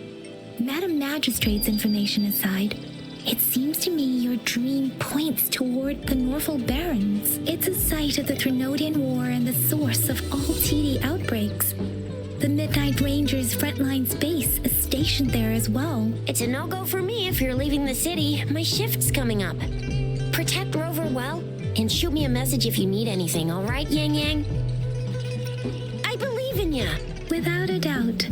Madam Magistrate's information aside, it seems to me your dream points toward the Norfolk Barrens. It's a site of the Threnodian War and the source of all TD outbreaks. The Midnight Rangers' frontline base is stationed there as well. It's a no-go for me if you're leaving the city. My shift's coming up. Protect Rover well, and shoot me a message if you need anything, all right, Yang Yang? I believe in ya. Without a doubt.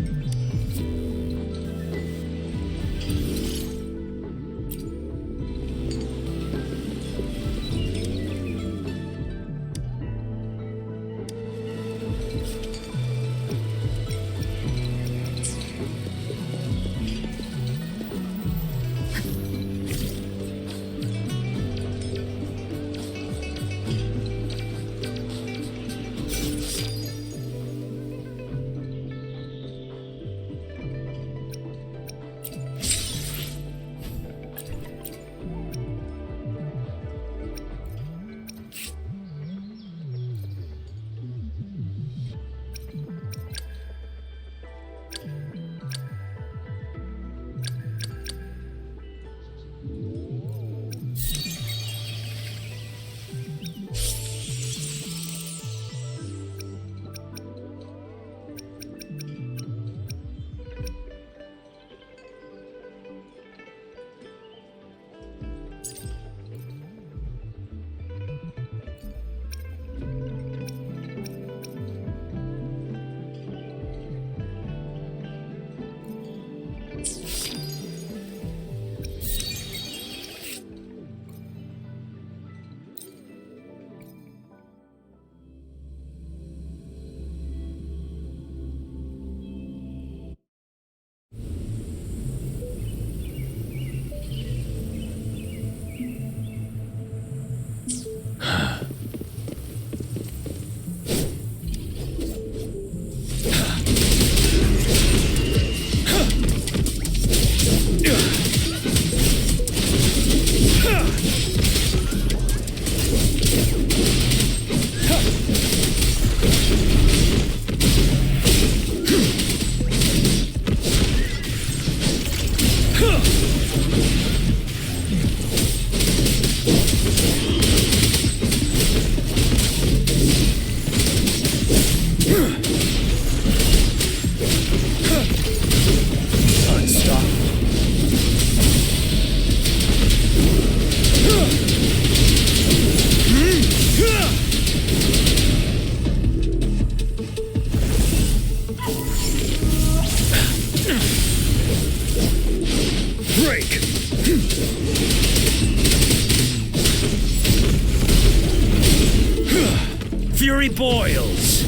Fury boils!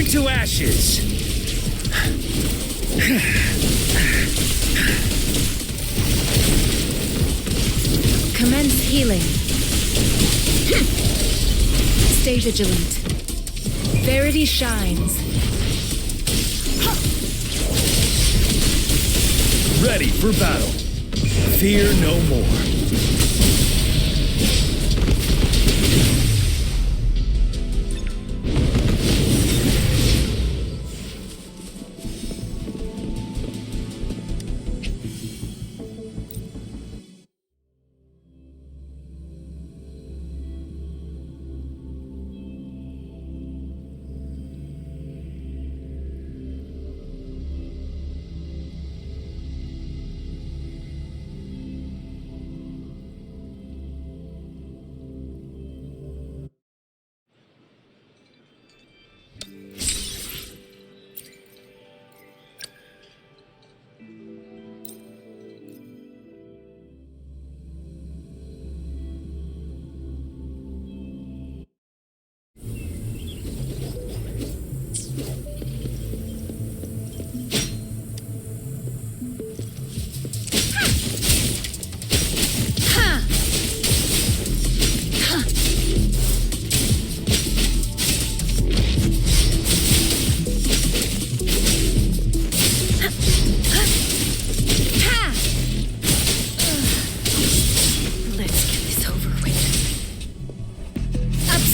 to ashes! Commence healing. Stay vigilant. Verity shines. Ready for battle. Fear no more.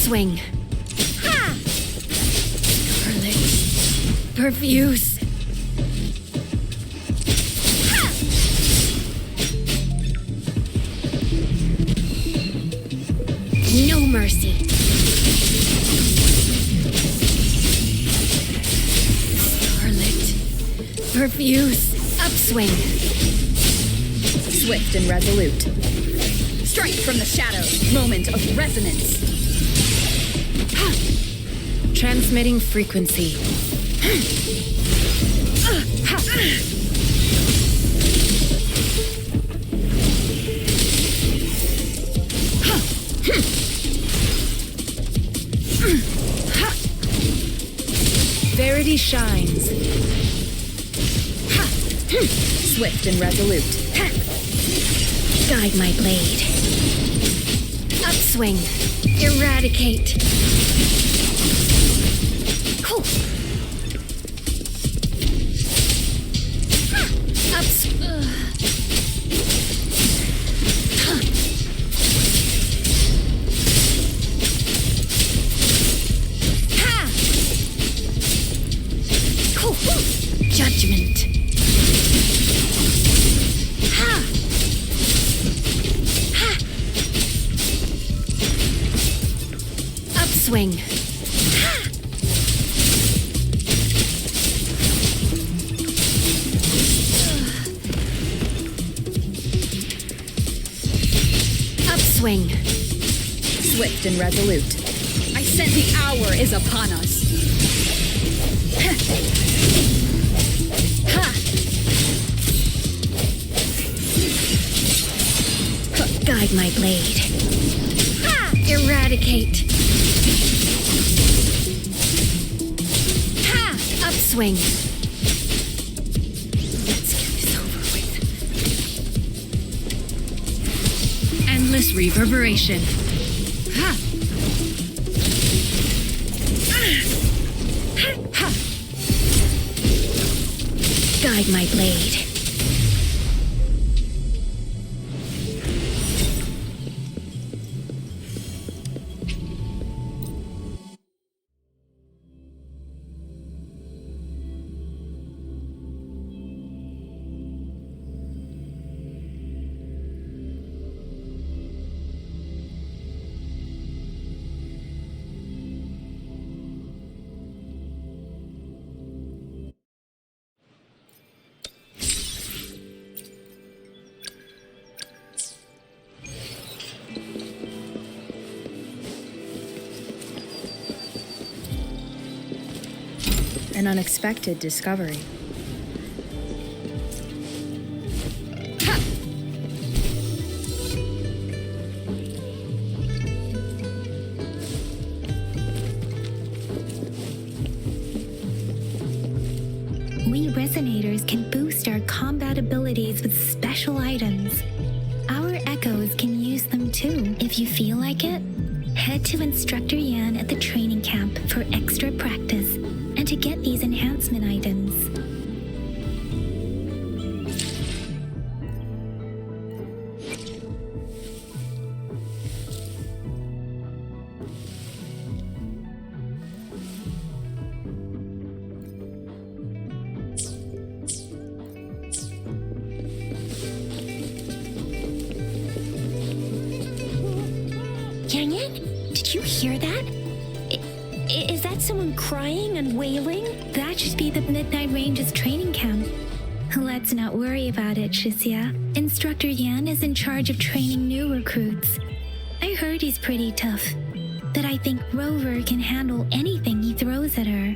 Swing. Ha! Scarlet. Perfuse. Ha! No mercy. Scarlet. Perfuse. Upswing. Swift and resolute. Strike from the shadows. Moment of resonance. Transmitting frequency. Verity shines. Swift and resolute. Guide my blade. Upswing. Eradicate. Judgment. Ha! Ha! Upswing. Ha! Upswing. Swift and resolute. I sense the hour is upon us. Guide my blade. Ha! Eradicate. Ha! Upswing. Let's get this over with. Endless reverberation. Ha! Ha! Guide my blade. An unexpected discovery. resonators can boost our combat abilities with special items. Our echoes can use them too. If you feel like it, head to Instructor Yan at the training camp for extra practice and to get these enhancement items. Did you hear that? Is that someone crying and wailing? That should be the Midnight Ranges training camp. Let's not worry about it, Shisia. Instructor Yan is in charge of training new recruits. I heard he's pretty tough, but I think Rover can handle anything he throws at her.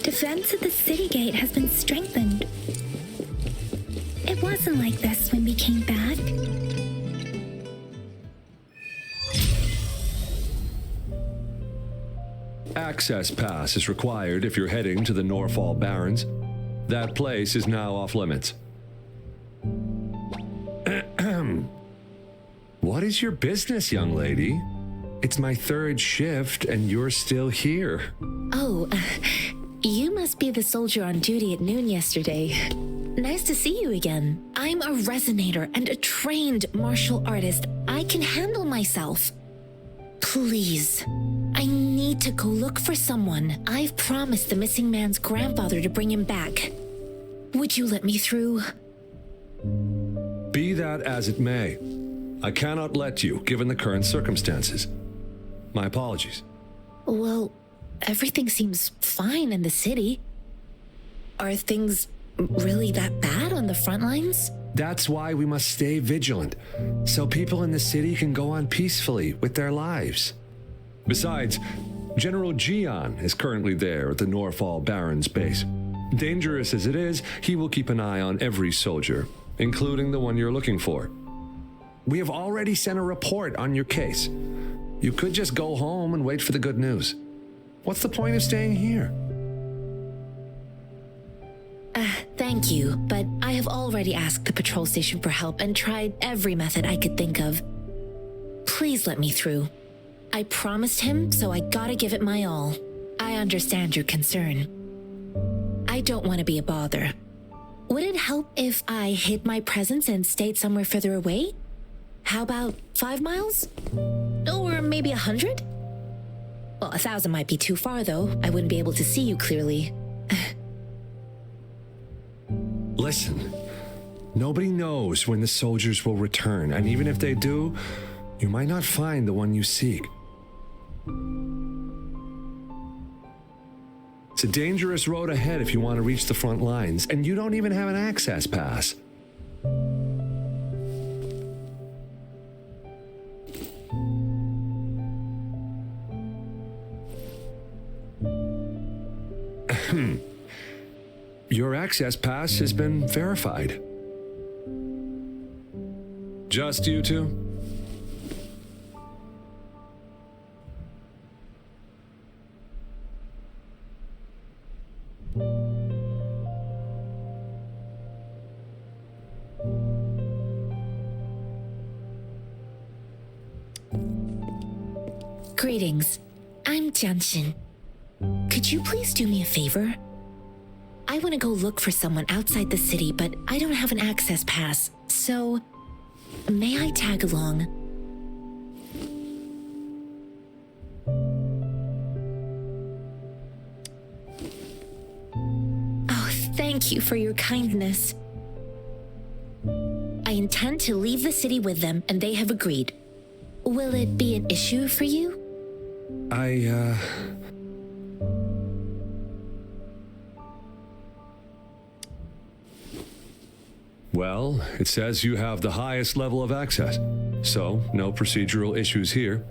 Defense at the city gate has been strengthened. It wasn't like this when we came back. Access pass is required if you're heading to the Norfall Barrens. That place is now off limits. What is your business, young lady? It's my third shift and you're still here. Oh, you must be the soldier on duty at noon yesterday. Nice to see you again. I'm a resonator and a trained martial artist. I can handle myself. Please, I need to go look for someone. I've promised the missing man's grandfather to bring him back. Would you let me through? Be that as it may, I cannot let you, given the current circumstances. My apologies. Well, everything seems fine in the city. Are things really that bad on the front lines? That's why we must stay vigilant, so people in the city can go on peacefully with their lives. Besides, General Jian is currently there at the Norfall Barrens base. Dangerous as it is, he will keep an eye on every soldier, including the one you're looking for. We have already sent a report on your case. You could just go home and wait for the good news. What's the point of staying here? Thank you, but I have already asked the patrol station for help and tried every method I could think of. Please let me through. I promised him, so I gotta give it my all. I understand your concern. I don't want to be a bother. Would it help if I hid my presence and stayed somewhere further away? How about 5 miles? Or maybe 100? Well, 1,000 might be too far, though. I wouldn't be able to see you clearly. Listen, nobody knows when the soldiers will return, and even if they do, you might not find the one you seek. It's a dangerous road ahead if you want to reach the front lines, and you don't even have an access pass. Your access pass has been verified. Just you two? Greetings. I'm Jianshin. Could you please do me a favor? I want to go look for someone outside the city, but I don't have an access pass, so may I tag along? Oh, thank you for your kindness. I intend to leave the city with them, and they have agreed. Will it be an issue for you? Well, it says you have the highest level of access, so no procedural issues here.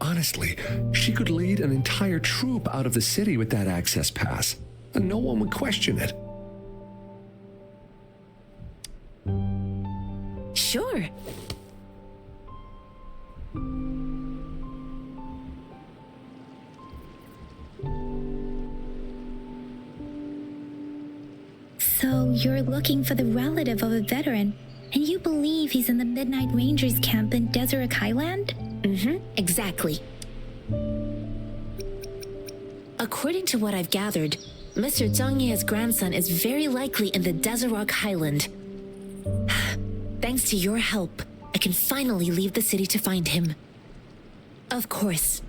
Honestly, she could lead an entire troop out of the city with that access pass, and no one would question it. Sure. So you're looking for the relative of a veteran, and you believe he's in the Midnight Rangers camp in Deseret Highland? Exactly. According to what I've gathered, Mr. Zhang Ye's grandson is very likely in the Deseret Highland. Thanks to your help, I can finally leave the city to find him. Of course.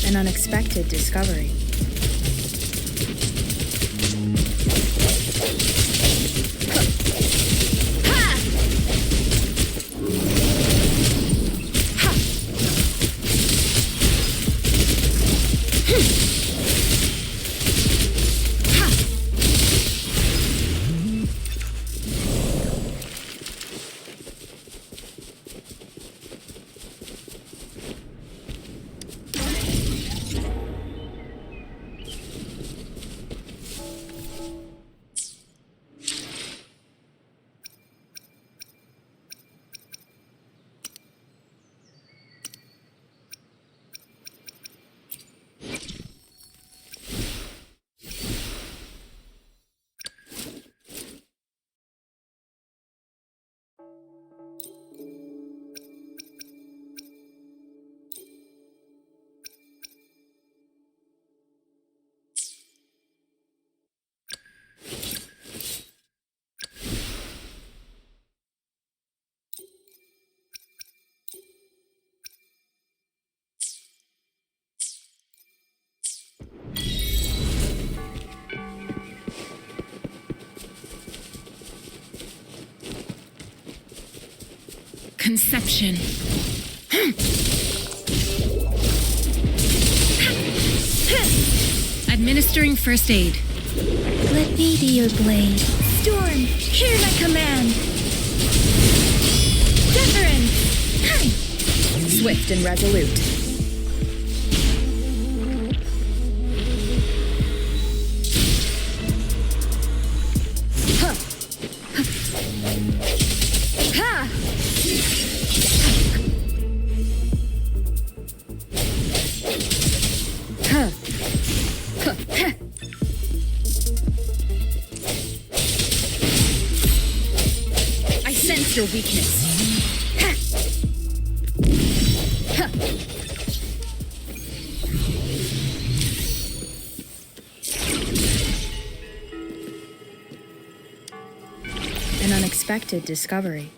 An unexpected discovery. Conception. Administering first aid. Let me be your blade. Storm, hear my command. Wuthering! Swift and resolute. I sense your weakness. An unexpected discovery.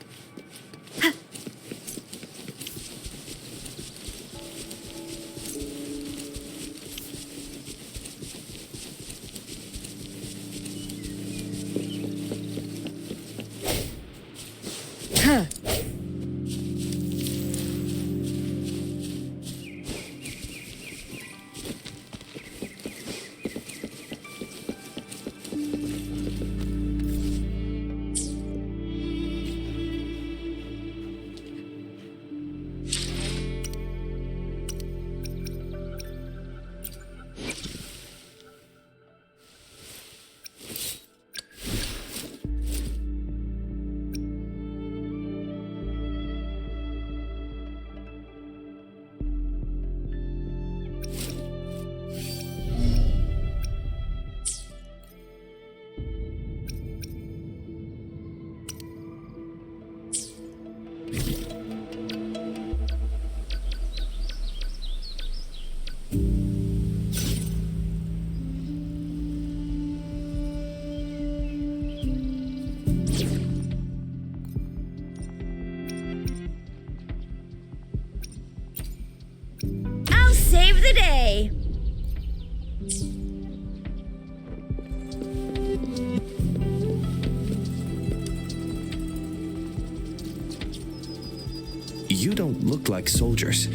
don't look like soldiers.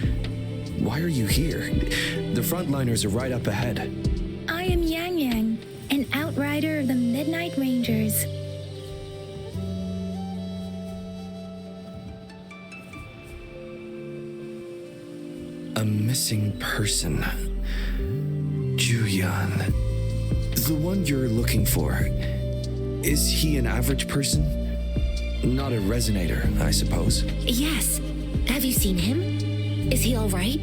Why are you here? The frontliners are right up ahead. I am Yang Yang, an outrider of the Midnight Rangers. A missing person. Juyan. The one you're looking for. Is he an average person? Not a resonator, I suppose. Yes. Have you seen him? Is he all right?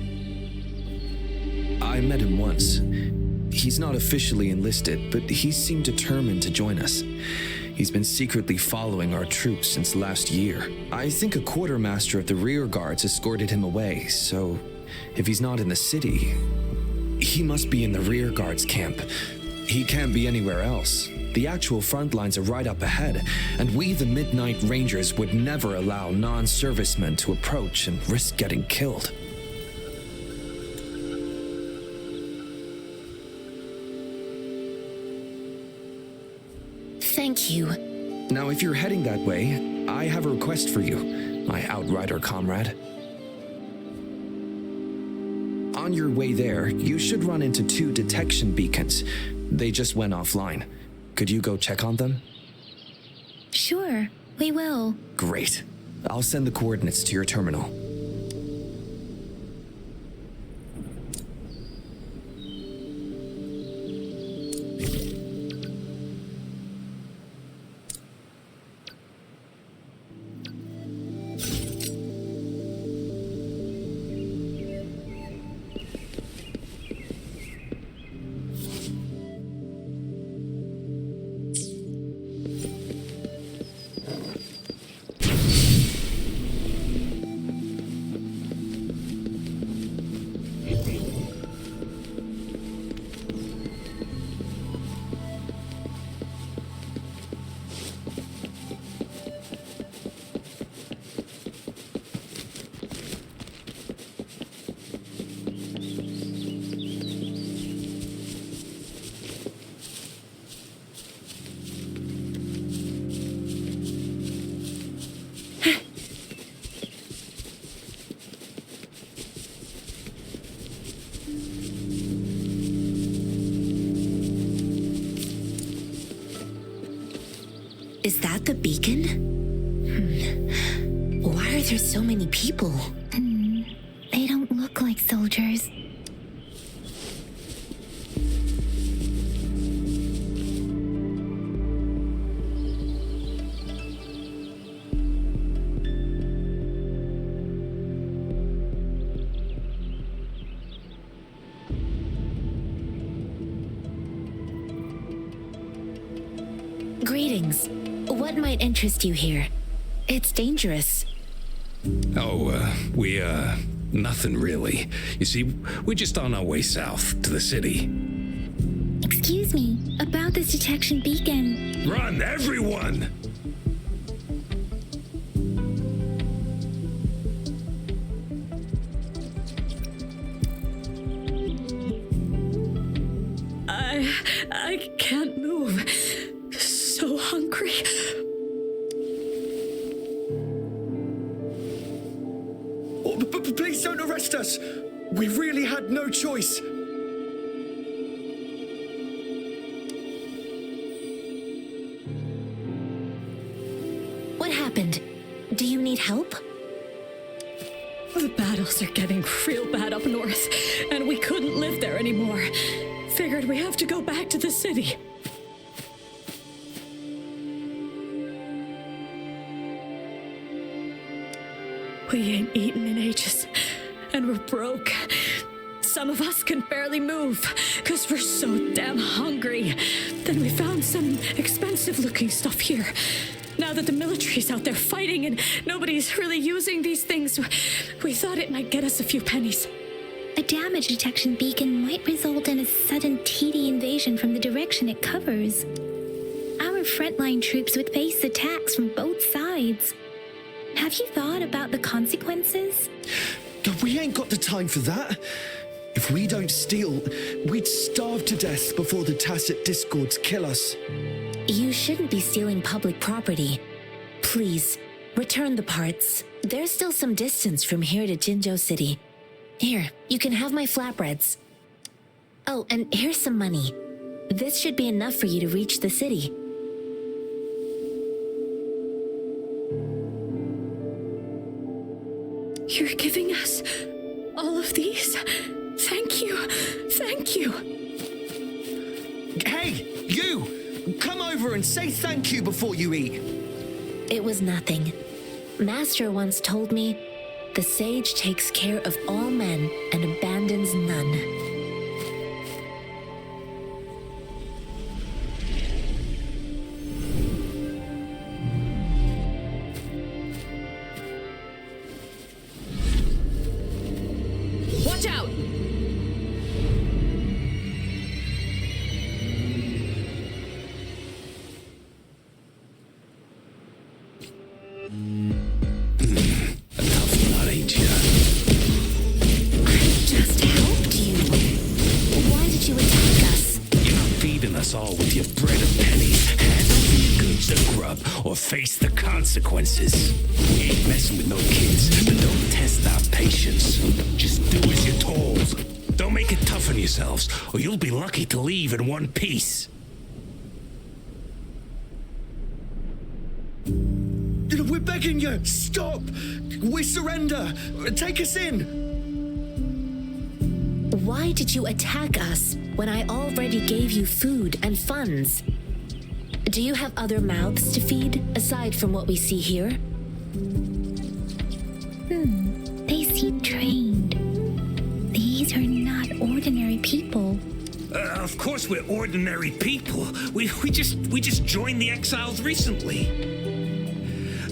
I met him once. He's not officially enlisted, but he seemed determined to join us. He's been secretly following our troops since last year. I think a quartermaster of the rear guards escorted him away, so if he's not in the city, he must be in the rear guards camp. He can't be anywhere else. The actual front lines are right up ahead, and we, the Midnight Rangers, would never allow non-servicemen to approach and risk getting killed. Thank you. Now, if you're heading that way, I have a request for you, my outrider comrade. On your way there, you should run into 2 detection beacons. They just went offline. Could you go check on them? Sure, we will. Great. I'll send the coordinates to your terminal. Is that the beacon? Why are there so many people? They don't look like soldiers. Greetings. What might interest you here? It's dangerous. Nothing really. You see, we're just on our way south to the city. Excuse me, about this detection beacon. Run, everyone! I can't move. So hungry. Please don't arrest us! We really had no choice. What happened? Do you need help? The battles are getting real bad up north, and we couldn't live there anymore. Figured we have to go back to the city. We ain't eaten in ages, and we're broke. Some of us can barely move, because we're so damn hungry. Then we found some expensive-looking stuff here. Now that the military's out there fighting and nobody's really using these things, we thought it might get us a few pennies. A damage detection beacon might result in a sudden TD invasion from the direction it covers. Our frontline troops would face attacks from both sides. Have you thought about the consequences? We ain't got the time for that. If we don't steal, we'd starve to death before the tacit discords kill us. You shouldn't be stealing public property. Please, return the parts. There's still some distance from here to Jinzhou City. Here, you can have my flatbreads. Oh, and here's some money. This should be enough for you to reach the city. You're giving us all of these? Thank you. Thank you. Hey, you! Come over and say thank you before you eat. It was nothing. Master once told me, the sage takes care of all men and abandons none. Watch out! All with your bread and pennies, hand over your goods to grub, or face the consequences. We ain't messing with no kids, but don't test our patience. Just do as you're told. Don't make it tough on yourselves, or you'll be lucky to leave in one piece. We're begging you, stop! We surrender! Take us in! Why did you attack us when I already gave you food and funds? Do you have other mouths to feed, aside from what we see here? They seem trained. These are not ordinary people. Of course we're ordinary people. We just joined the exiles recently.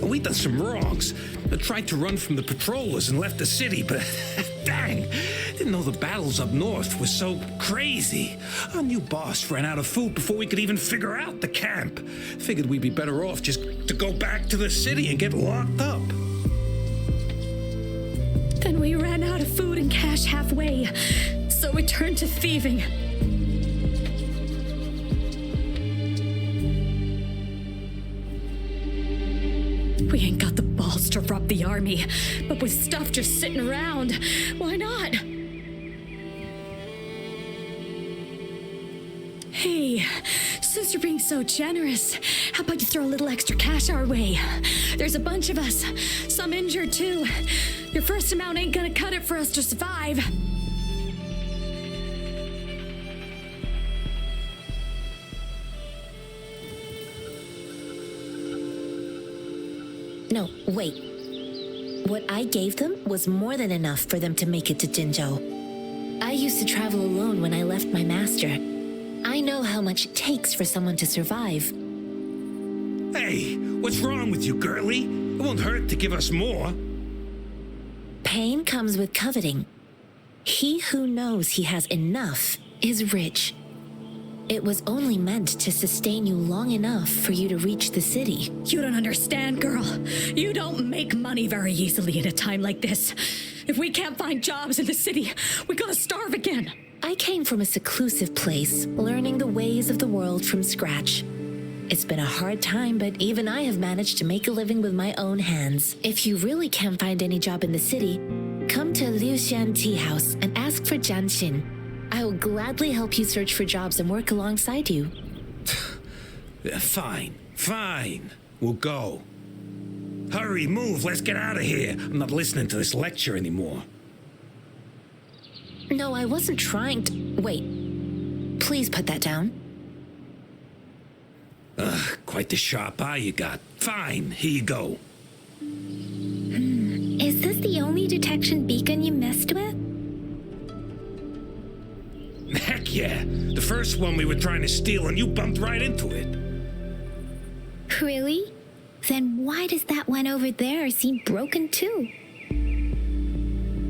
We done some wrongs. I tried to run from the patrollers and left the city, but dang, didn't know the battles up north were so crazy. Our new boss ran out of food before we could even figure out the camp. Figured we'd be better off just to go back to the city and get locked up. Then we ran out of food and cash halfway, so we turned to thieving. We ain't got the balls to rob the army, but with stuff just sitting around, why not? Hey, since you're being so generous, how about you throw a little extra cash our way? There's a bunch of us, some injured too. Your first amount ain't gonna cut it for us to survive. No, wait. What I gave them was more than enough for them to make it to Jinzhou. I used to travel alone when I left my master. I know how much it takes for someone to survive. Hey, what's wrong with you, girlie? It won't hurt to give us more. Pain comes with coveting. He who knows he has enough is rich. It was only meant to sustain you long enough for you to reach the city. You don't understand, girl. You don't make money very easily in a time like this. If we can't find jobs in the city, we're gonna starve again. I came from a seclusive place, learning the ways of the world from scratch. It's been a hard time, but even I have managed to make a living with my own hands. If you really can't find any job in the city, come to Liuxian Tea House and ask for Jian Xin. I will gladly help you search for jobs and work alongside you. Fine. We'll go. Hurry, move, let's get out of here. I'm not listening to this lecture anymore. No, I wasn't trying to... Wait. Please put that down. Quite the sharp eye you got. Fine, here you go. Is this the only detection beacon you messed with? Heck yeah. The first one we were trying to steal and you bumped right into it. Really? Then why does that one over there seem broken too?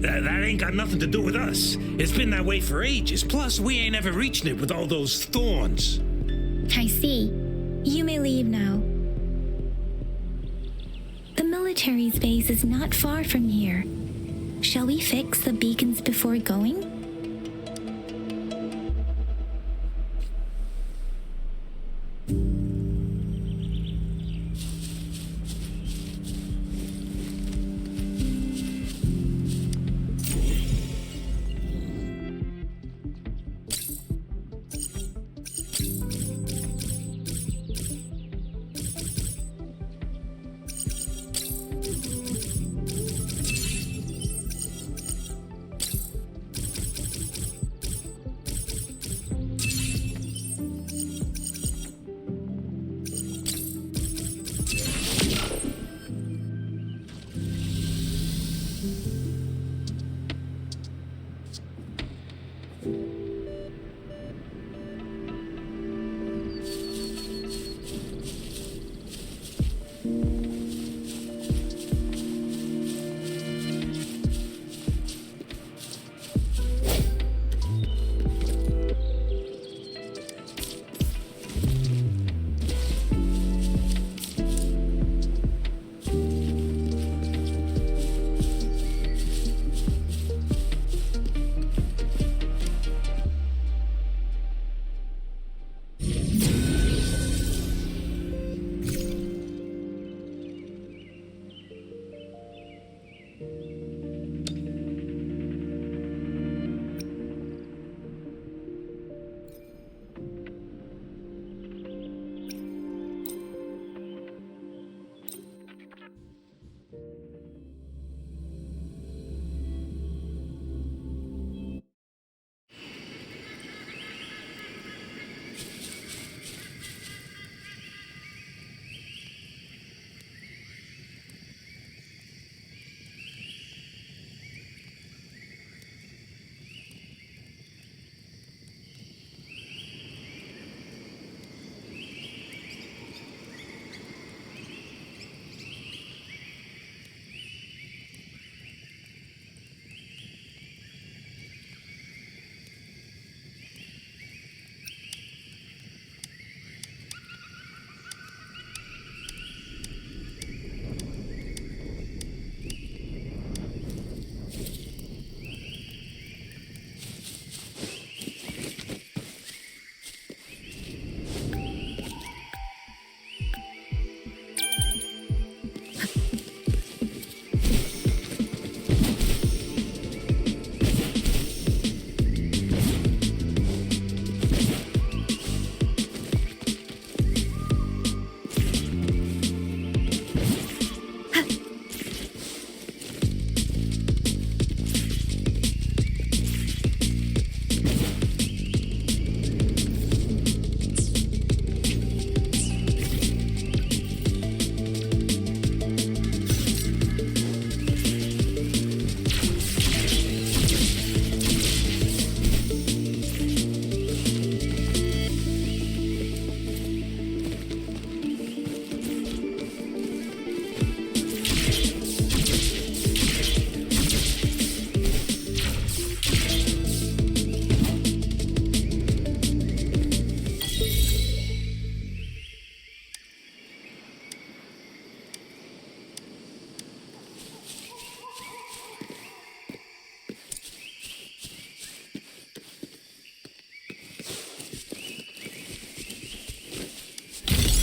That ain't got nothing to do with us. It's been that way for ages. Plus, we ain't ever reaching it with all those thorns. I see. You may leave now. The military's base is not far from here. Shall we fix the beacons before going?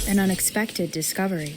An unexpected discovery.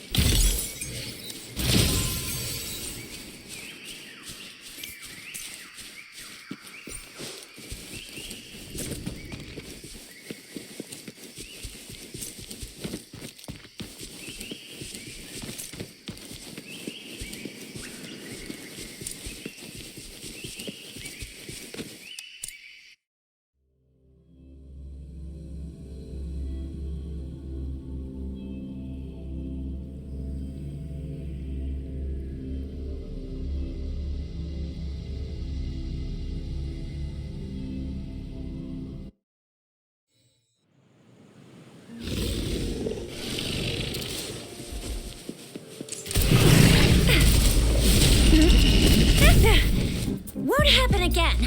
Won't happen again.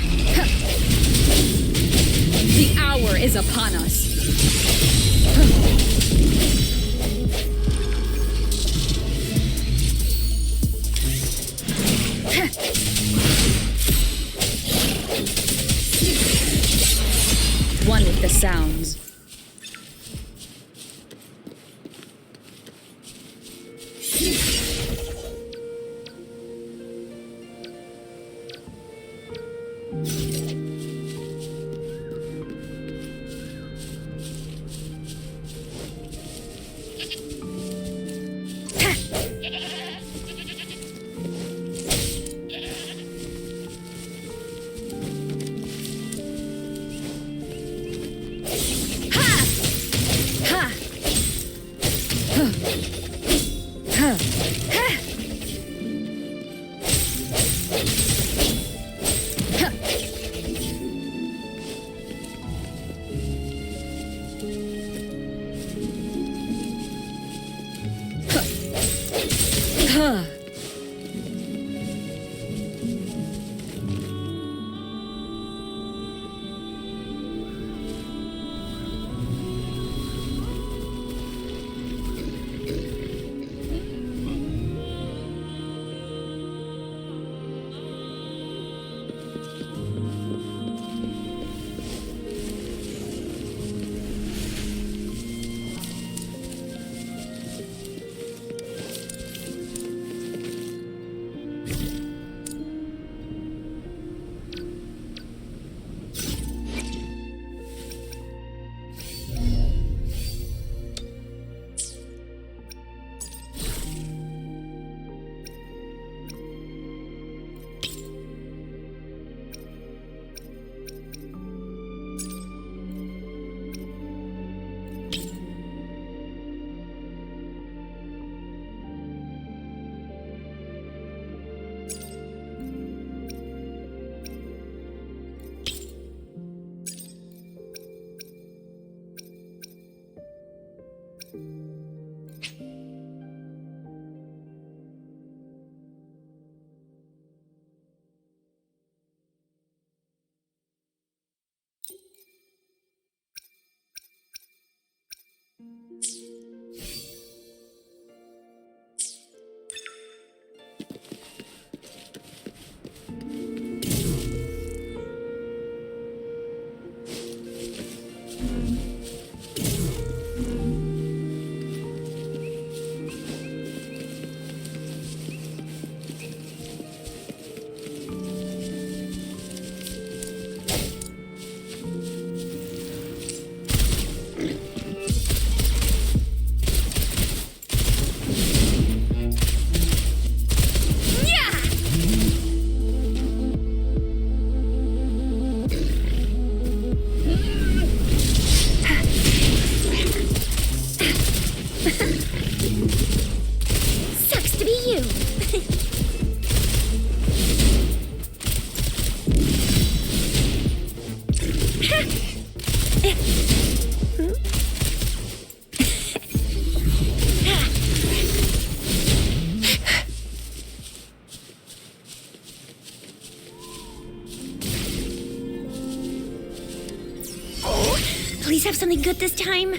The hour is upon us. One with the sounds. Please have something good this time.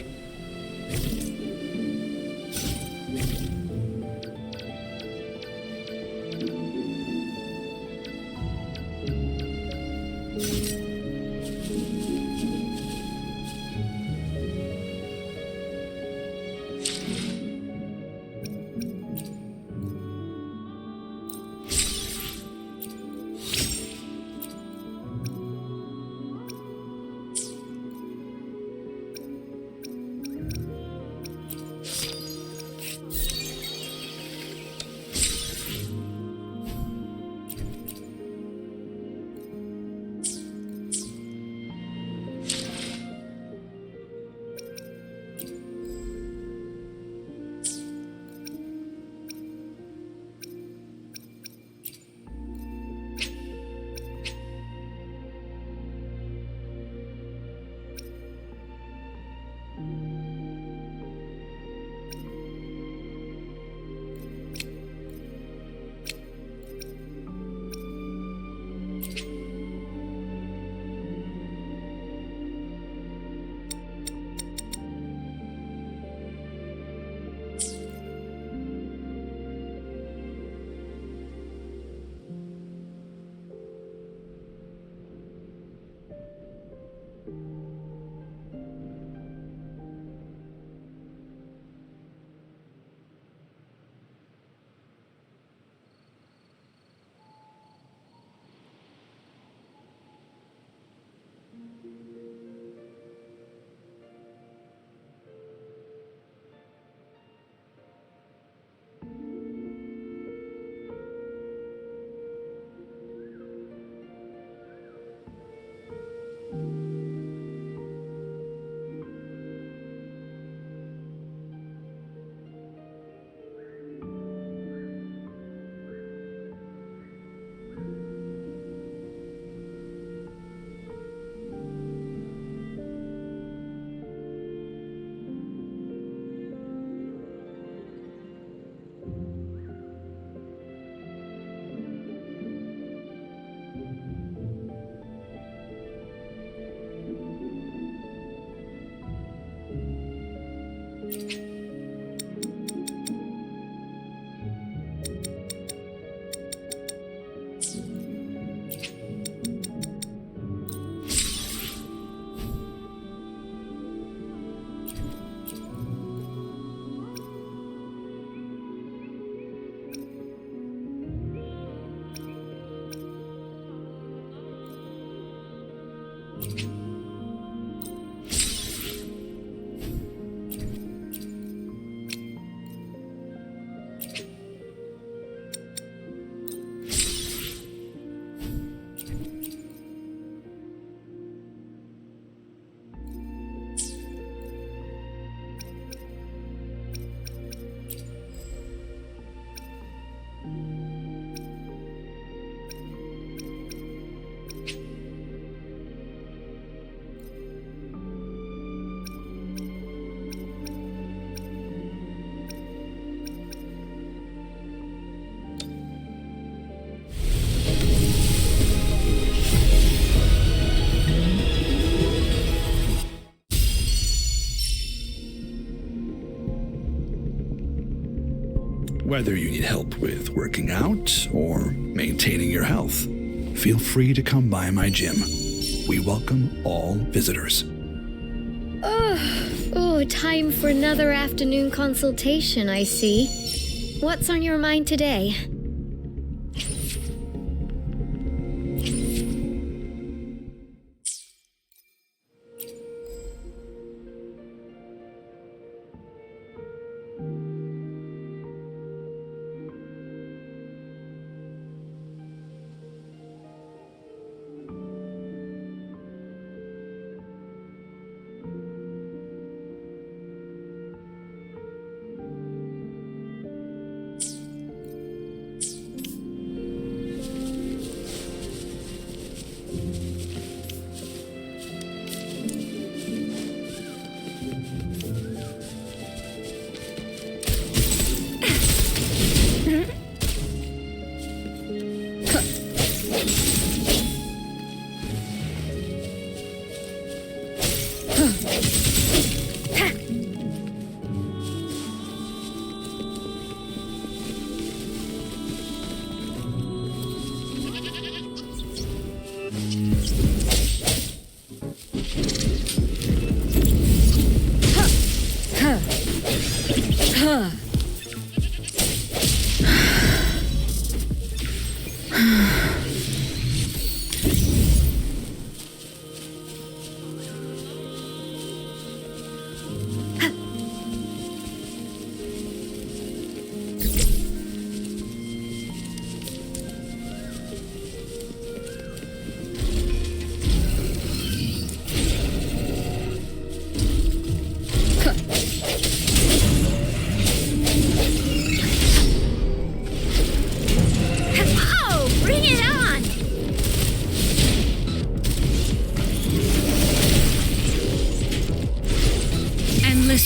Whether you need help with working out or maintaining your health, feel free to come by my gym. We welcome all visitors. Oh, time for another afternoon consultation, I see. What's on your mind today?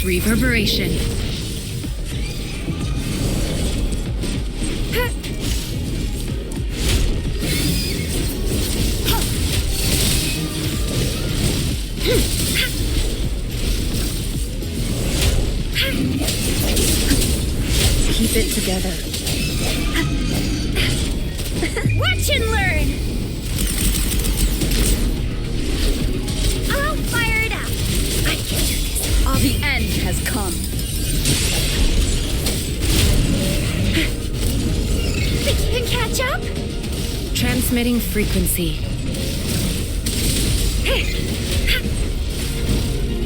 Reverberation. Keep it together. Watch and learn! I'll fire it up! I can do this. The end has come. Think you can catch up? Transmitting frequency.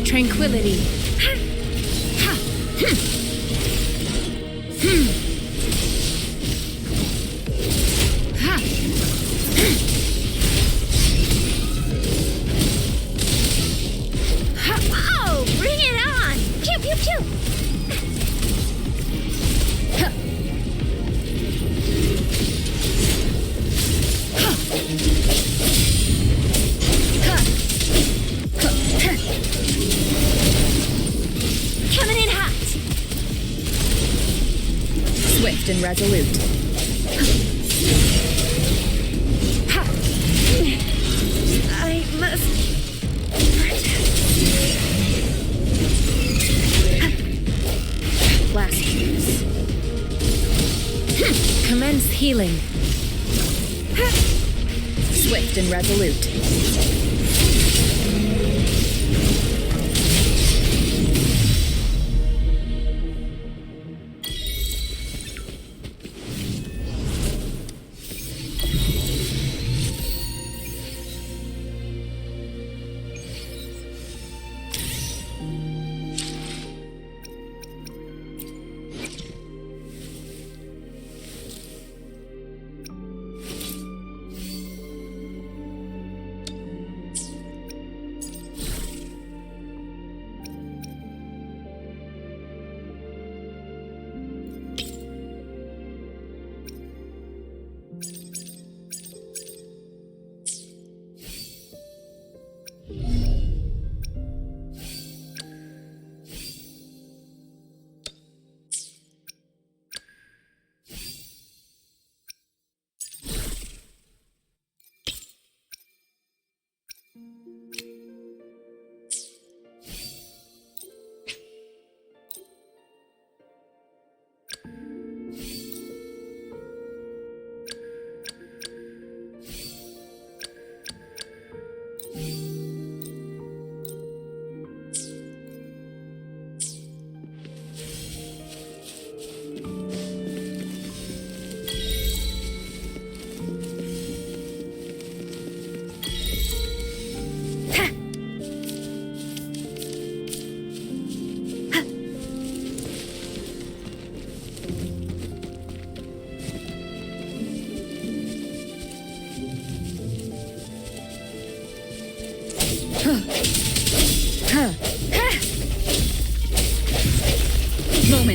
Tranquility. Swift and resolute. I must Last use. Commence healing. Swift and resolute.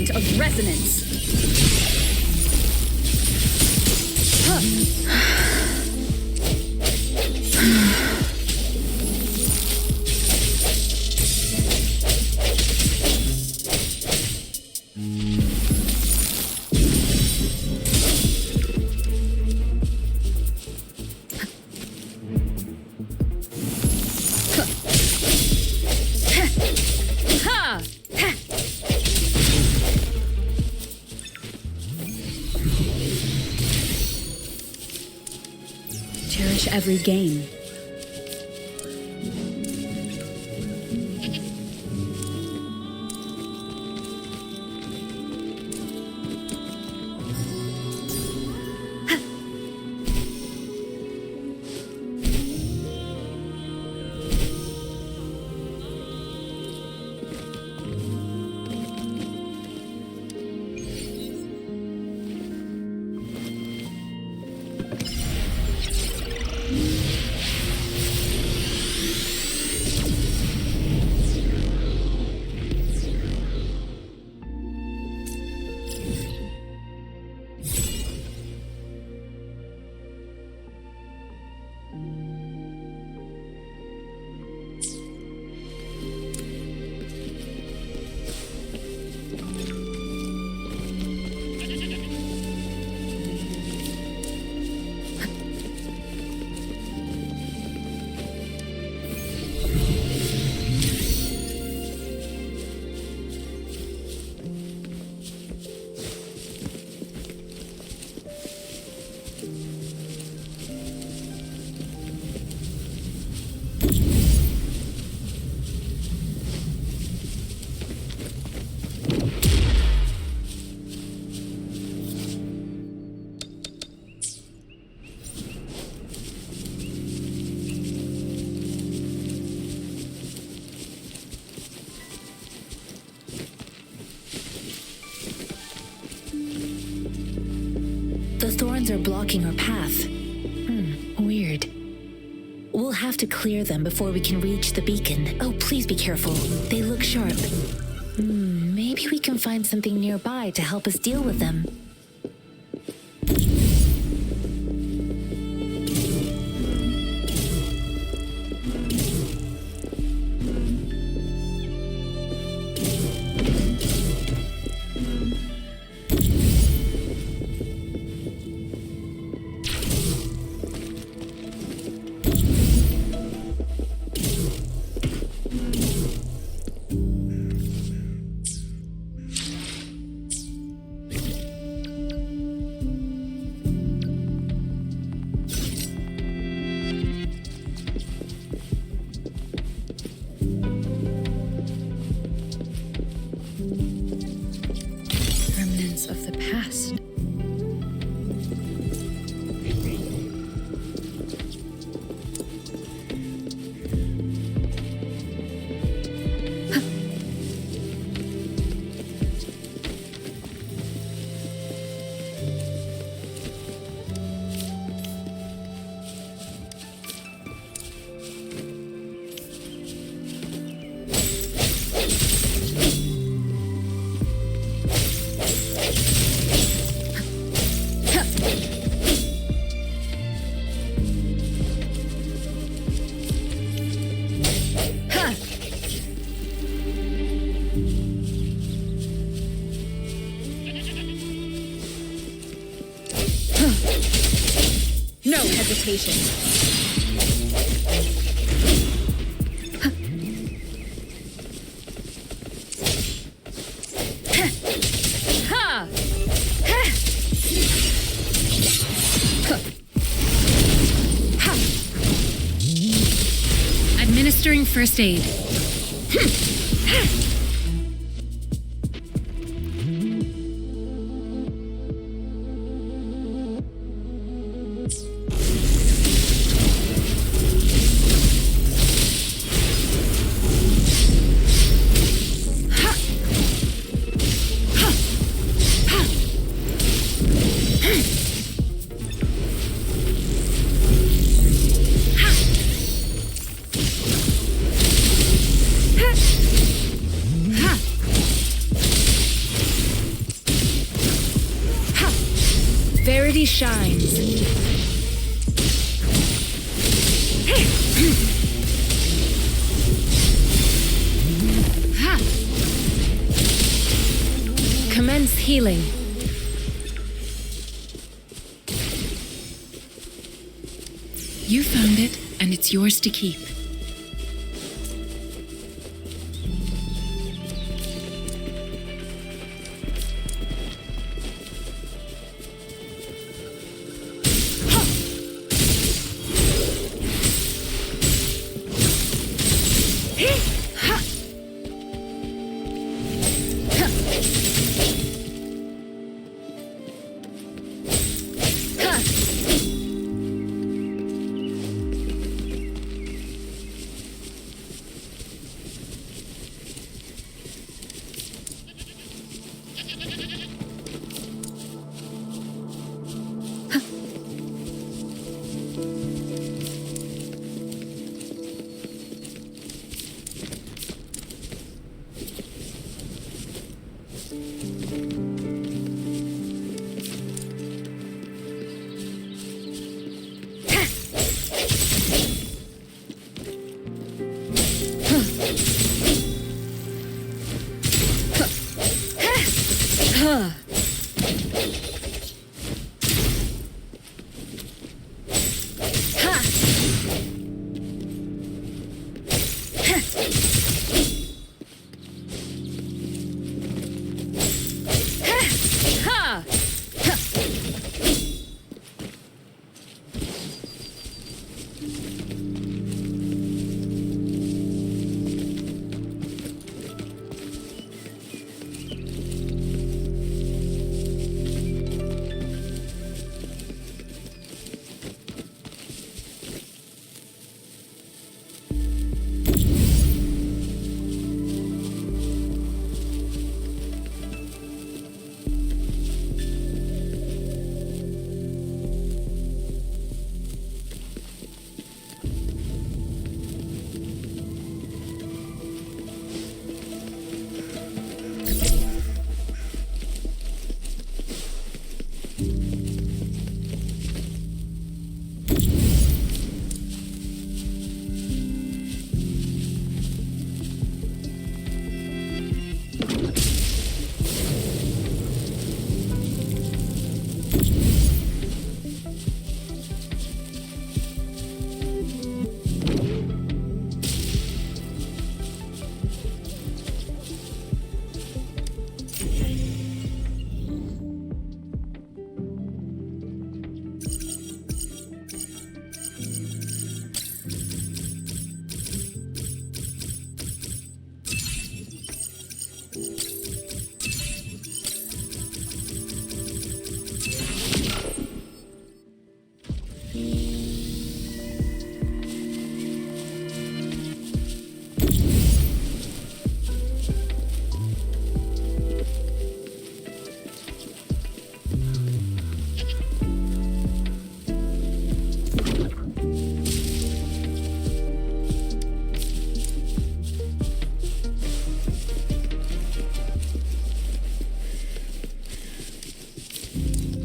point of resonance. Cherish every gain. The thorns are blocking our path. Weird. We'll have to clear them before we can reach the beacon. Oh, please be careful. They look sharp. Maybe we can find something nearby to help us deal with them. Of the past. No hesitation. Administering first aid. city shines. Commence healing. You found it, and it's yours to keep.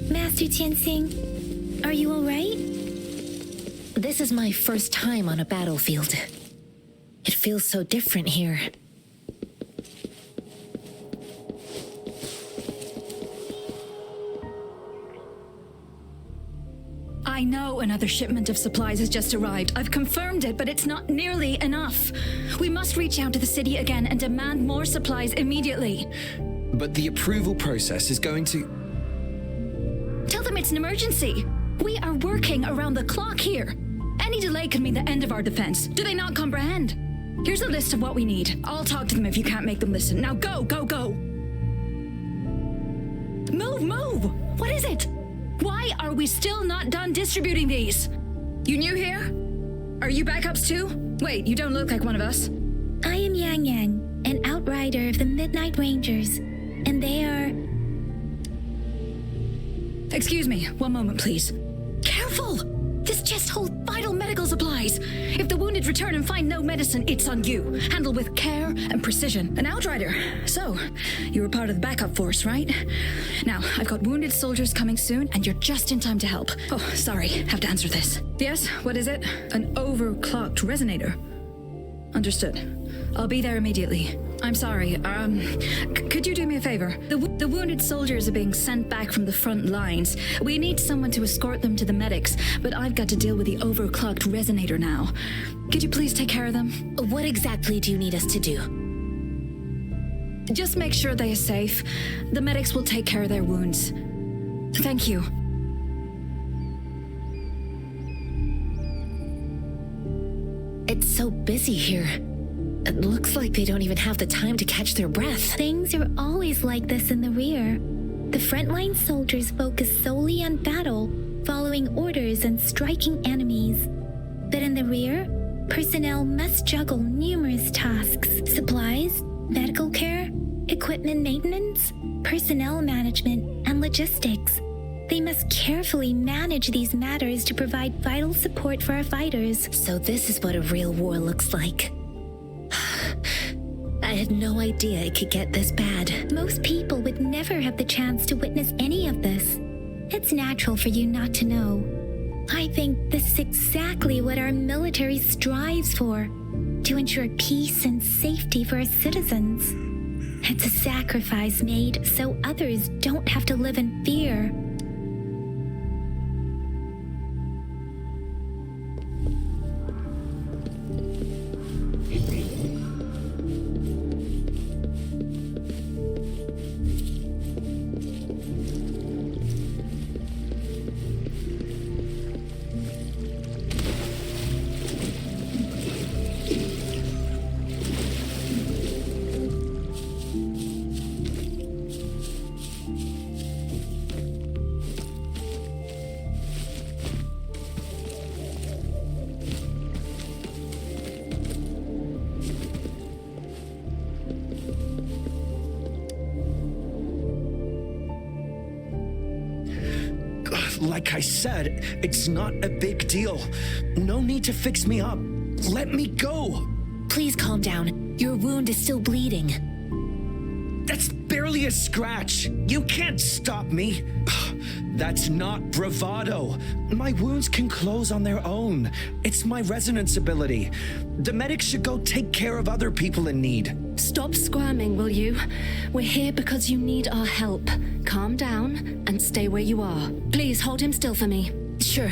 Master Tianxing, are you all right? This is my first time on a battlefield. It feels so different here. I know another shipment of supplies has just arrived. I've confirmed it, but it's not nearly enough. We must reach out to the city again and demand more supplies immediately. But the approval process is going to... Tell them it's an emergency. We are working around the clock here. Any delay could mean the end of our defense. Do they not comprehend? Here's a list of what we need. I'll talk to them if you can't make them listen. Now go, go, go! Move, move! What is it? Why are we still not done distributing these? You new here? Are you backups too? Wait, you don't look like one of us. I am Yang Yang, an outrider of the Midnight Rangers, and they are... Excuse me, one moment please. Careful! This chest holds vital medical supplies. If the wounded return and find no medicine, it's on you. Handle with care and precision. An outrider. So, you were part of the backup force, right? Now, I've got wounded soldiers coming soon, and you're just in time to help. Oh, sorry, have to answer this. Yes, what is it? An overclocked resonator. Understood. I'll be there immediately. I'm sorry, could you do me a favor? The wounded soldiers are being sent back from the front lines. We need someone to escort them to the medics, but I've got to deal with the overclocked resonator now. Could you please take care of them? What exactly do you need us to do? Just make sure they are safe. The medics will take care of their wounds. Thank you. It's so busy here. It looks like they don't even have the time to catch their breath. Things are always like this in the rear. The frontline soldiers focus solely on battle, following orders and striking enemies. But in the rear, personnel must juggle numerous tasks: supplies, medical care, equipment maintenance, personnel management, and logistics. They must carefully manage these matters to provide vital support for our fighters. So this is what a real war looks like. I had no idea it could get this bad. Most people would never have the chance to witness any of this. It's natural for you not to know. I think this is exactly what our military strives for, to ensure peace and safety for our citizens. It's a sacrifice made so others don't have to live in fear. Like I said, it's not a big deal. No need to fix me up. Let me go. Please calm down. Your wound is still bleeding. That's barely a scratch. You can't stop me. That's not bravado. My wounds can close on their own. It's my resonance ability. The medics should go take care of other people in need. Stop squirming, will you? We're here because you need our help. Calm down and stay where you are. Please hold him still for me. Sure.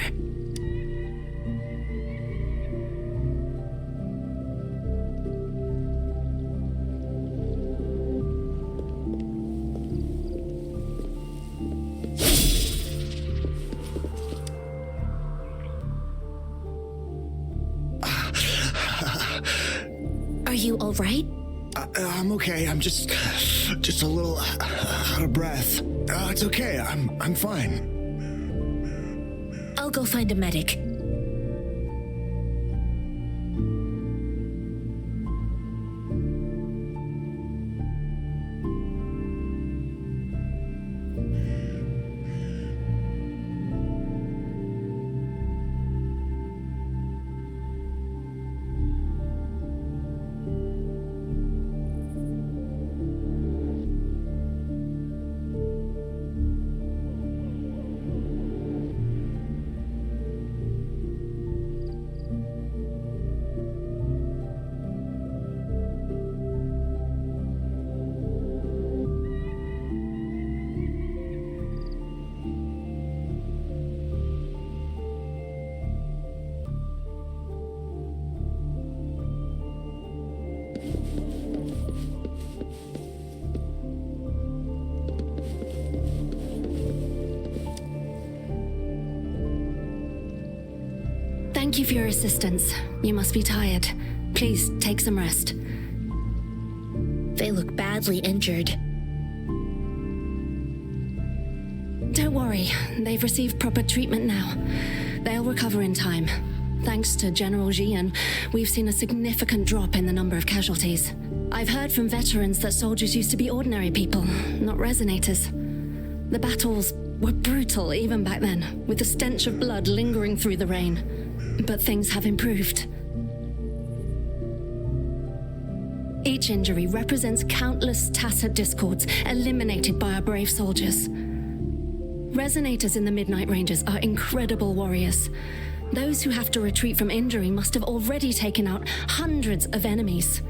Are you all right? I'm okay. I'm just a little out of breath. It's okay. I'm fine. I'll go find a medic. Thank you for your assistance. You must be tired. Please take some rest. They look badly injured. Don't worry, they've received proper treatment now. They'll recover in time. Thanks to General Jian, we've seen a significant drop in the number of casualties. I've heard from veterans that soldiers used to be ordinary people, not resonators. The battle's were brutal even back then, with the stench of blood lingering through the rain. But things have improved. Each injury represents countless tacit discords eliminated by our brave soldiers. Resonators in the Midnight Rangers are incredible warriors. Those who have to retreat from injury must have already taken out hundreds of enemies.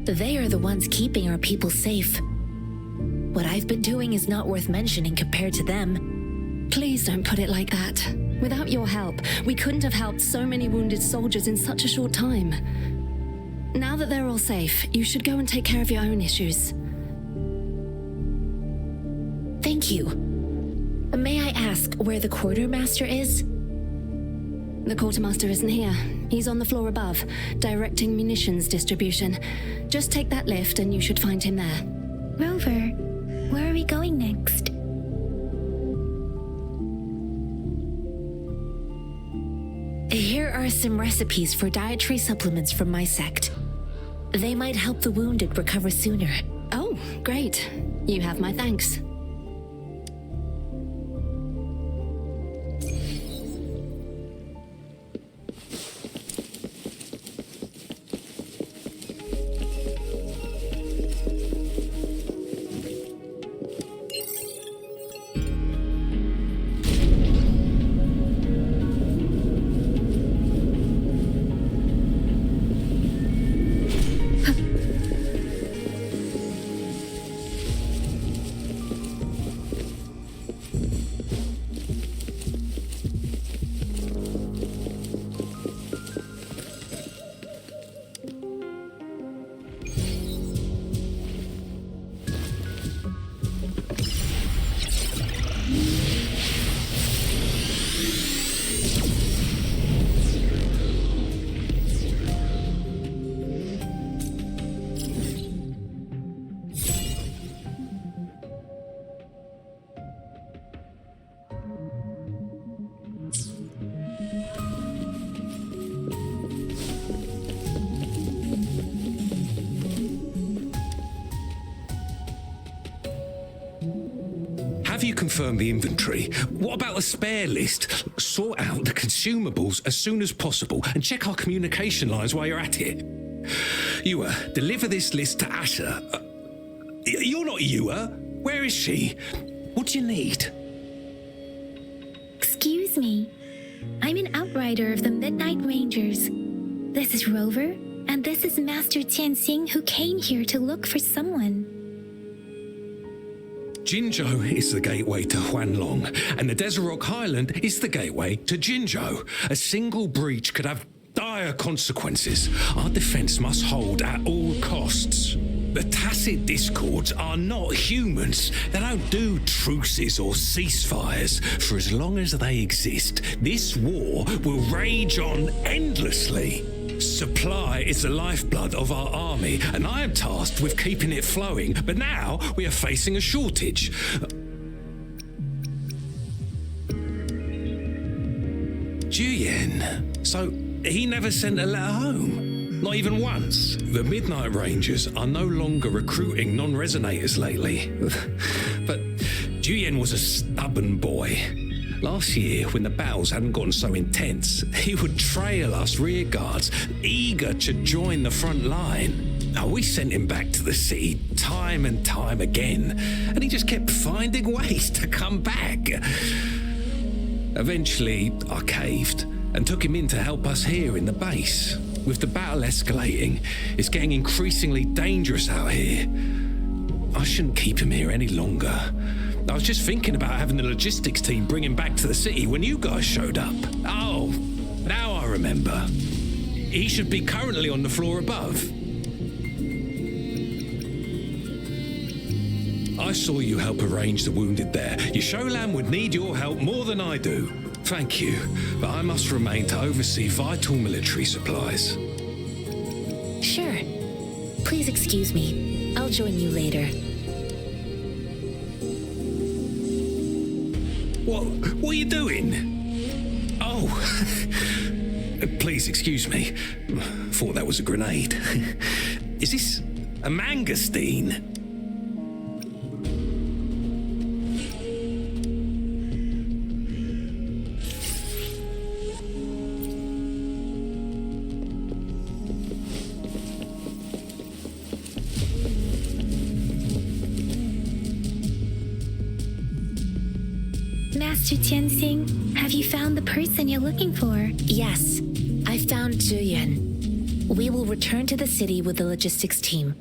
They are the ones keeping our people safe. What I've been doing is not worth mentioning compared to them. Please don't put it like that. Without your help, we couldn't have helped so many wounded soldiers in such a short time. Now that they're all safe, you should go and take care of your own issues. Thank you. May I ask where the quartermaster is? The quartermaster isn't here. He's on the floor above, directing munitions distribution. Just take that lift and you should find him there. Rover, where are we going next? Here are some recipes for dietary supplements from my sect. They might help the wounded recover sooner. Oh, great. You have my thanks. Have you confirmed the inventory? What about the spare list? Sort out the consumables as soon as possible and check our communication lines while you're at it. Ewa, deliver this list to Asher. You're not Ewa. Where is she? What do you need? Excuse me. I'm an outrider of the Midnight Rangers. This is Rover, and this is Master Tianxing, who came here to look for someone. Jinzhou is the gateway to Huanlong, and the Desert Rock Highland is the gateway to Jinzhou. A single breach could have dire consequences. Our defense must hold at all costs. The tacit discords are not humans. They don't do truces or ceasefires. For as long as they exist, this war will rage on endlessly. Supply is the lifeblood of our army, and I am tasked with keeping it flowing. But now we are facing a shortage. Juyen. So he never sent a letter home? Not even once? The Midnight Rangers are no longer recruiting non-resonators lately. But Juyen was a stubborn boy. Last year, when the battles hadn't gotten so intense, he would trail us rearguards, eager to join the front line. Now, we sent him back to the city time and time again, and he just kept finding ways to come back. Eventually, I caved and took him in to help us here in the base. With the battle escalating, it's getting increasingly dangerous out here. I shouldn't keep him here any longer. I was just thinking about having the logistics team bring him back to the city when you guys showed up. Oh, now I remember. He should be currently on the floor above. I saw you help arrange the wounded there. Yasholan would need your help more than I do. Thank you, but I must remain to oversee vital military supplies. Sure. Please excuse me. I'll join you later. What are you doing? Oh, please excuse me. Thought that was a grenade. Is this a mangosteen? Master Tianxing, have you found the person you're looking for? Yes, I found Zhuyan. We will return to the city with the logistics team.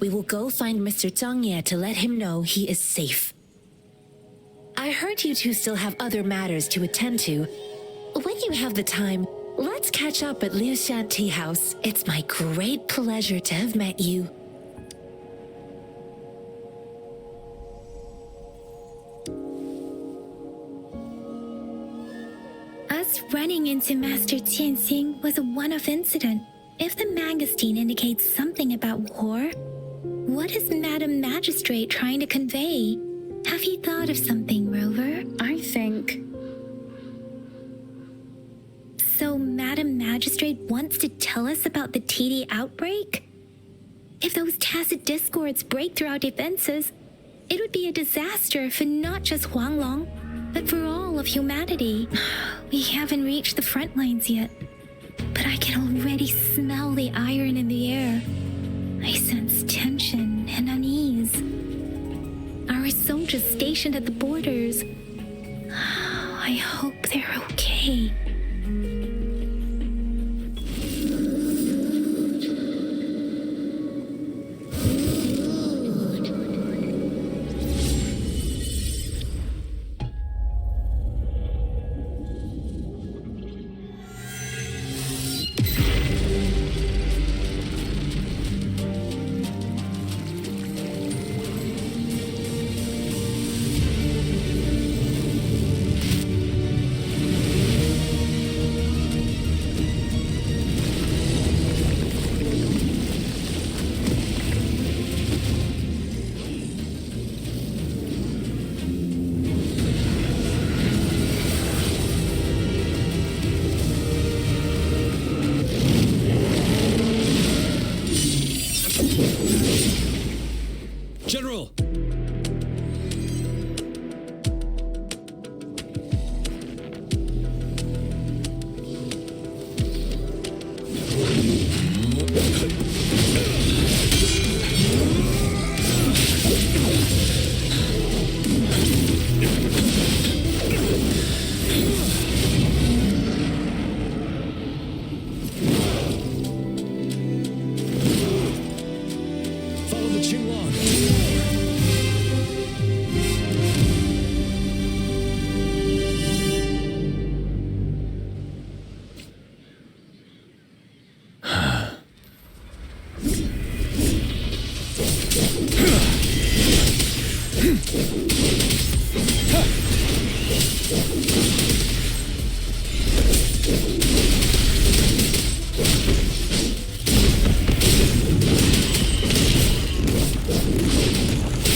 We will go find Mr. Zhang Ye to let him know he is safe. I heard you two still have other matters to attend to. When you have the time, let's catch up at Liu Shan Tea House. It's my great pleasure to have met you. Us running into Master Tianxing was a one-off incident. If the mangosteen indicates something about war, what is Madam Magistrate trying to convey? Have you thought of something, Rover? I think... So Madam Magistrate wants to tell us about the TD outbreak? If those tacit discords break through our defenses, it would be a disaster for not just Huanglong, but for all of humanity. We haven't reached the front lines yet, but I can already smell the iron in the air. I sense tension and unease. Our soldiers stationed at the borders, I hope they're okay. General! Follow the Qinglong.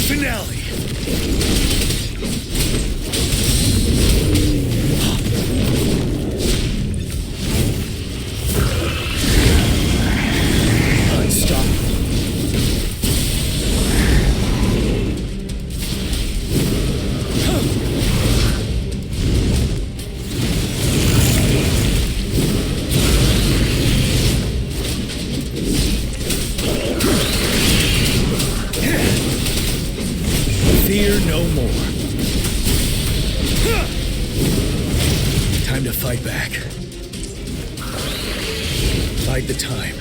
Finale! Unstoppable. Fear no more. Time to fight back. Bide the time.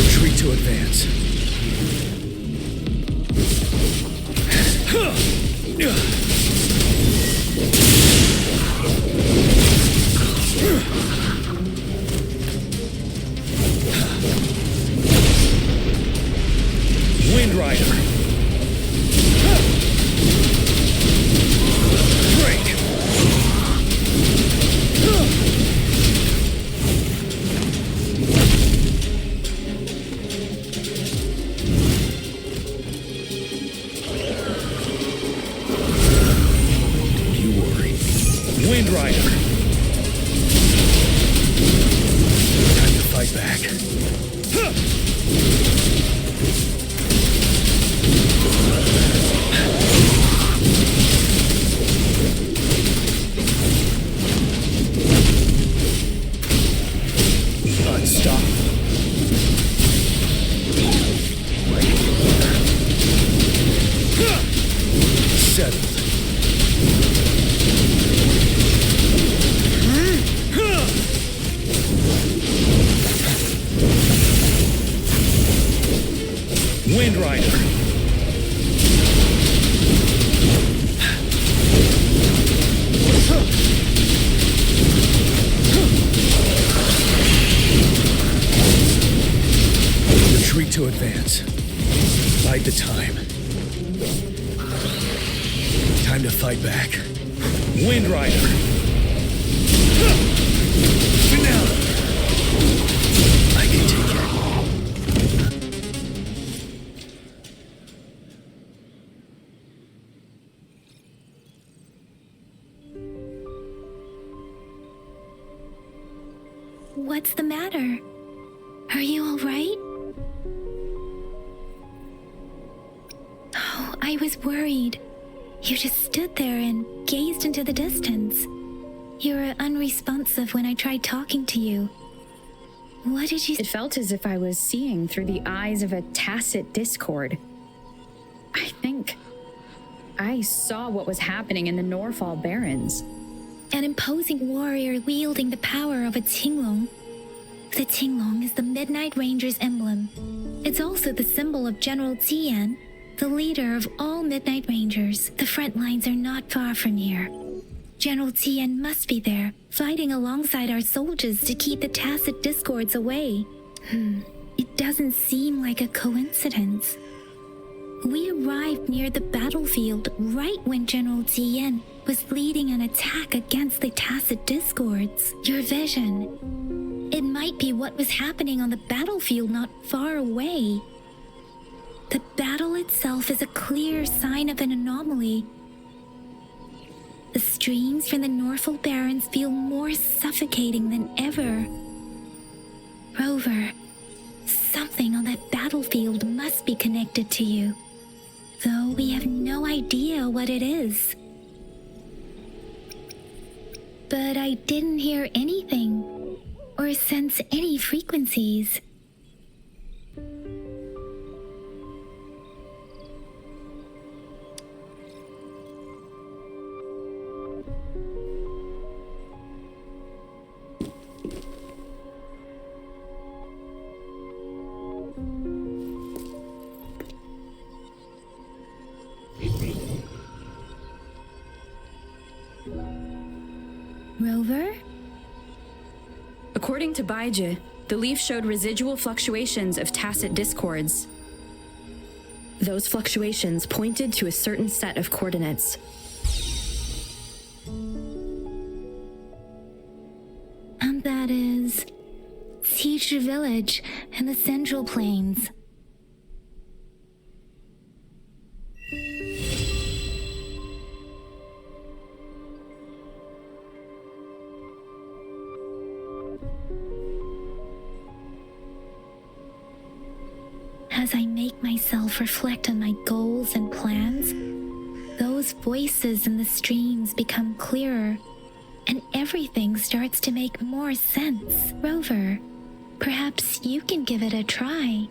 Retreat to advance. Wind Rider. Break. Rider. Time to fight back. Unstoppable. Settled. Wind Rider. Retreat to advance. Bide the time. Time to fight back. Wind Rider. Finale. I can take it. What's the matter? Are you all right? Oh, I was worried. You just stood there and gazed into the distance. You were unresponsive when I tried talking to you. What did you... It felt as if I was seeing through the eyes of a tacit discord. I think I saw what was happening in the Norfall Barrens. An imposing warrior wielding the power of a Tinglong. The Tinglong is the Midnight Ranger's emblem. It's also the symbol of General Tian, the leader of all Midnight Rangers. The front lines are not far from here. General Tian must be there, fighting alongside our soldiers to keep the tacit discords away. It doesn't seem like a coincidence. We arrived near the battlefield right when General Tian was leading an attack against the tacit discords. Your vision. It might be what was happening on the battlefield not far away. The battle itself is a clear sign of an anomaly. The streams from the Norfall Barrens feel more suffocating than ever. Rover, something on that battlefield must be connected to you, though we have no idea what it is. But I didn't hear anything or sense any frequencies. Rover? According to Baiji, the leaf showed residual fluctuations of tacit discords. Those fluctuations pointed to a certain set of coordinates. And that is Teacher Village and the Central Plains. As I make myself reflect on my goals and plans, those voices in the streams become clearer, and everything starts to make more sense. Rover, perhaps you can give it a try.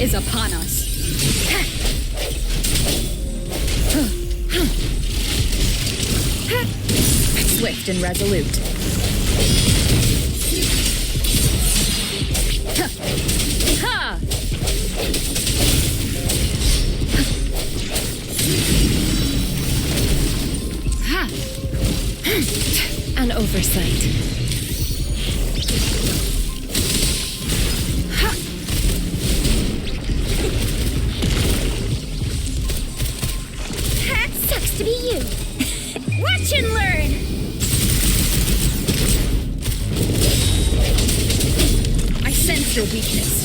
is upon us. Swift and resolute. Ha! An oversight. Sucks to be you. Watch and learn. I sense your weakness.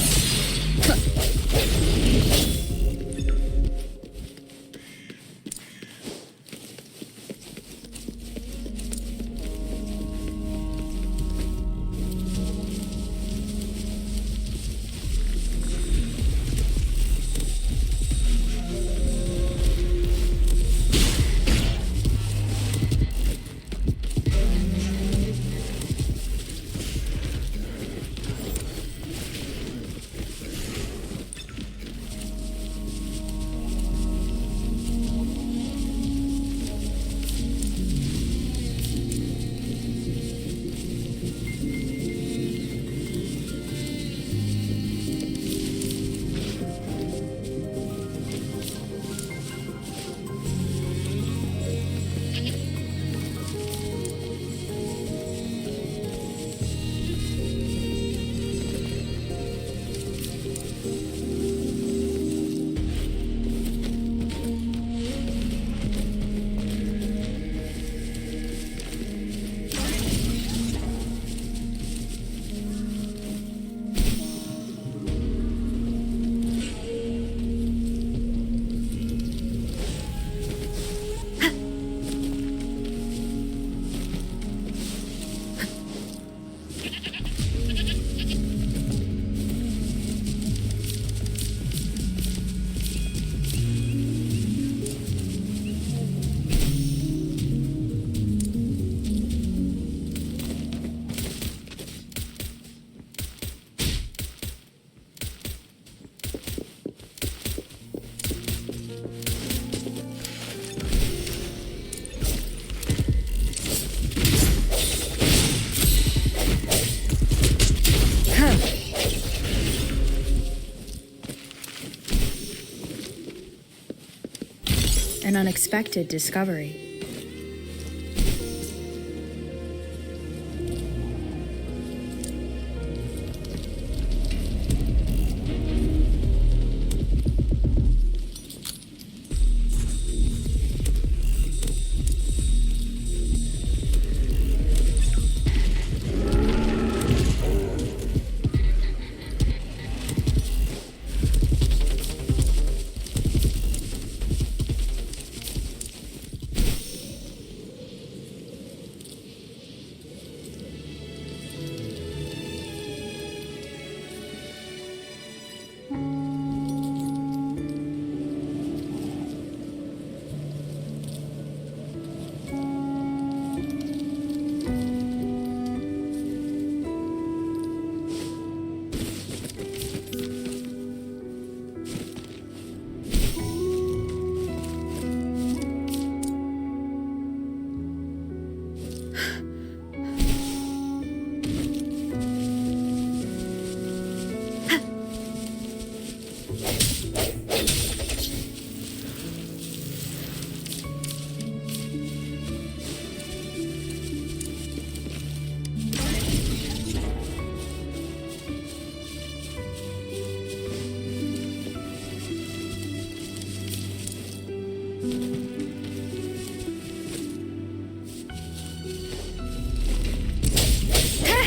An unexpected discovery.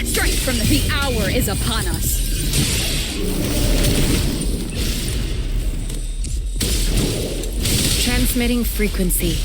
Strike from the hour is upon us. Transmitting frequency.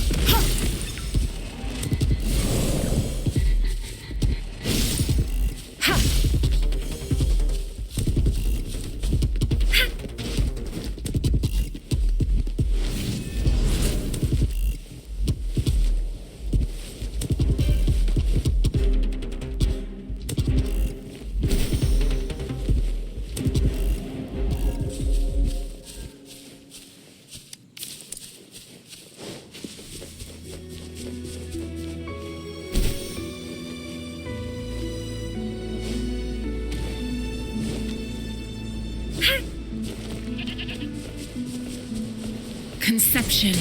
conception.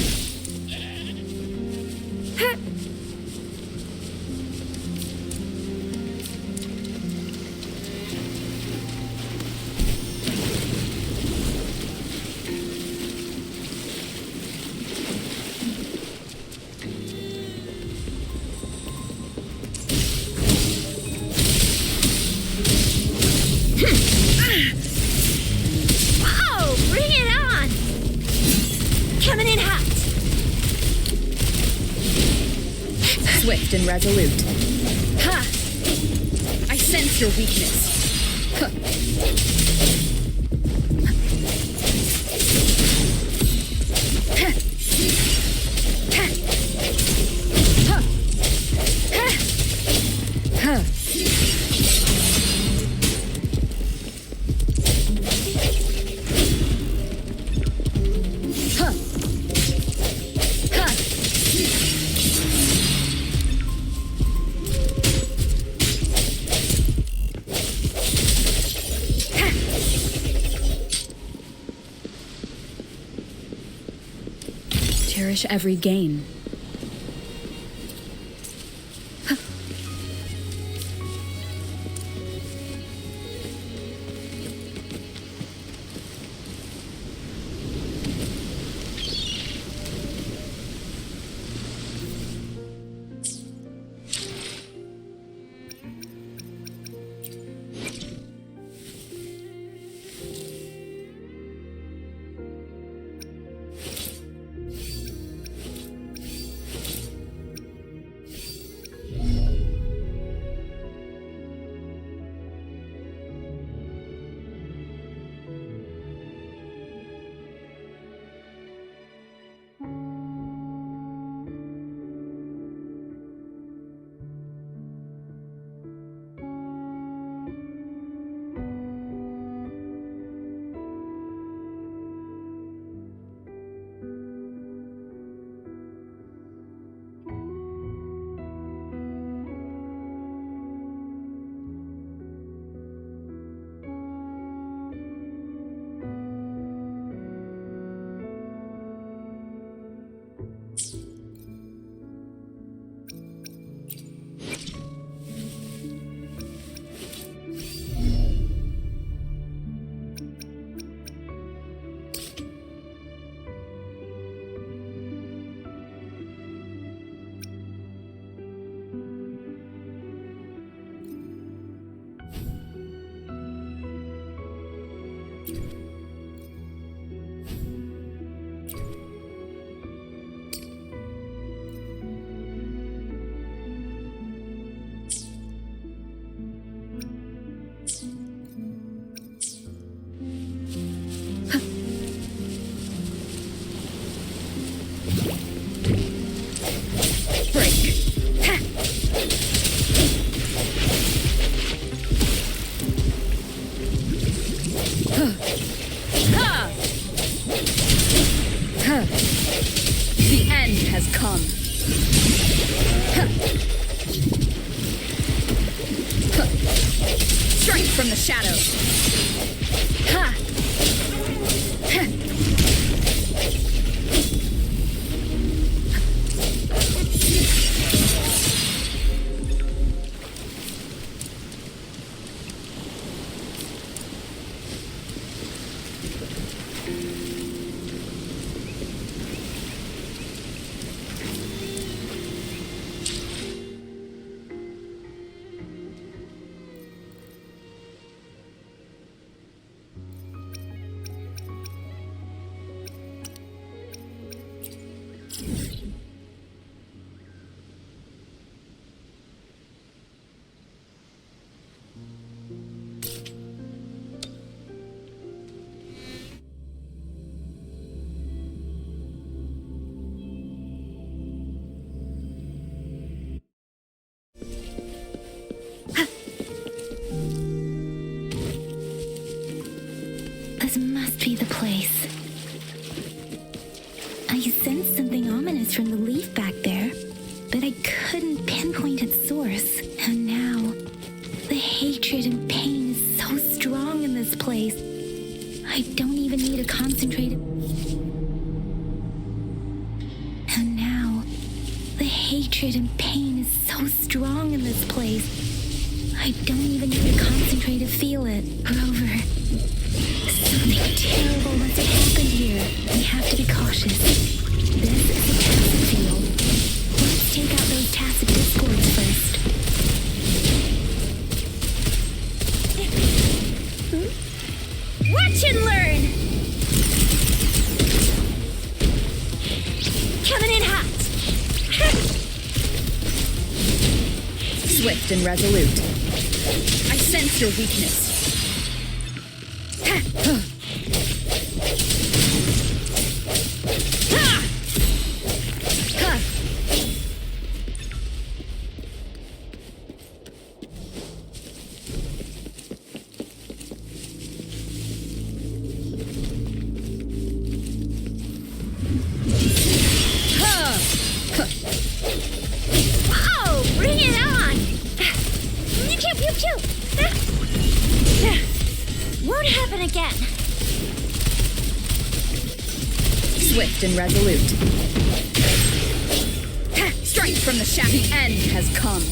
Whoa! Bring it on! Coming in hot! Swift and resolute. Ha! I sense your weakness. Cherish every gain. The end has come. Strike from the shadows. This must be the place. I sensed something ominous from the leaf back there, but I couldn't pinpoint its source. And now, the hatred and pain is so strong in this place. I don't even need a concentrated... hatred and pain is so strong in this place. I don't even need to concentrate to feel it. Rover, something terrible must have happened here. We have to be cautious. This is a tacit field. Let's take out those tacit discords first. Watch and learn! Coming in hot! Swift and resolute. I sense your weakness. Oh, bring it on! Pew, pew, pew! Won't happen again. Swift and resolute. Strike from the shaft. The end has come.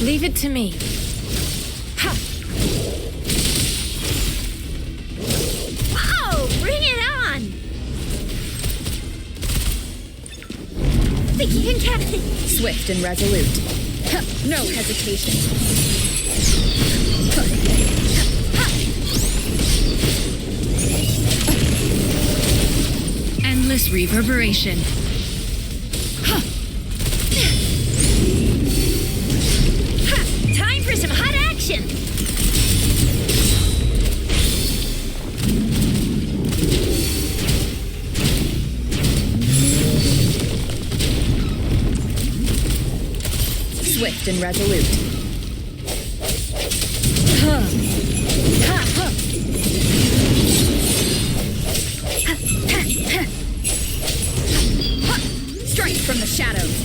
Leave it to me. Oh, bring it on! Think you can catch it? Swift and resolute. No hesitation. Endless reverberation. Time for some hot action! Swift and resolute. Strike from the shadows.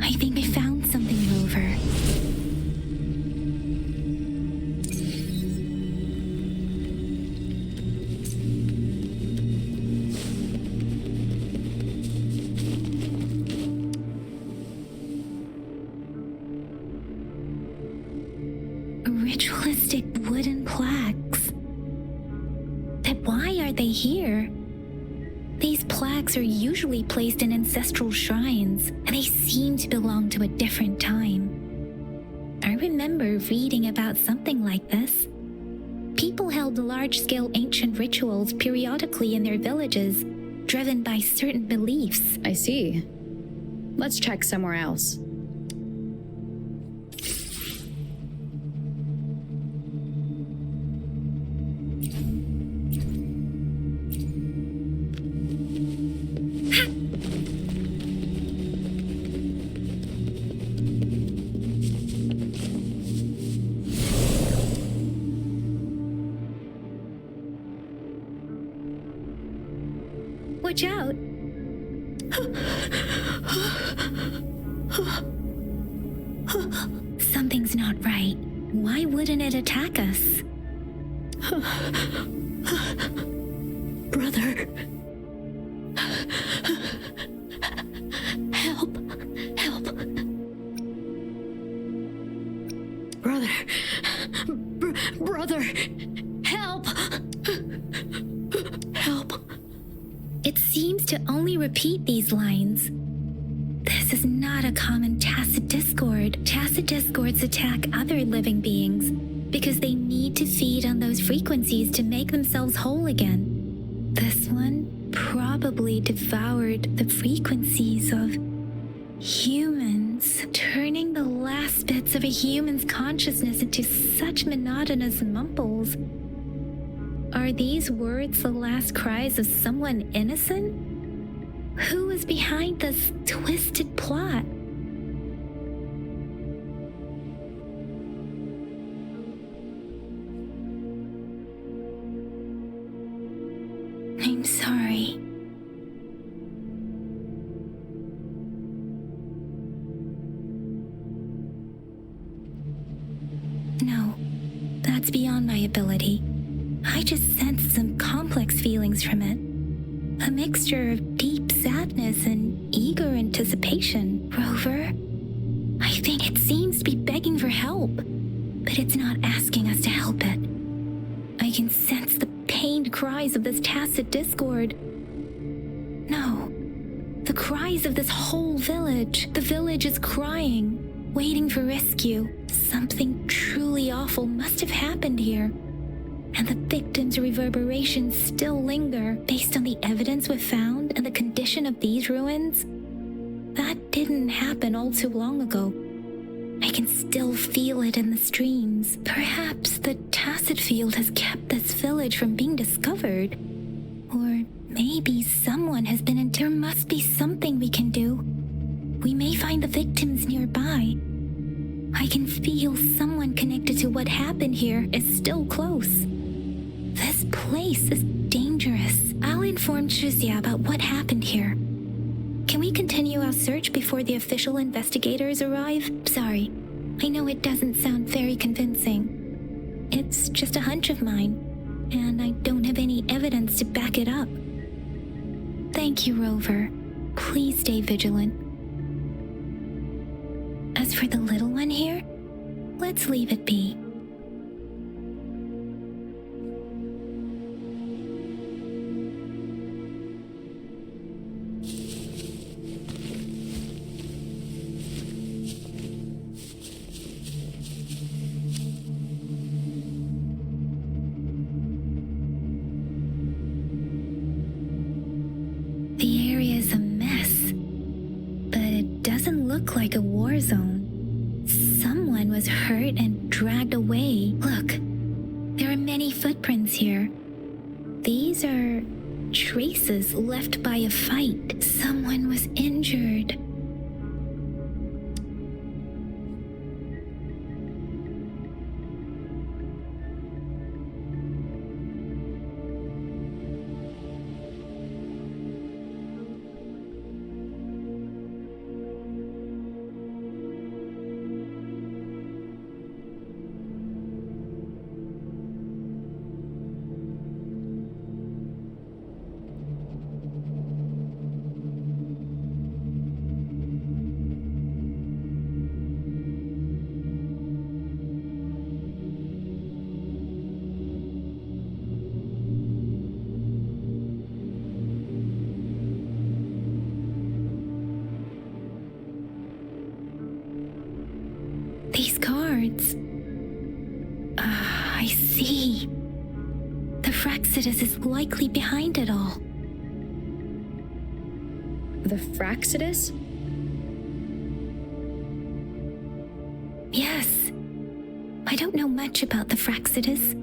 I think I found something, Rover. Ritualistic wooden plaques. But why are they here? These plaques are usually placed in ancestral shrines, and they seem to belong to a different time. I remember reading about something like this. People held large-scale ancient rituals periodically in their villages, driven by certain beliefs. I see. Let's check somewhere else. Watch out! Something's not right. Why wouldn't it attack us? Brother. Help. Help. Brother. Brother. Help. Help. It seems to only repeat these lines. This is not a common tacit discord. Tacit discords attack other living beings because they need to feed on those frequencies to make themselves whole again. This one probably devoured the frequencies of humans, turning the last bits of a human's consciousness into such monotonous mumbles. Are these words the last cries of someone innocent? Who is behind this twisted plot? ability. I just sensed some complex feelings from it. A mixture of deep sadness and eager anticipation. Rover, I think it seems to be begging for help, but it's not asking us to help it. I can sense the pained cries of this tacit discord. No, the cries of this whole village. The village is crying, waiting for rescue. Something truly awful must have happened here. And the victims' reverberations still linger based on the evidence we've found and the condition of these ruins. That didn't happen all too long ago. I can still feel it in the streams. Perhaps the tacit field has kept this village from being discovered. Or maybe someone has been in. There must be something we can do. We may find the victims nearby. I can feel someone connected to what happened here is still close. This place is dangerous. I'll inform Shuzia about what happened here. Can we continue our search before the official investigators arrive? Sorry, I know it doesn't sound very convincing. It's just a hunch of mine, and I don't have any evidence to back it up. Thank you, Rover. Please stay vigilant. As for the little one here, let's leave it be. The area is a mess, but it doesn't look like a war zone. Someone was hurt and dragged away. Look, there are many footprints here. These are traces left by a fight. Someone was injured. These cards. I see. The Fraxidus is likely behind it all. The Fraxidus? Yes. I don't know much about the Fraxidus,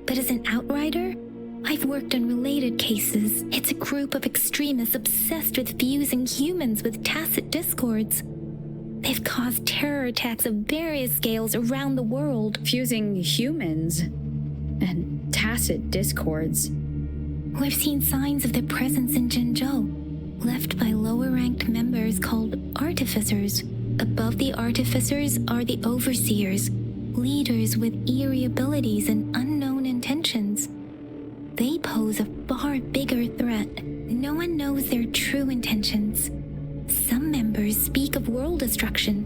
but as an outrider, I've worked on related cases. It's a group of extremists obsessed with fusing humans with tacit discords. They've caused terror attacks of various scales around the world. Fusing humans and tacit discords. We've seen signs of their presence in Jinzhou, left by lower-ranked members called artificers. Above the artificers are the overseers, leaders with eerie abilities and unknown intentions. They pose a far bigger threat. No one knows their true intentions. Some members speak of world destruction,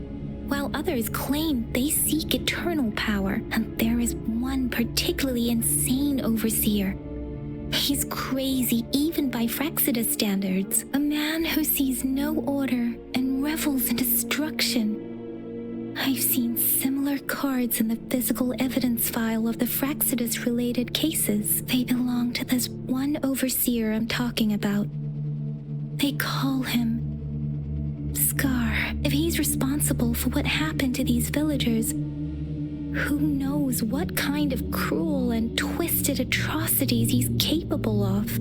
while others claim they seek eternal power, and there is one particularly insane overseer. He's crazy even by Fraxidus standards, a man who sees no order and revels in destruction. I've seen similar cards in the physical evidence file of the Fraxidus-related cases. They belong to this one overseer I'm talking about. They call him Scar. If he's responsible for what happened to these villagers, who knows what kind of cruel and twisted atrocities he's capable of?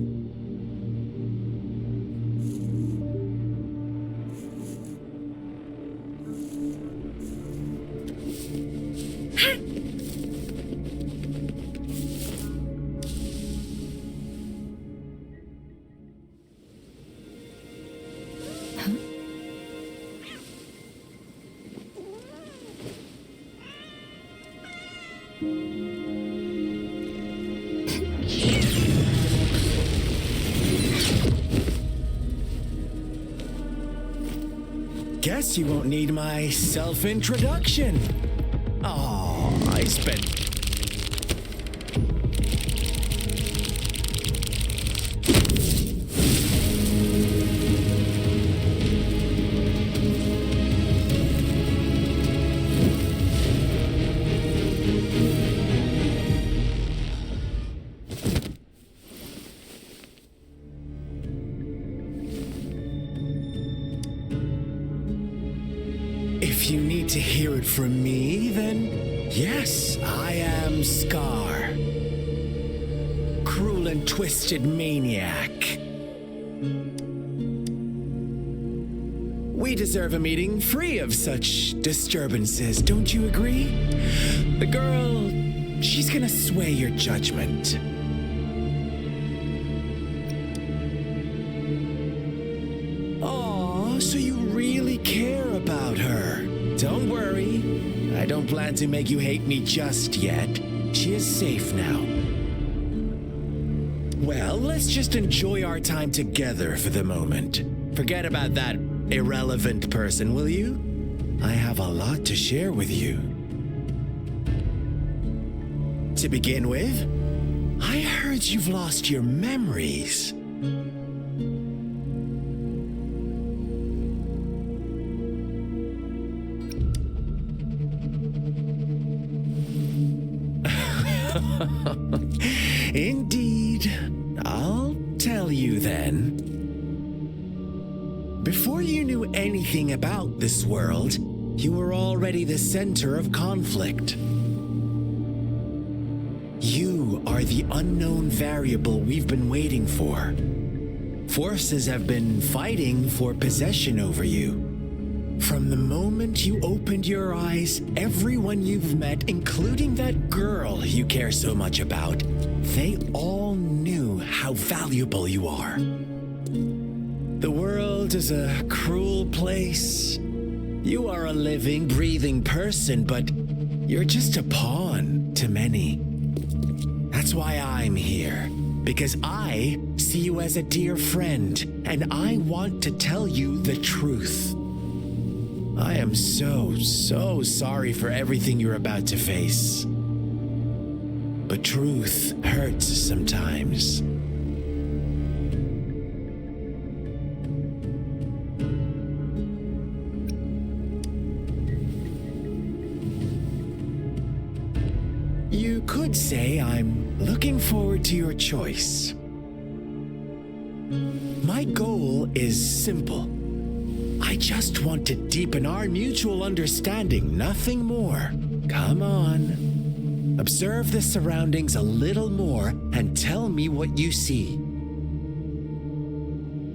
guess you won't need my self-introduction. Oh, I spent... If you need to hear it from me, then yes, I am Scar. Cruel and twisted maniac. We deserve a meeting free of such disturbances, don't you agree? The girl, she's gonna sway your judgment. Aw, so you really care about her. Don't worry, I don't plan to make you hate me just yet. She is safe now. Well, let's just enjoy our time together for the moment. Forget about that irrelevant person, will you? I have a lot to share with you. To begin with, I heard you've lost your memories. Indeed. I'll tell you then. Before you knew anything about this world, you were already the center of conflict. You are the unknown variable we've been waiting for. Forces have been fighting for possession over you. From the moment you opened your eyes, everyone you've met, including that girl you care so much about, they all knew how valuable you are. The world is a cruel place. You are a living, breathing person, but you're just a pawn to many. That's why I'm here, because I see you as a dear friend, and I want to tell you the truth. I am so sorry for everything you're about to face. But truth hurts sometimes. You could say I'm looking forward to your choice. My goal is simple. I just want to deepen our mutual understanding, nothing more. Come on. Observe the surroundings a little more and tell me what you see.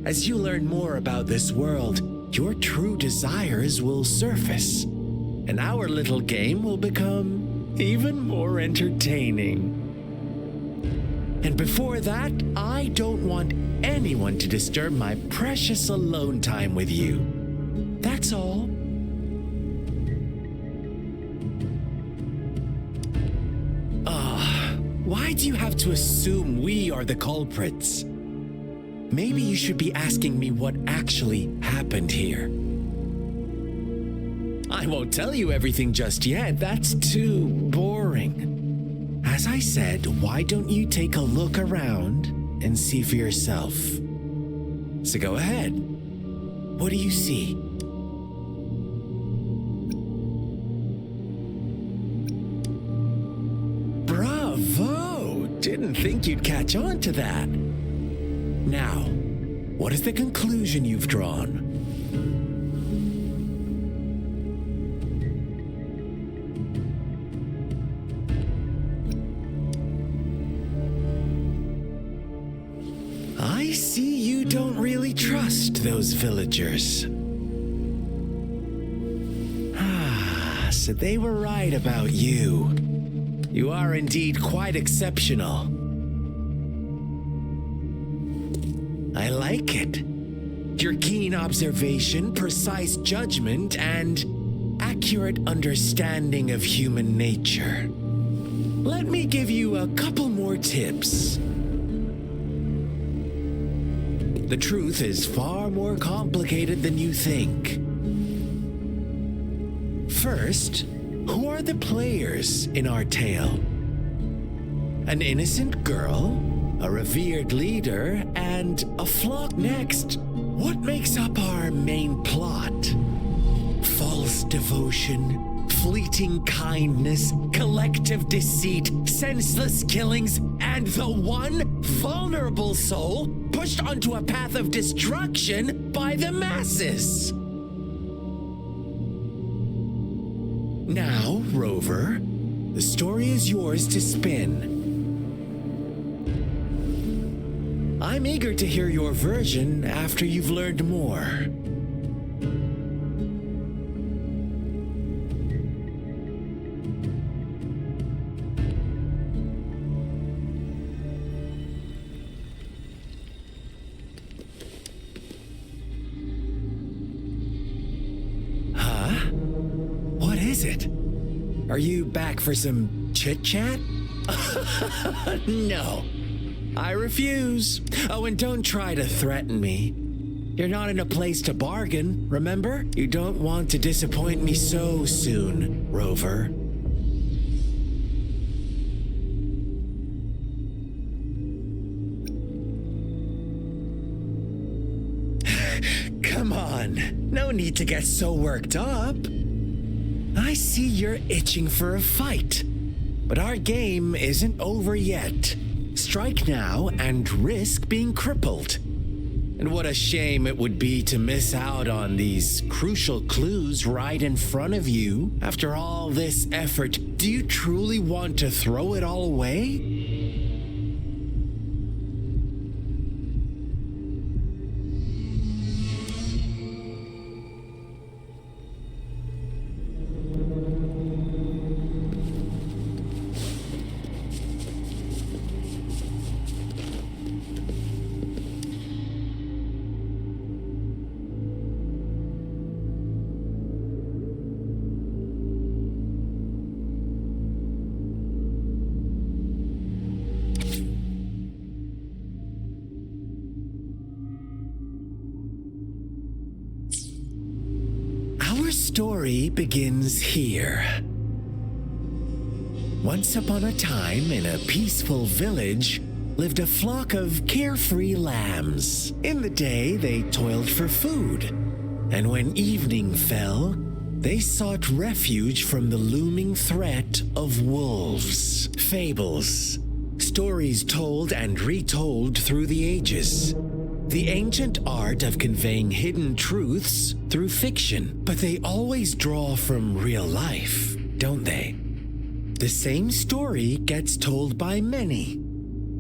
As you learn more about this world, your true desires will surface, and our little game will become even more entertaining. And before that, I don't want anyone to disturb my precious alone time with you. That's all. Why do you have to assume we are the culprits? Maybe you should be asking me what actually happened here. I won't tell you everything just yet. That's too boring. As I said, why don't you take a look around and see for yourself? So go ahead. What do you see? Bravo! Didn't think you'd catch on to that. Now, what is the conclusion you've drawn? I see you don't really trust those villagers. So they were right about you. You are indeed quite exceptional. I like it. Your keen observation, precise judgment, and accurate understanding of human nature. Let me give you a couple more tips. The truth is far more complicated than you think. First, who are the players in our tale? An innocent girl, a revered leader, and a flock next. What makes up our main plot? False devotion, fleeting kindness, collective deceit, senseless killings, and the one vulnerable soul pushed onto a path of destruction by the masses. Now, Rover, the story is yours to spin. I'm eager to hear your version after you've learned more. Huh? What is it? Are you back for some chit-chat? No. I refuse. Oh, and don't try to threaten me. You're not in a place to bargain, remember? You don't want to disappoint me so soon, Rover. Come on. No need to get so worked up. I see you're itching for a fight. But our game isn't over yet. Strike now and risk being crippled. And what a shame it would be to miss out on these crucial clues right in front of you. After all this effort, do you truly want to throw it all away? Story begins here. Once upon a time, in a peaceful village, lived a flock of carefree lambs. In the day, they toiled for food, and when evening fell, they sought refuge from the looming threat of wolves. Fables, stories told and retold through the ages. The ancient art of conveying hidden truths through fiction, but they always draw from real life, don't they? The same story gets told by many,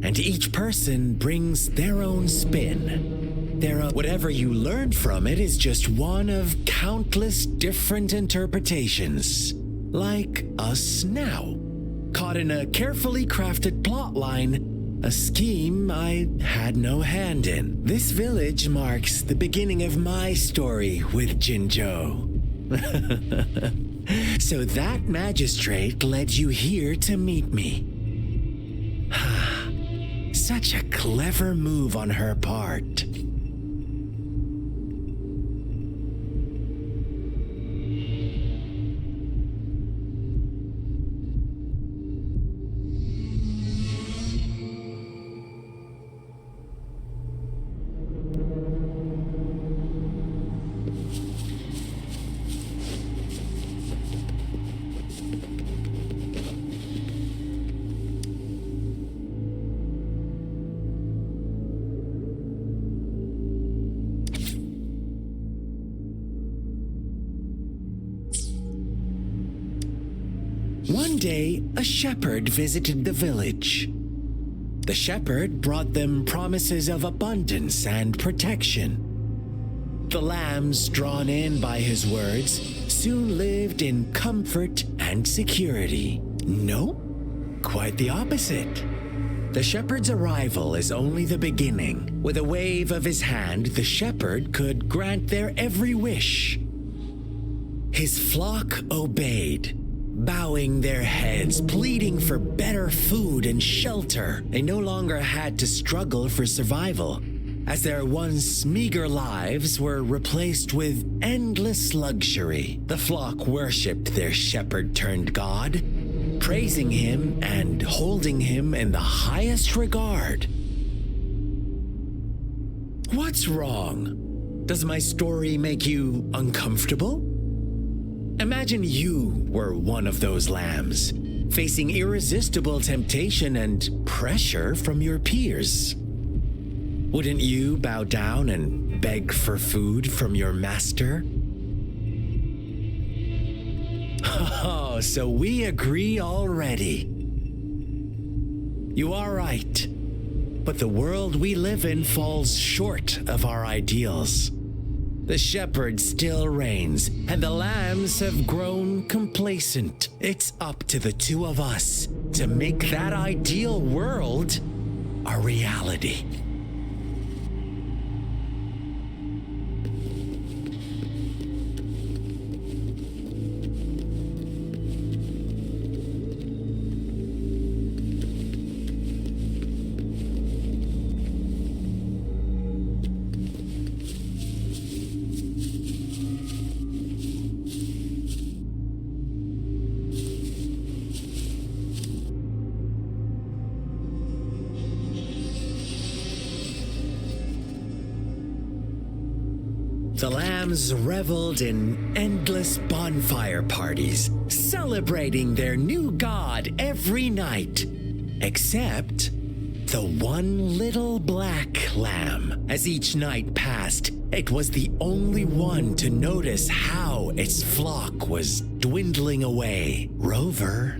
and each person brings their own spin. Whatever you learn from it is just one of countless different interpretations, like us now, caught in a carefully crafted plotline. A scheme I had no hand in. This village marks the beginning of my story with Jinzhou. So that magistrate led you here to meet me. Such a clever move on her part. One day, a shepherd visited the village. The shepherd brought them promises of abundance and protection. The lambs, drawn in by his words, soon lived in comfort and security. No, quite the opposite. The shepherd's arrival is only the beginning. With a wave of his hand, the shepherd could grant their every wish. His flock obeyed, bowing their heads, pleading for better food and shelter. They no longer had to struggle for survival. as their once meager lives were replaced with endless luxury. The flock worshipped their shepherd-turned-god, praising him and holding him in the highest regard. What's wrong? Does my story make you uncomfortable? Imagine you were one of those lambs, facing irresistible temptation and pressure from your peers. Wouldn't you bow down and beg for food from your master? Oh, so we agree already. You are right, but the world we live in falls short of our ideals. The shepherd still reigns, and the lambs have grown complacent. It's up to the two of us to make that ideal world a reality. The lambs reveled in endless bonfire parties, celebrating their new god every night, except the one little black lamb. As each night passed, it was the only one to notice how its flock was dwindling away. Rover,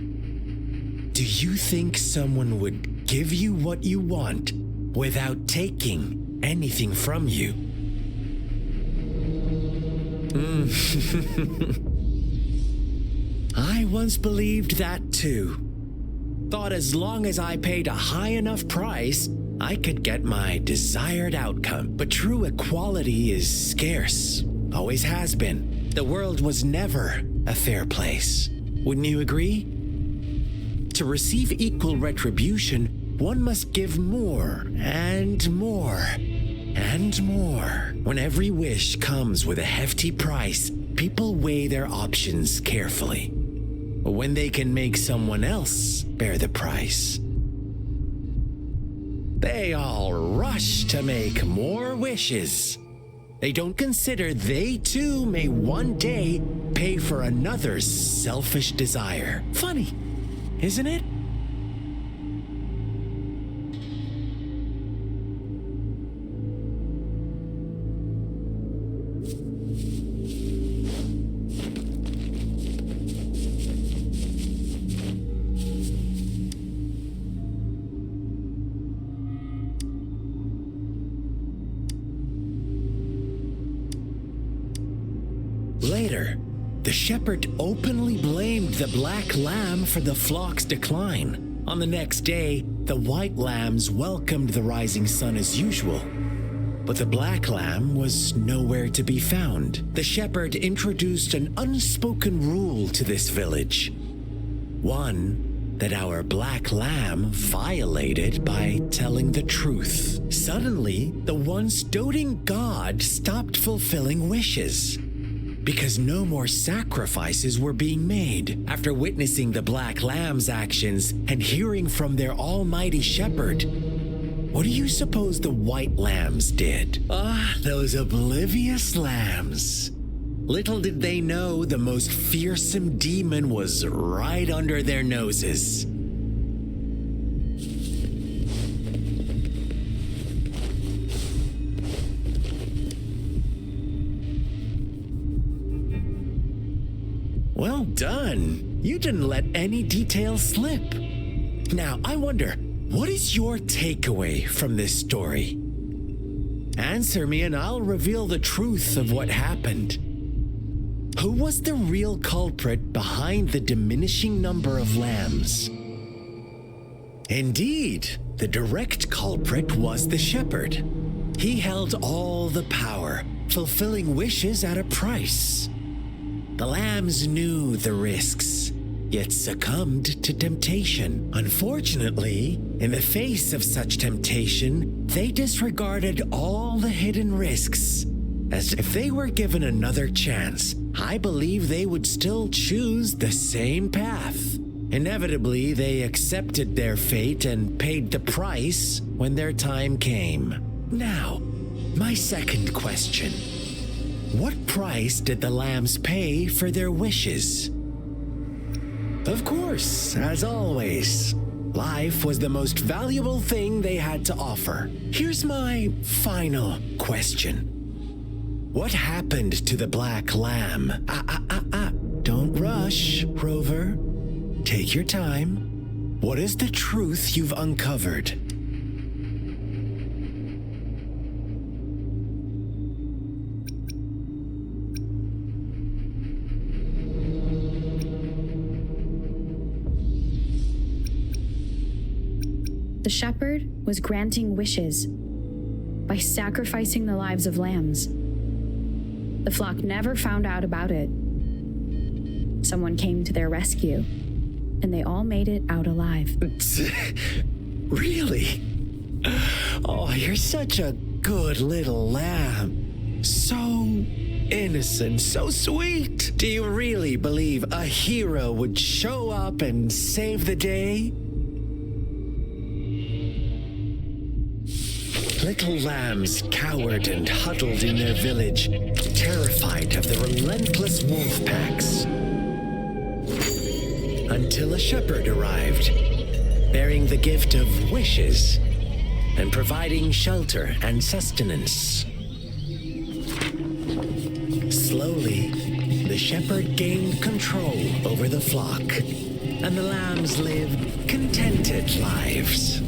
do you think someone would give you what you want without taking anything from you? I once believed that too. Thought as long as I paid a high enough price, I could get my desired outcome. But true equality is scarce. Always has been. The world was never a fair place. Wouldn't you agree? To receive equal retribution, one must give more and more. And more. When every wish comes with a hefty price, people weigh their options carefully. When they can make someone else bear the price, they all rush to make more wishes. They don't consider they too may one day pay for another's selfish desire. Funny, isn't it? Later, the shepherd openly blamed the black lamb for the flock's decline. On the next day, the white lambs welcomed the rising sun as usual, but the black lamb was nowhere to be found. The shepherd introduced an unspoken rule to this village, one that our black lamb violated by telling the truth. Suddenly, the once doting god stopped fulfilling wishes, because no more sacrifices were being made. After witnessing the black lamb's actions and hearing from their almighty shepherd, what do you suppose the white lambs did? Those oblivious lambs. Little did they know the most fearsome demon was right under their noses. Well done. You didn't let any details slip. Now, I wonder, what is your takeaway from this story? Answer me and I'll reveal the truth of what happened. Who was the real culprit behind the diminishing number of lambs? Indeed, the direct culprit was the shepherd. He held all the power, fulfilling wishes at a price. The lambs knew the risks, yet succumbed to temptation. Unfortunately, In the face of such temptation, they disregarded all the hidden risks. As if they were given another chance, I believe they would still choose the same path. Inevitably, they accepted their fate and paid the price when their time came. Now, my second question. What price did the lambs pay for their wishes? Of course, as always, life was the most valuable thing they had to offer. Here's my final question. What happened to the black lamb? Don't rush, Rover. Take your time. What is the truth you've uncovered? The shepherd was granting wishes by sacrificing the lives of lambs. The flock never found out about it. Someone came to their rescue, and they all made it out alive. Really? Oh, you're such a good little lamb. So innocent, so sweet. Do you really believe a hero would show up and save the day? Little lambs cowered and huddled in their village, terrified of the relentless wolf packs. Until a shepherd arrived, bearing the gift of wishes and providing shelter and sustenance. Slowly, the shepherd gained control over the flock, and the lambs lived contented lives.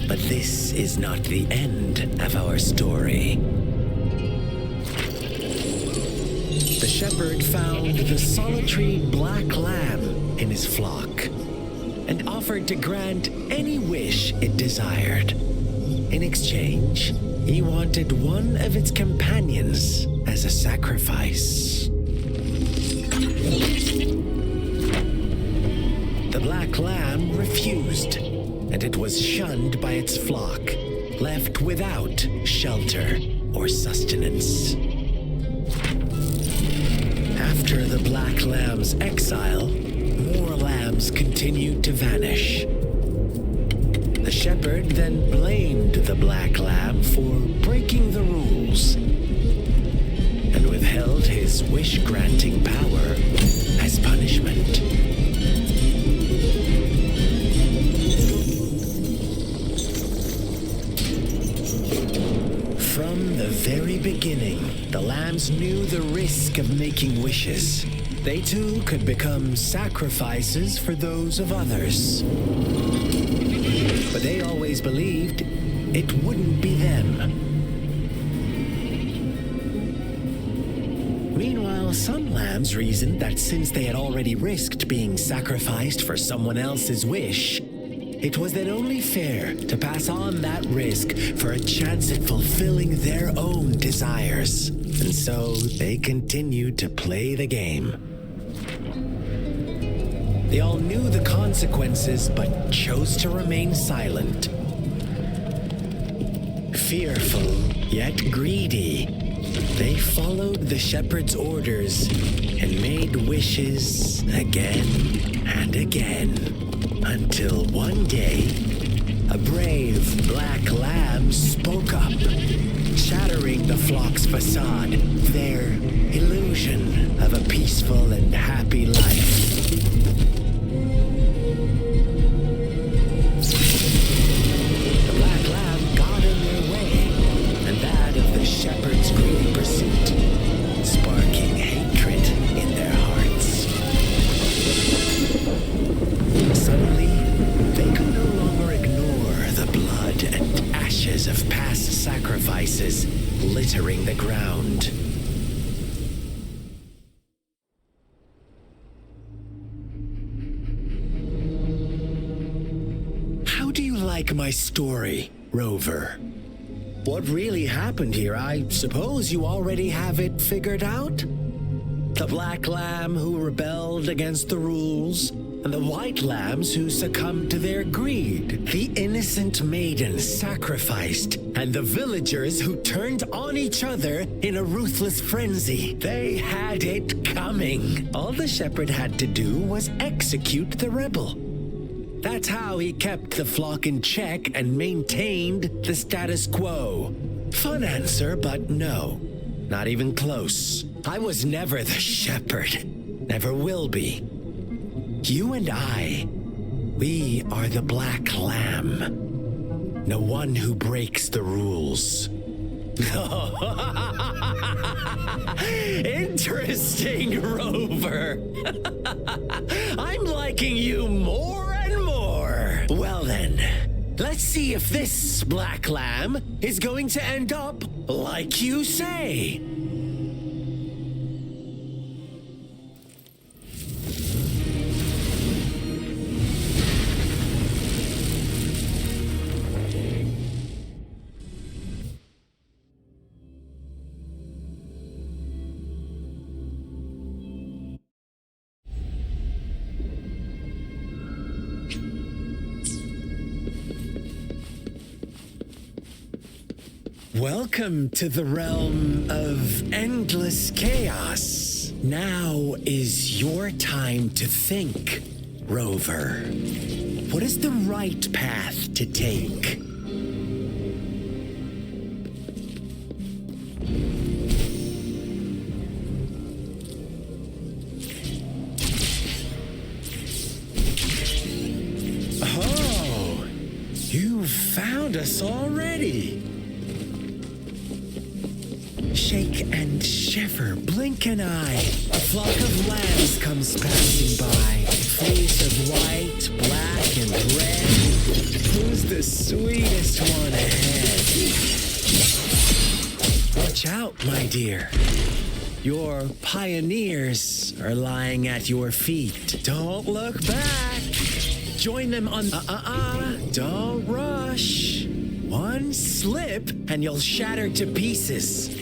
But this is not the end of our story. The shepherd found the solitary black lamb in his flock and offered to grant any wish it desired. In exchange, he wanted one of its companions as a sacrifice. The black lamb refused, and it was shunned by its flock, left without shelter or sustenance. After the black lamb's exile, more lambs continued to vanish. The shepherd then blamed the black lamb for breaking the rules and withheld his wish-granting power as punishment. From the very beginning, the lambs knew the risk of making wishes. They too could become sacrifices for those of others. But they always believed it wouldn't be them. Meanwhile, some lambs reasoned that since they had already risked being sacrificed for someone else's wish, it was then only fair to pass on that risk for a chance at fulfilling their own desires. And so they continued to play the game. They all knew the consequences, but chose to remain silent. Fearful, yet greedy, they followed the shepherd's orders and made wishes again and again. Until one day, a brave black lamb spoke up, shattering the flock's facade, their illusion of a peaceful and happy life. The black lamb got in their way, and that of the shepherd's greedy pursuit, sparking hatred in their hearts. Suddenly, they could no longer ignore the blood and ashes of past sacrifices littering the ground. How do you like my story, Rover? What really happened here? I suppose you already have it figured out? The black lamb who rebelled against the rules, and the white lambs who succumbed to their greed, the innocent maidens sacrificed, and the villagers who turned on each other in a ruthless frenzy. They had it coming. All the shepherd had to do was execute the rebel. That's how he kept the flock in check and maintained the status quo. Fun answer, but no. Not even close. I was never the shepherd. Never will be. You and I, we are the black lamb. No one who breaks the rules. Interesting, Rover. I'm liking you more and more. Well then, let's see if this black lamb is going to end up like you say. Welcome to the realm of endless chaos. Now is your time to think, Rover. What is the right path to take? Oh, you found us already. Shake and shiver, blink an eye. A flock of lambs comes passing by. Fleece of white, black, and red. Who's the sweetest one ahead? Watch out, my dear. Your pioneers are lying at your feet. Don't look back. Join them on Don't rush. One slip and you'll shatter to pieces.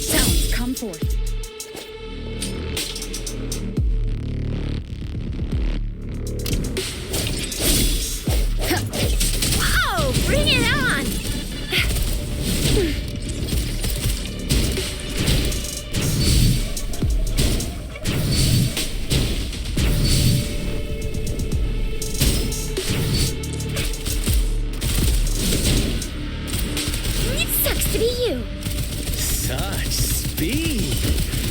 Sounds, come forth. Whoa! Bring it on! It sucks to be you. Such speed.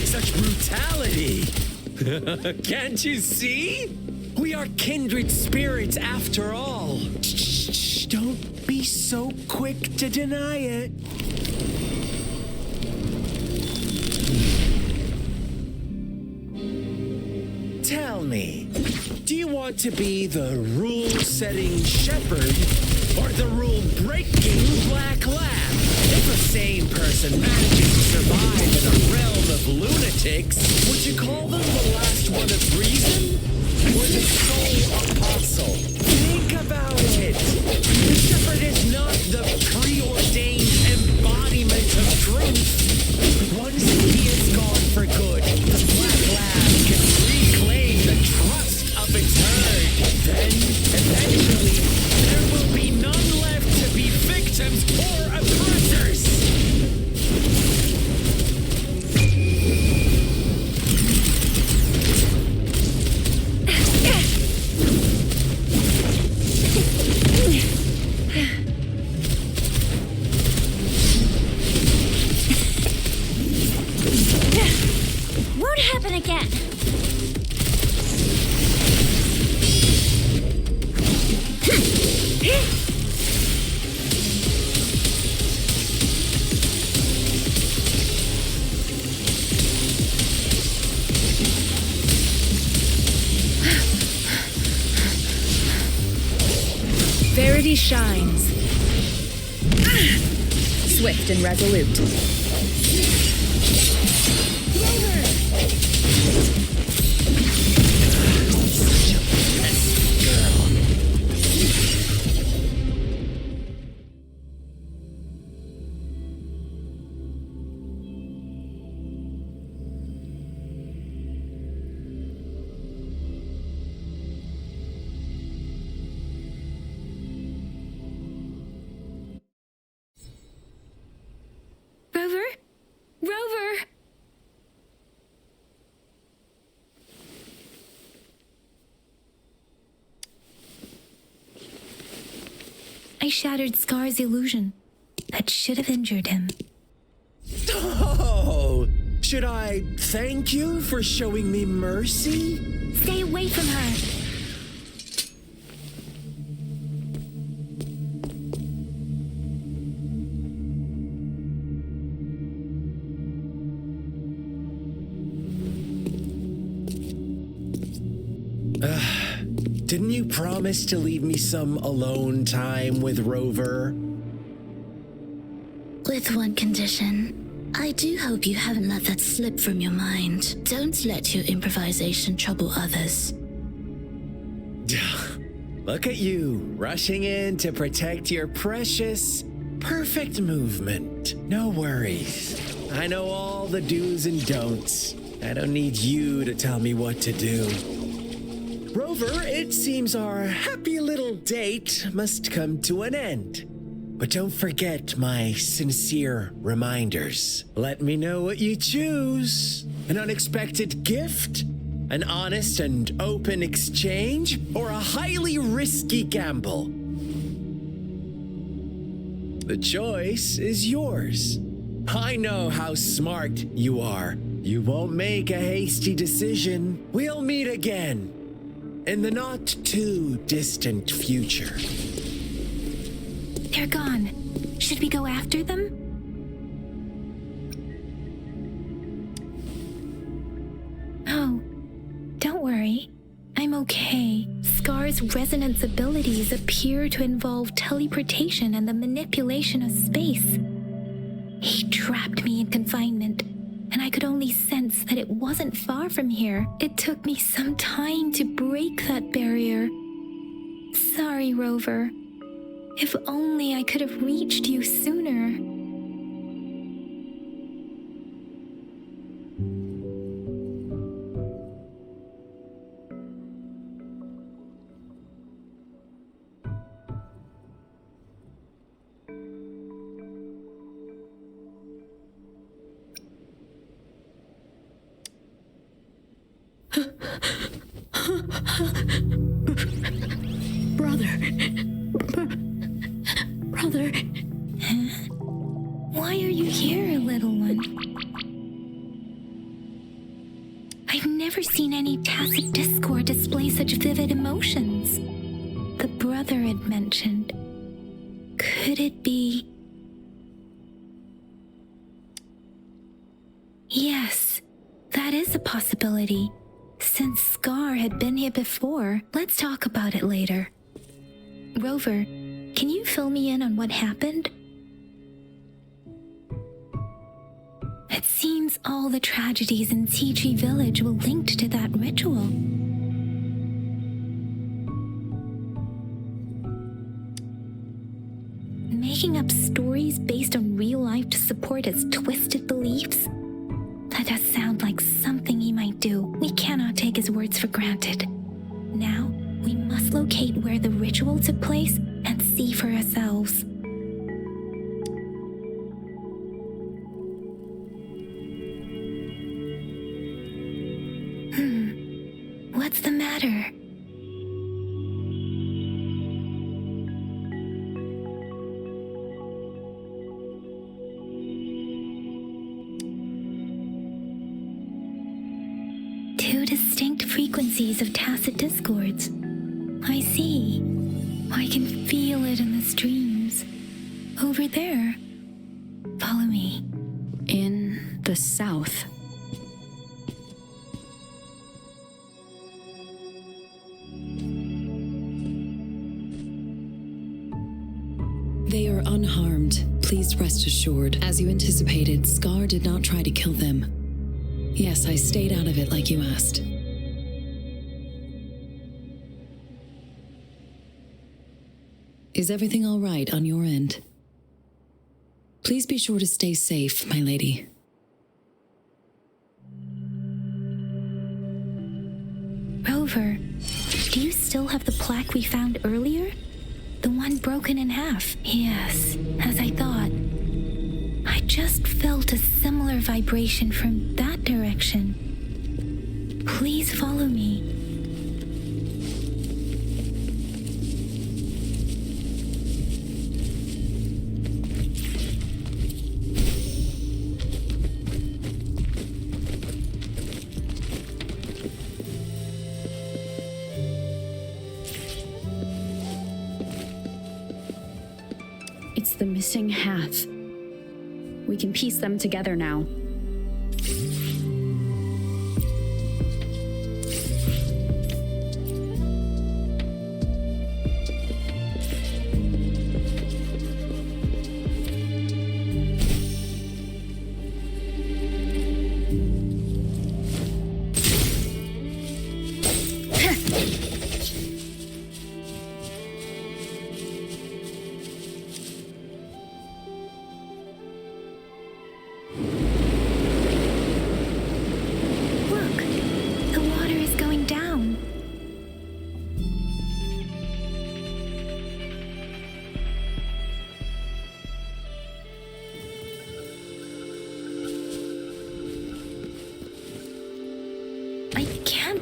Such brutality. Can't you see? We are kindred spirits after all. Shh, don't be so quick to deny it. Tell me, do you want to be the rule-setting shepherd or the rule-breaking black lamb? If a sane person manages to survive in a realm of lunatics, would you call them the last one of reason? Or the sole apostle? Think about it. The shepherd is not the preordained embodiment of truth. Once he is gone for good, the black lamb can reclaim the trust of its herd. Then, eventually, there will be none left to be victims or oppressors. Won't happen again. Verity shines. Swift and resolute. shattered Scar's illusion. That should have injured him. Oh! Should I thank you for showing me mercy? Stay away from her! Didn't you promise to leave me some alone time with Rover? With one condition. I do hope you haven't let that slip from your mind. Don't let your improvisation trouble others. Look at you, rushing in to protect your precious, perfect movement. No worries. I know all the do's and don'ts. I don't need you to tell me what to do. Rover, it seems our happy little date must come to an end. But don't forget my sincere reminders. Let me know what you choose. An unexpected gift? An honest and open exchange? Or a highly risky gamble? The choice is yours. I know how smart you are. You won't make a hasty decision. We'll meet again in the not too distant future. They're gone. Should we go after them? Oh, don't worry. I'm okay. Scar's resonance abilities appear to involve teleportation and the manipulation of space. He trapped me in confinement, and I could only sense that it wasn't far from here. It took me some time to break that barrier. Sorry, Rover. If only I could have reached you sooner. Brother. Huh? Why are you here, little one? I've never seen any tacit discord display such vivid emotions. The brother had mentioned. Could it be? Yes, that is a possibility. Since Scar had been here before, let's talk about it later. Rover, can you fill me in on what happened? It seems all the tragedies in TG Village were linked to that ritual. Making up stories based on real life to support his twisted beliefs? That does sound like something he might do. We cannot take his words for granted. Now, we must locate where the ritual took place and see for ourselves. What's the matter? Two distinct frequencies of tacit discords. I see. I can feel it in the streams. Over there. Follow me. In the south. They are unharmed. Please rest assured. As you anticipated, Scar did not try to kill them. Yes, I stayed out of it like you asked. Is everything all right on your end? Please be sure to stay safe, my lady. Rover, do you still have the plaque we found earlier? The one broken in half? Yes, as I thought. I just felt a similar vibration from that direction. Please follow me. The missing half. We can piece them together now.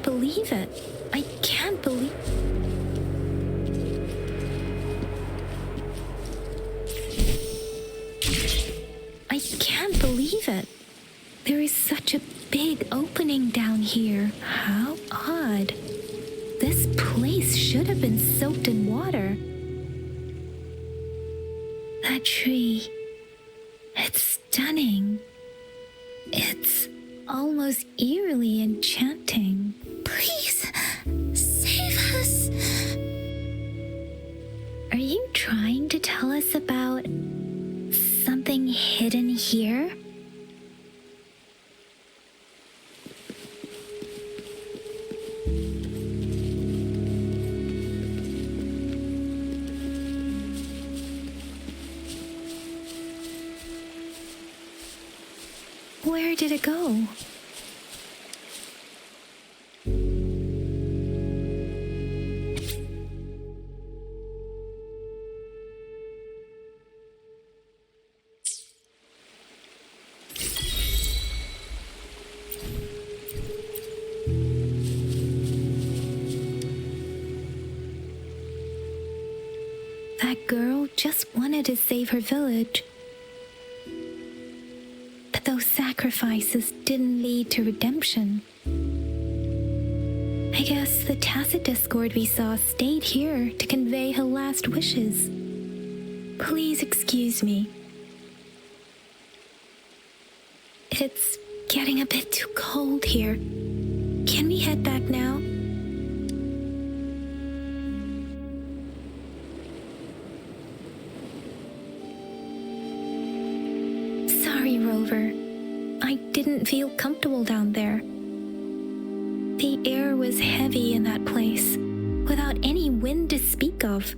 Believe it. I can't believe... I can't believe it. There is such a big opening down here. How odd. This place should have been soaked in water. That tree. It's stunning. It's almost eerily enchanting. Please, save us. Are you trying to tell us about something hidden here? Where did it go? That girl just wanted to save her village. But those sacrifices didn't lead to redemption. I guess the tacit discord we saw stayed here to convey her last wishes. Please excuse me. It's getting a bit too cold here. Can we head back now? Sorry, Rover. I didn't feel comfortable down there. The air was heavy in that place, without any wind to speak of.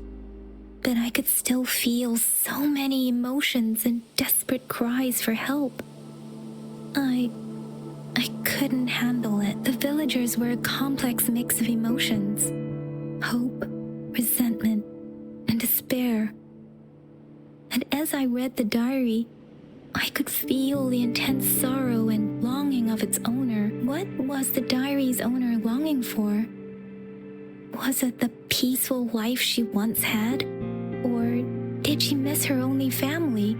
But I could still feel so many emotions and desperate cries for help. I couldn't handle it. The villagers were a complex mix of emotions. Hope, resentment, and despair. And as I read the diary, I could feel the intense sorrow and longing of its owner. What was the diary's owner longing for? Was it the peaceful life she once had? Or did she miss her only family?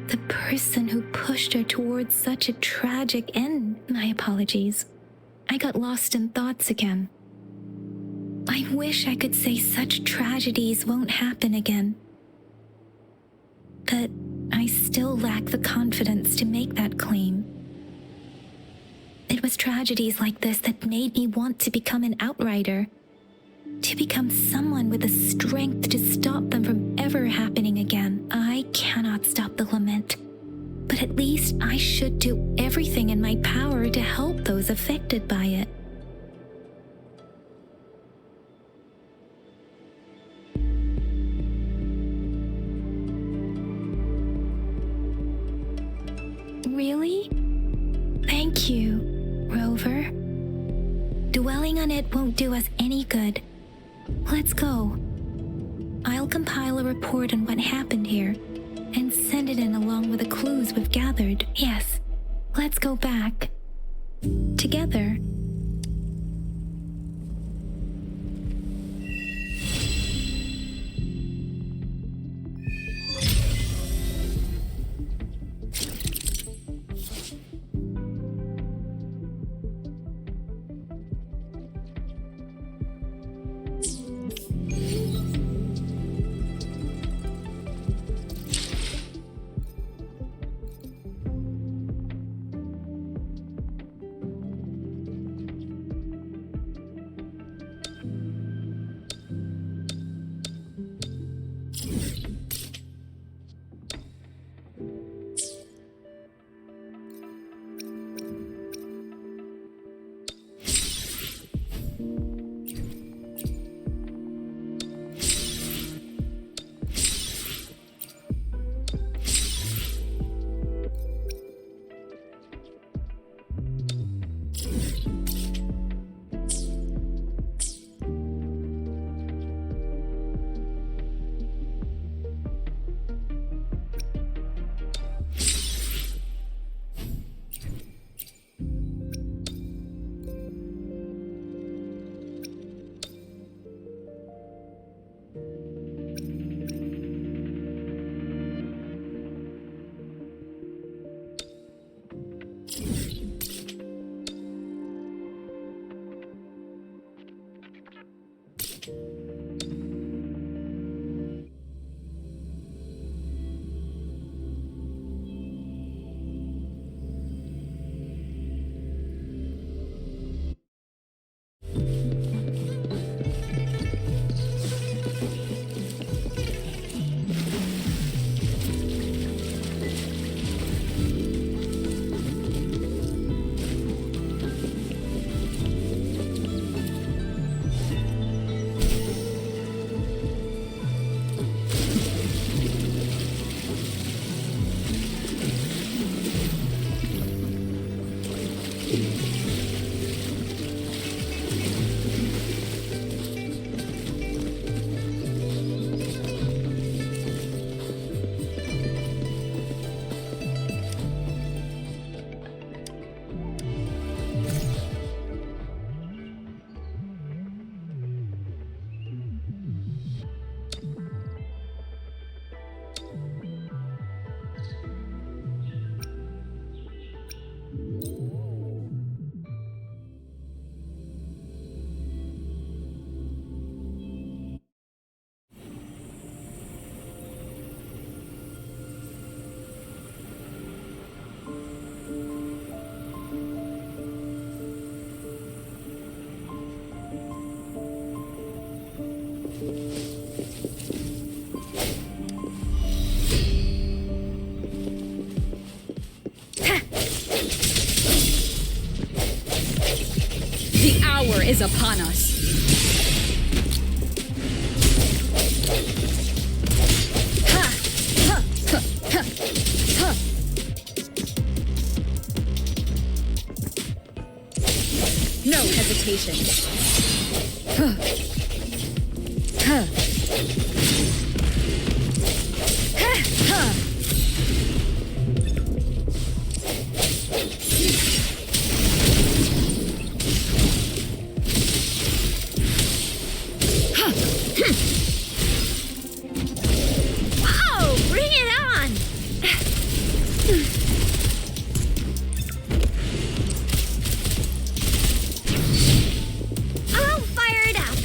The person who pushed her towards such a tragic end? My apologies. I got lost in thoughts again. I wish I could say such tragedies won't happen again. But I still lack the confidence to make that claim. It was tragedies like this that made me want to become an outrider, to become someone with the strength to stop them from ever happening again. I cannot stop the lament, but at least I should do everything in my power to help those affected by it. Really? Thank you, Rover. Dwelling on it won't do us any good. Let's go. I'll compile a report on what happened here and send it in along with the clues we've gathered. Yes, let's go back. Together. The hour is upon us. No hesitation. Oh, bring it on! I'll fire it up.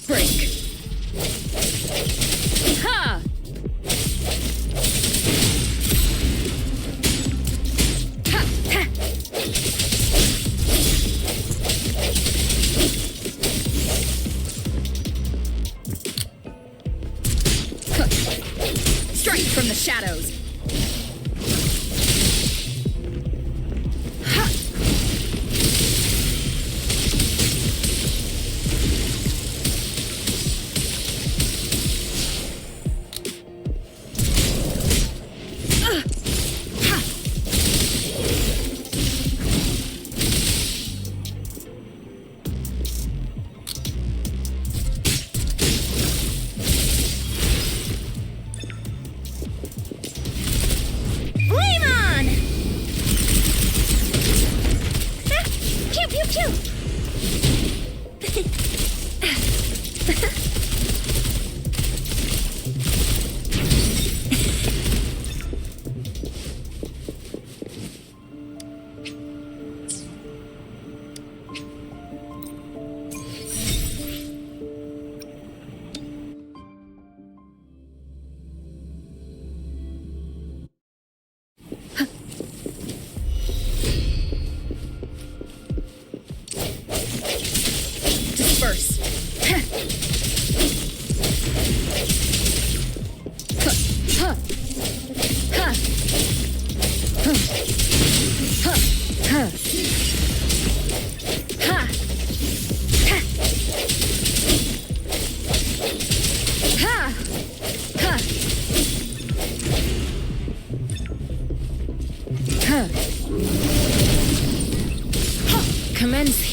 Break. Ha! Ha! Ha! Strike from the shadows.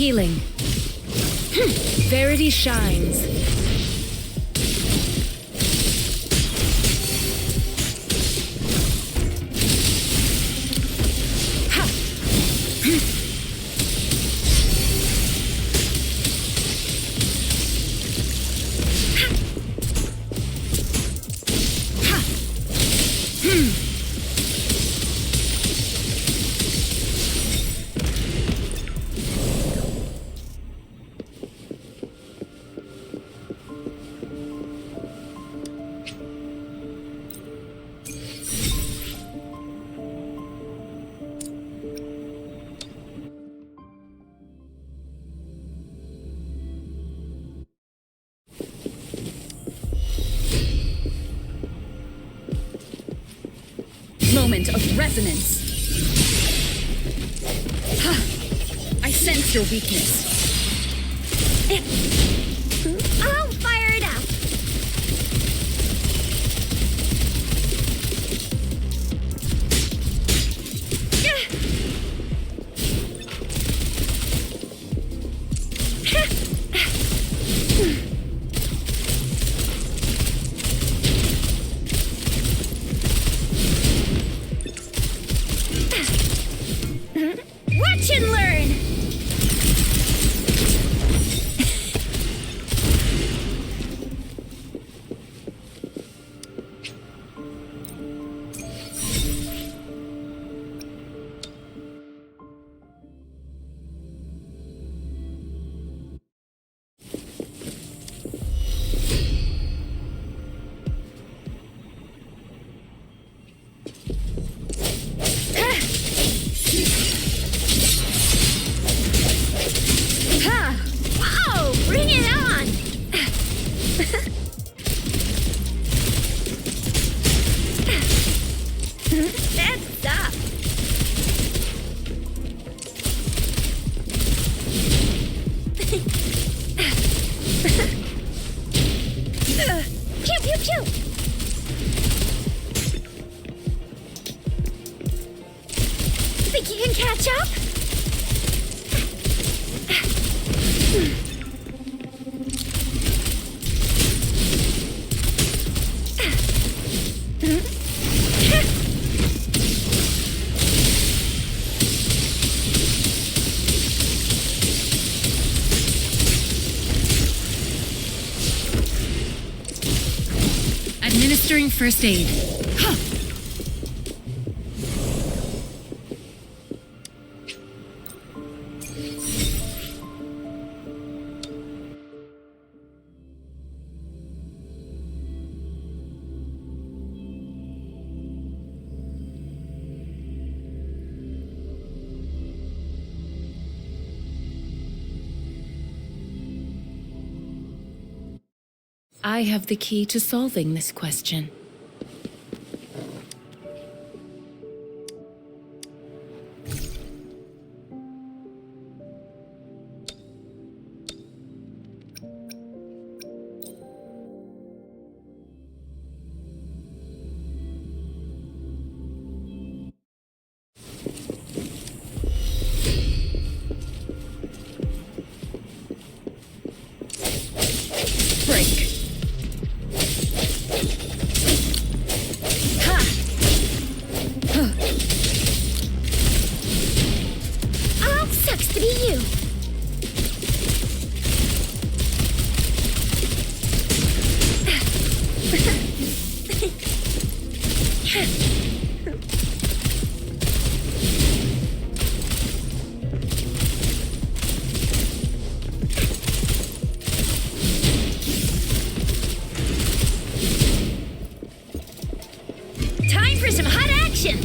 Healing. Verity shines. Moment of resonance. I sense your weakness. I'll fire it up. Watch and learn. Wow, bring it on! That's up. Pew pew pew! Think you can catch up? Administering first aid. I have the key to solving this question. Break. Oh, sucks to be you. Time for some hot action.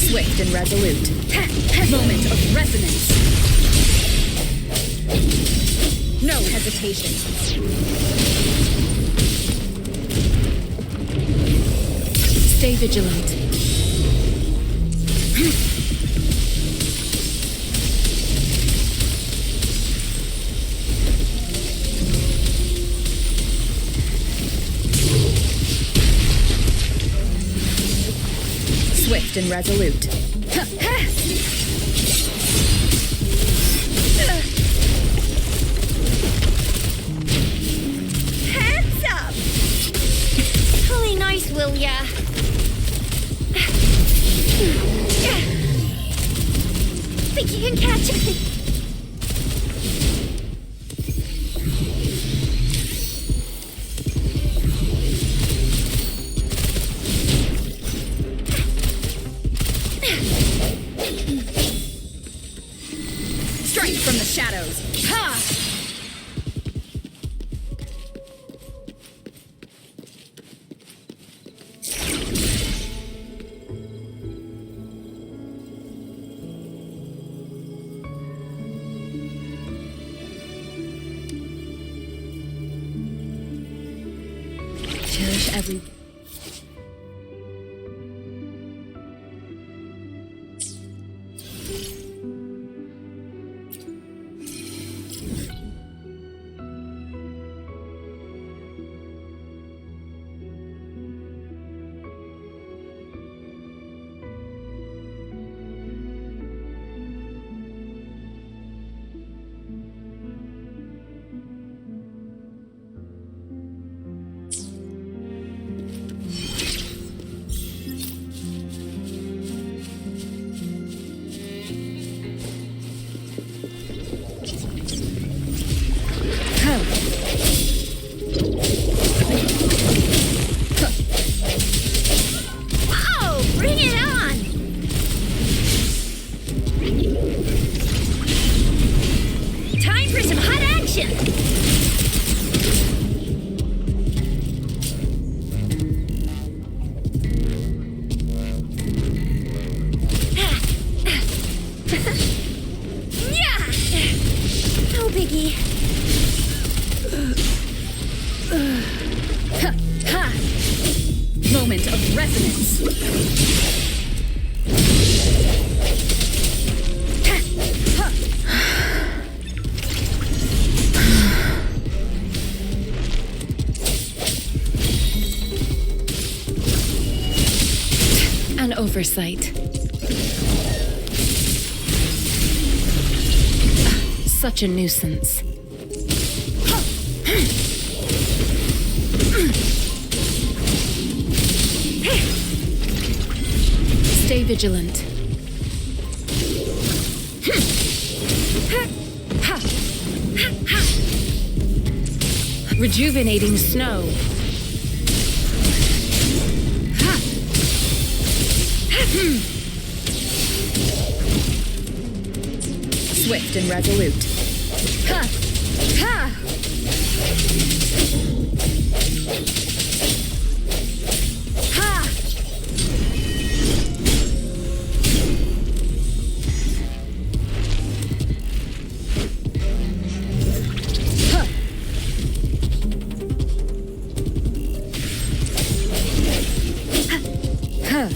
Swift and resolute. Moment of resonance. No hesitation. Stay vigilant. Swift and resolute. Hands up! Really nice, will ya? Think you can catch it? Strike from the shadows. Ha! Cherish every... Moment of resonance. An oversight. Such a nuisance. Stay vigilant. Rejuvenating snow. Swift and resolute. Ha! Ha! Ha! Huh.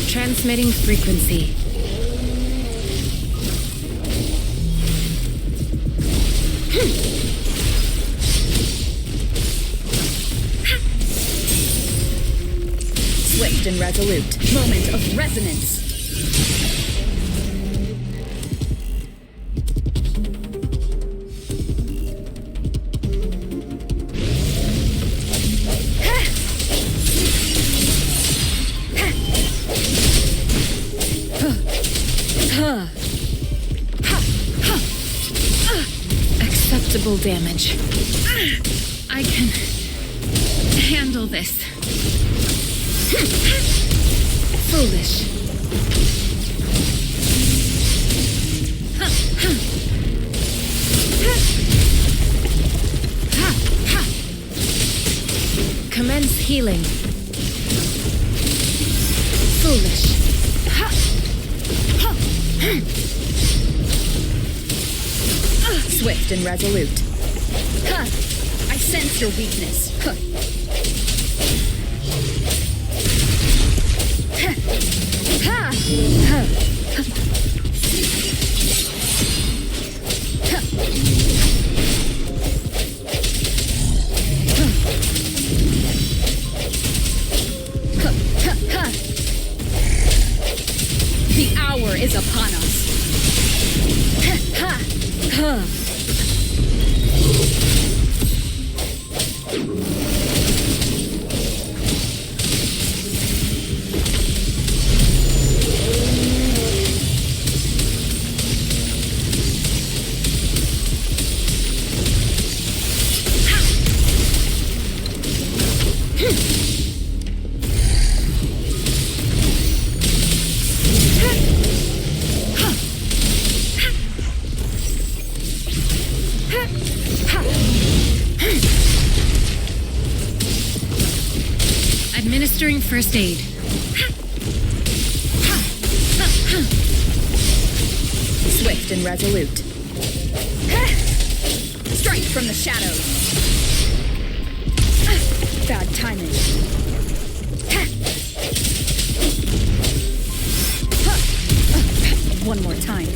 Transmitting frequency. Swift and resolute. Moment of resonance. Acceptable damage. I can handle this. Foolish. Commence healing. Foolish. Swift and resolute. Huh. I sense your weakness. Huh. Ha! Huh. The hour is upon us. Huh. Administering first aid. Swift and resolute. Strike from the shadows. Bad timing. One more time.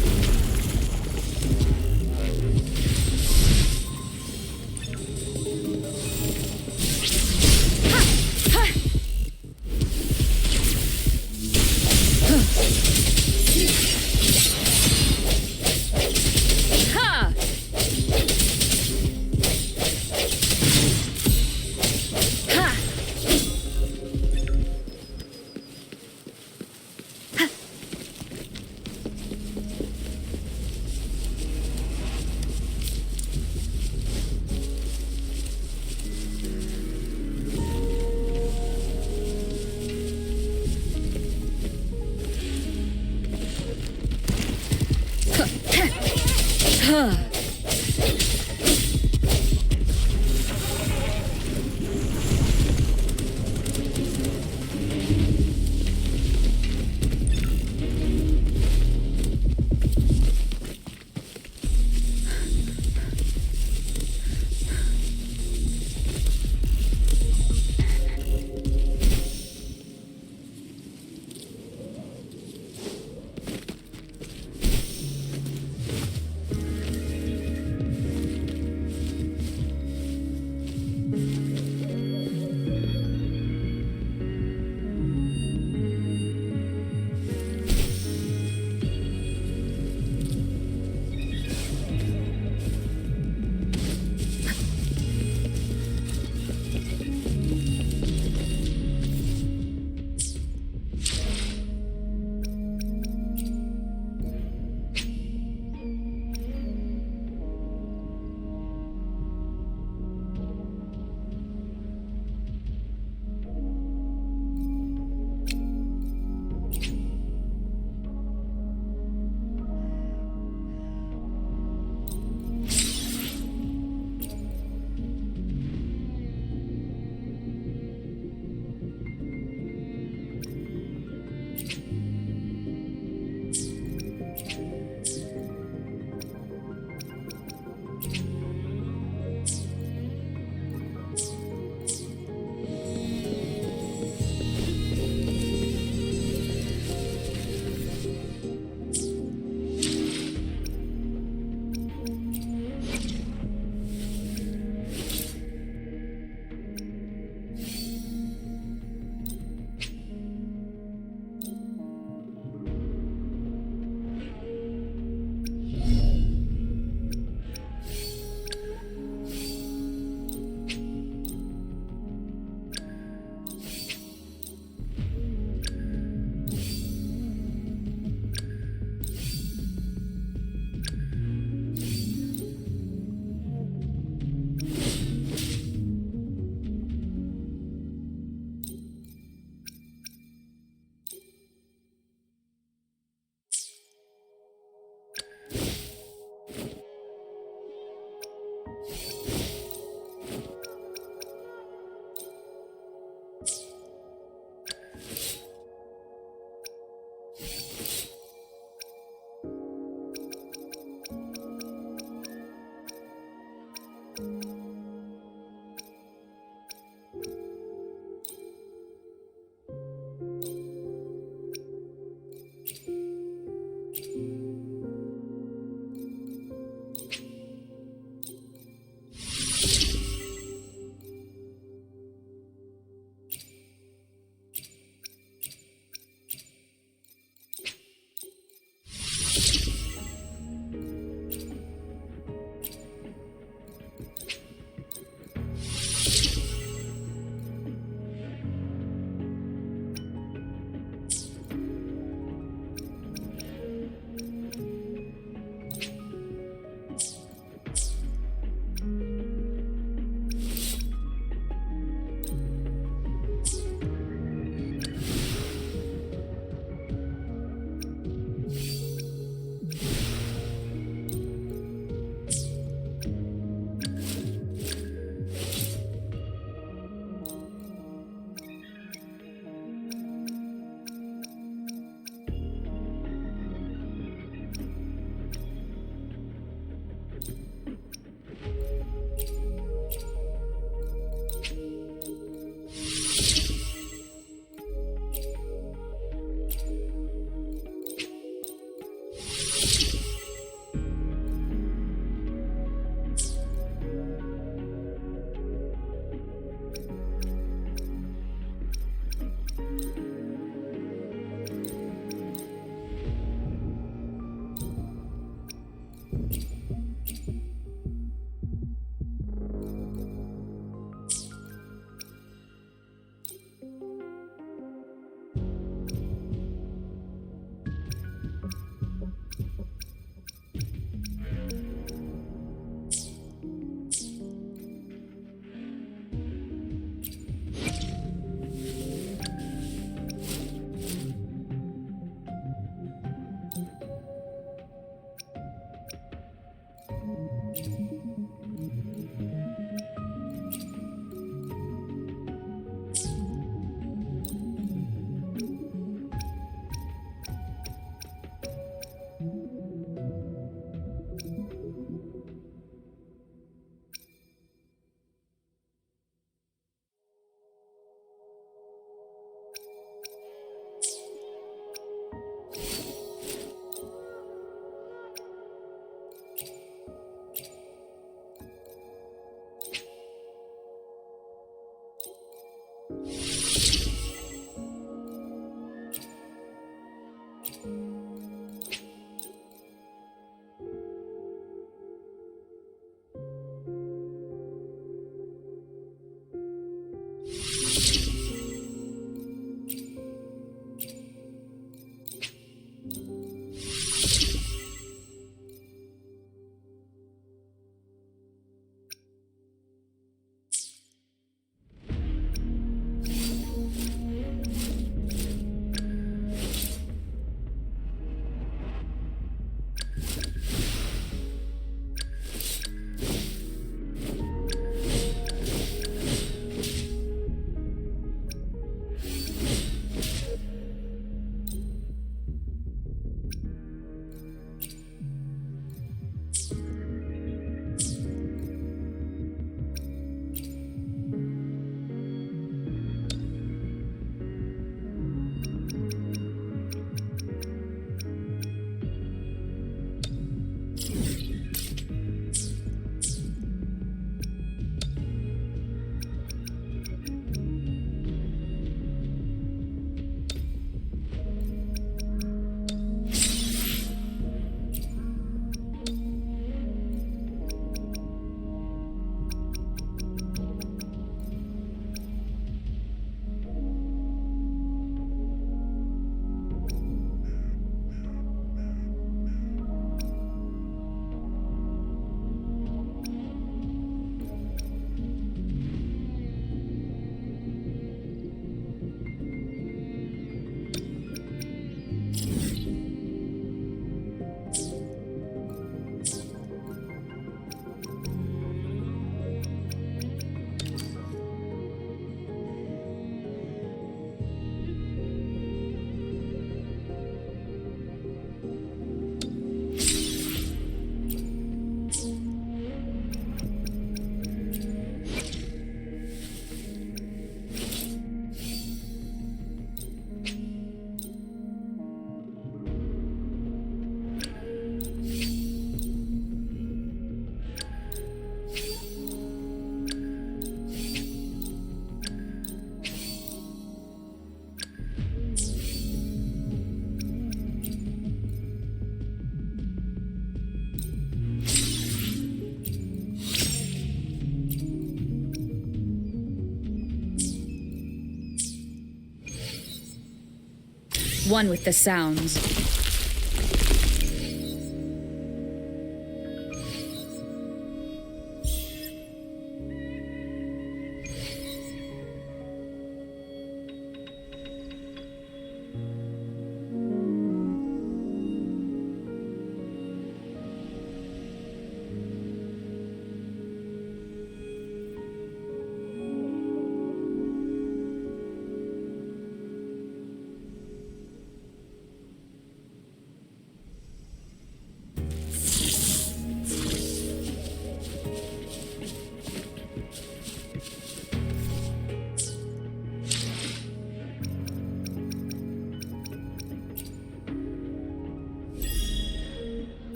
one with the sounds.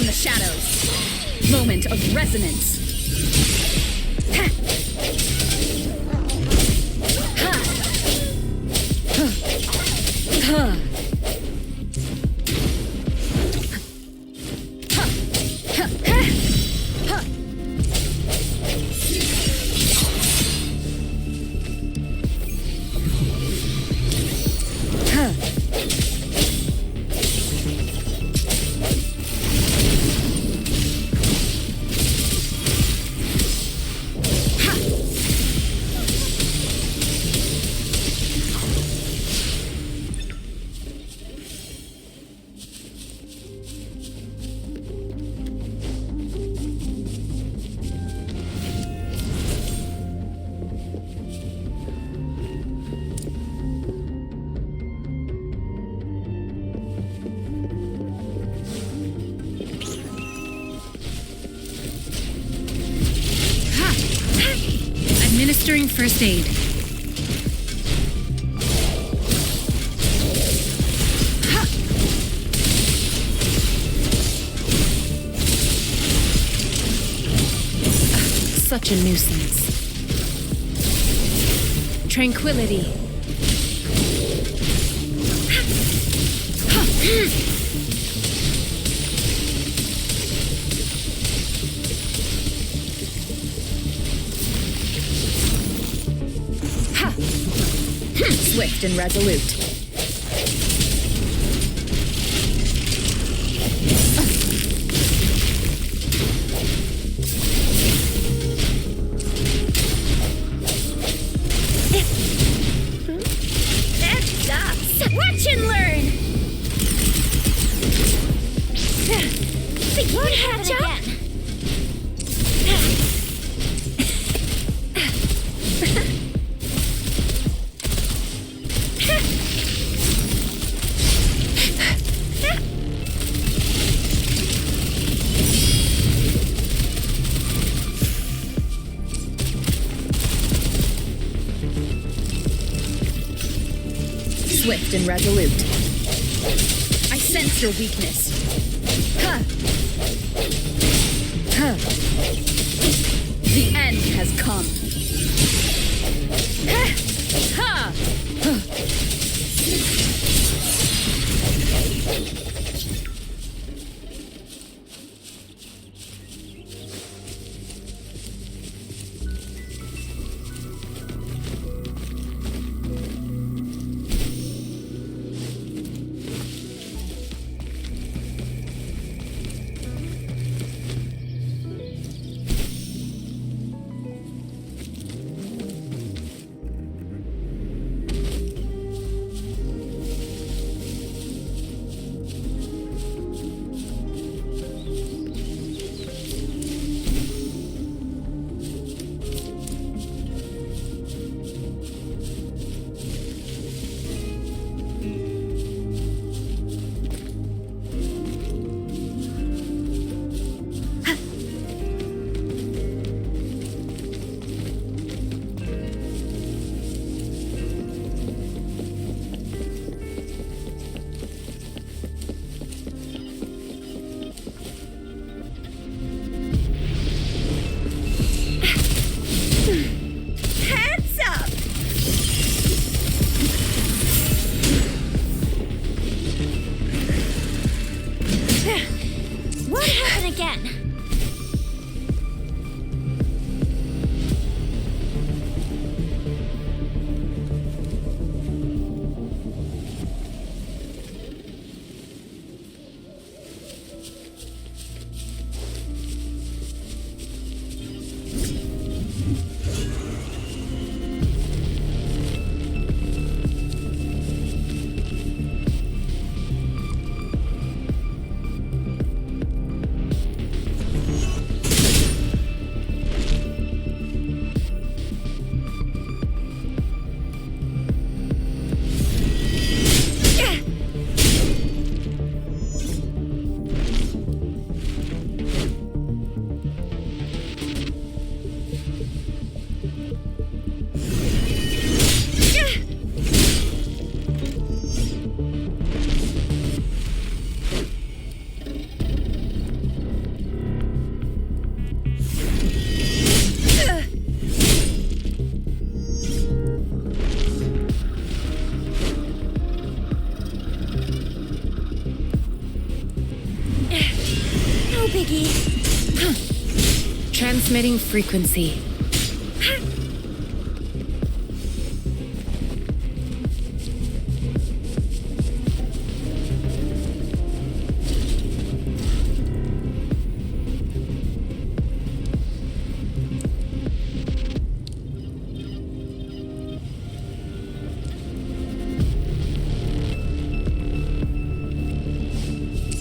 from the shadows. Moment of resonance. Ha! Ha! Ha! Administering first aid. Such a nuisance. Tranquility. Swift and resolute. Watch and learn! It won't catch up! Swift and resolute. I sense your weakness. Huh. Huh. The end has come. Ha! biggie. Transmitting frequency.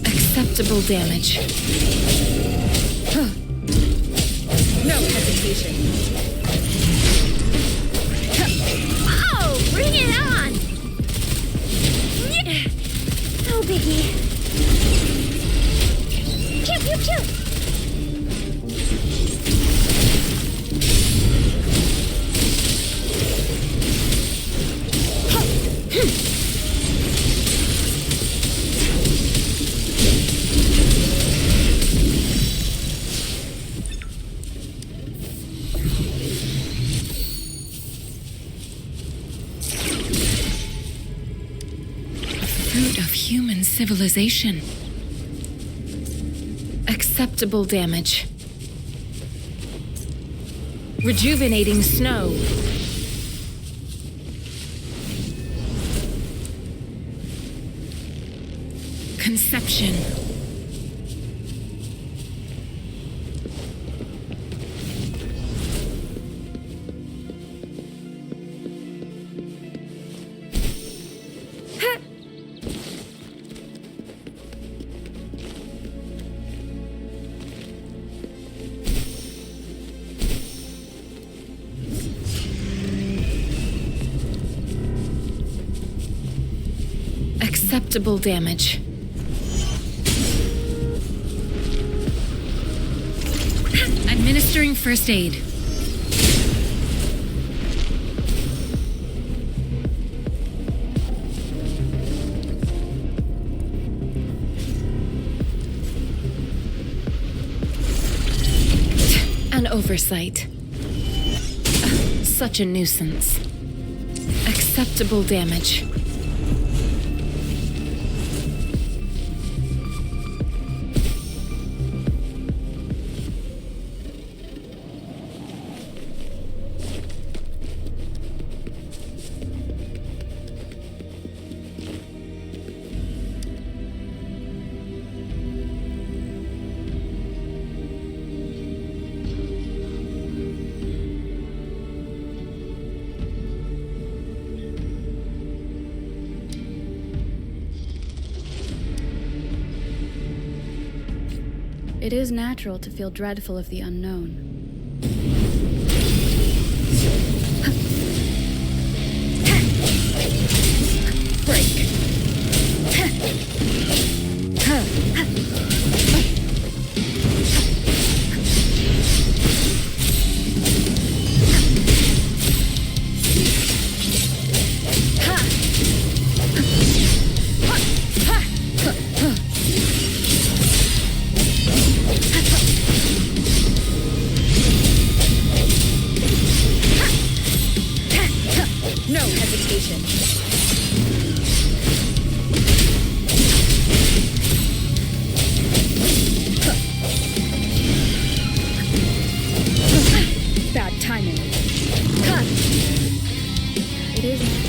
Acceptable damage. No hesitation. Oh, bring it on! No biggie. Pew, pew, pew! Fruit of human civilization. Acceptable damage. Rejuvenating snow. Conception. Acceptable damage. Administering first aid. An oversight. Such a nuisance. Acceptable damage. It is natural to feel dreadful of the unknown. Break. No hesitation. Bad timing. It is.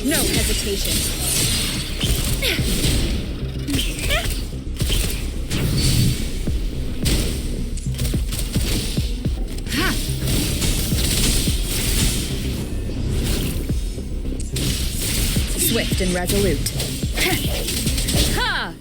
No hesitation. Swift and resolute. Ha!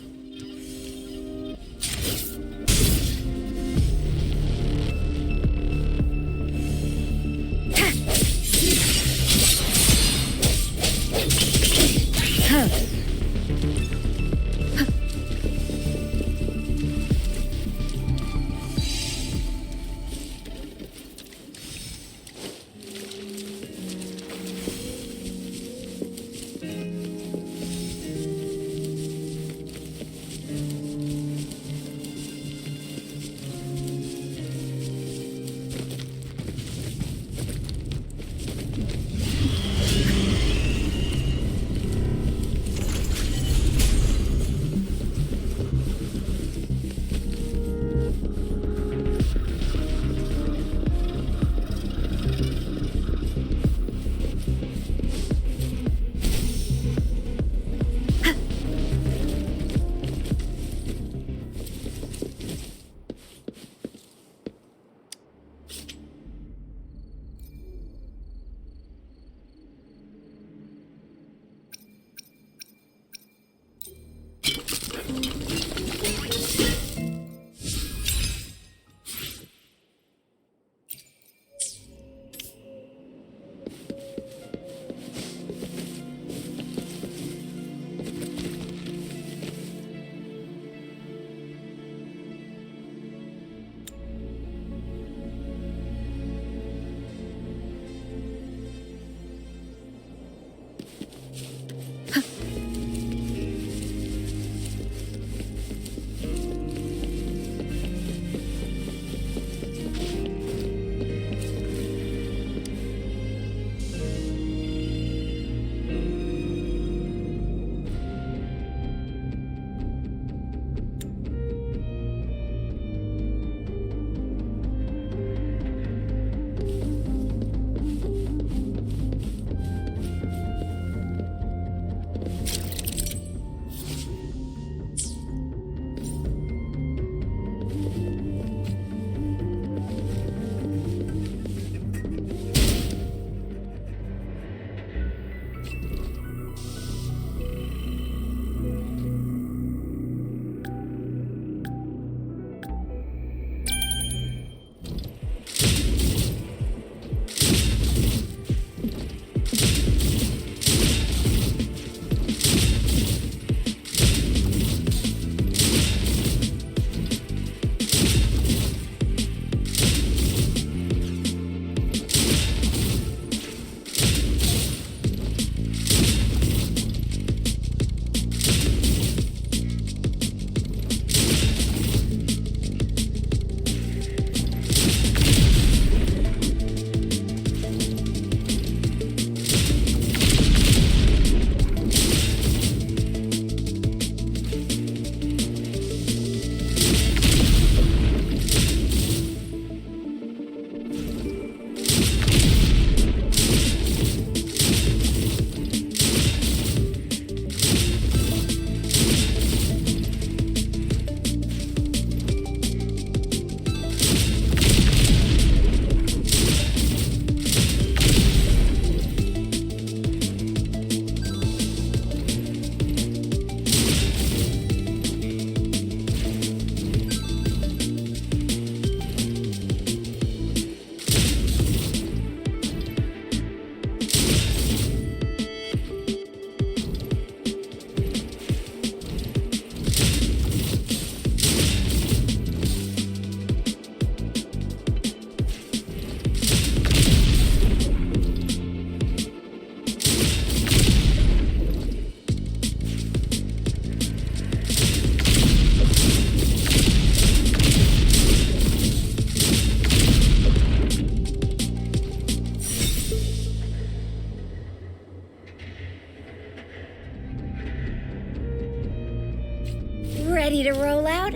Ready to roll out?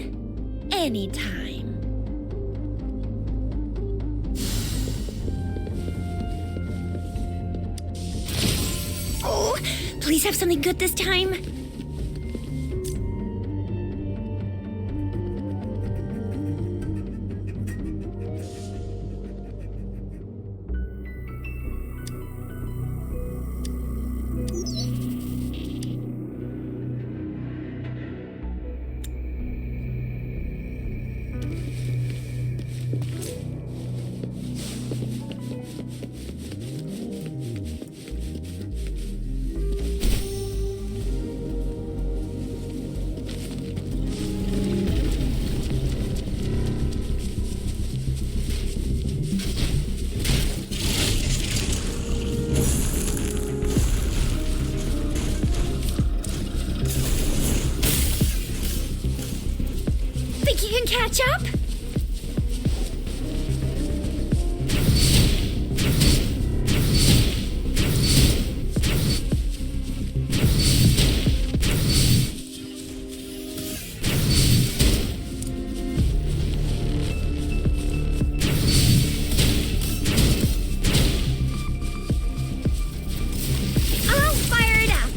Anytime. Oh, please have something good this time. Think you can catch up? I'll fire it up.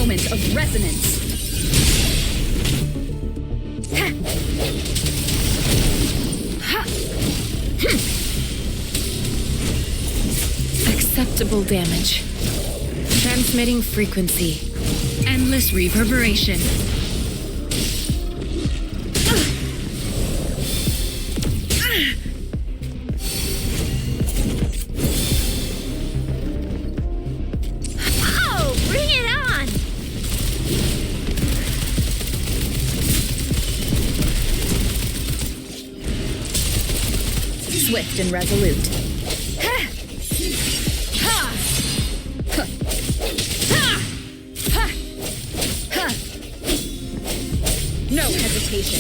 moment of resonance. Acceptable damage. Transmitting frequency. Endless reverberation. Oh, bring it on! Swift and resolute. No hesitation.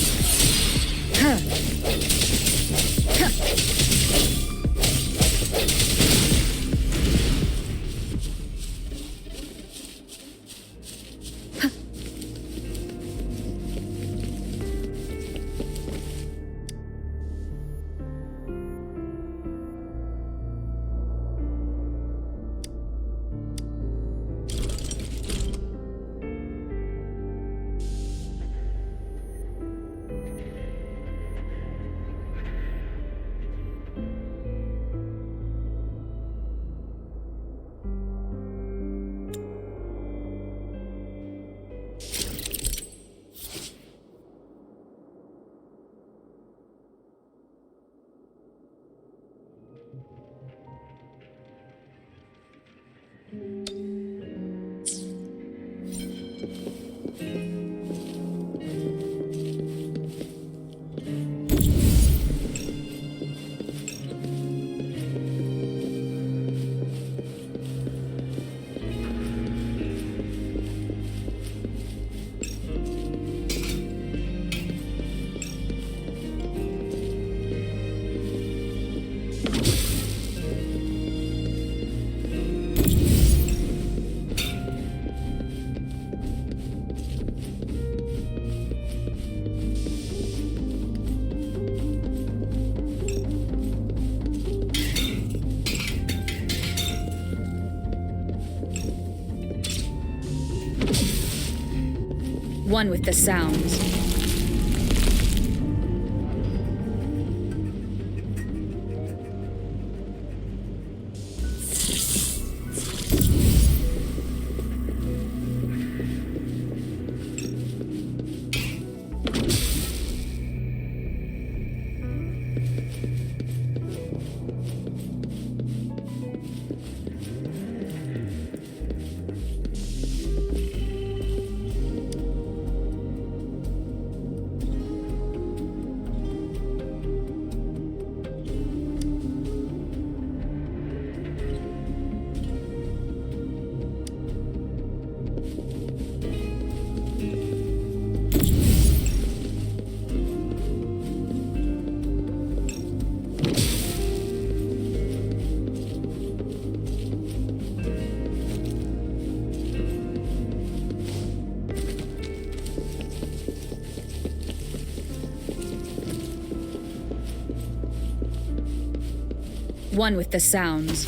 One with the sounds. One with the sounds.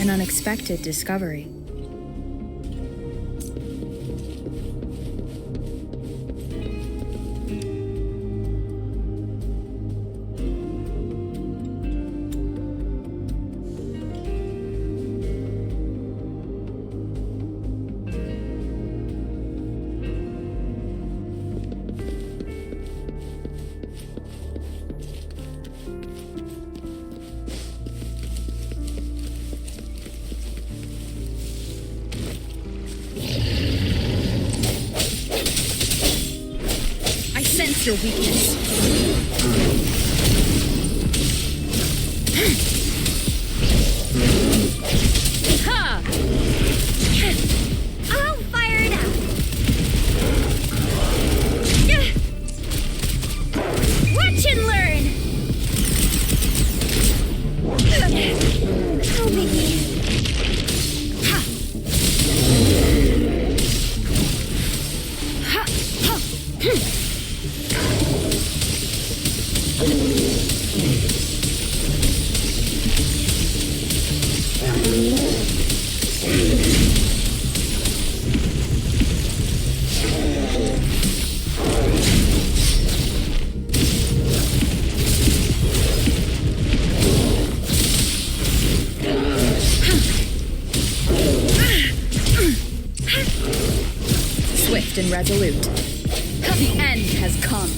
An unexpected discovery. Your weakness. Ha! I'll fire it up. Watch and learn. Oh, baby. Ha! Ha! Ha! Swift and resolute. The end has come.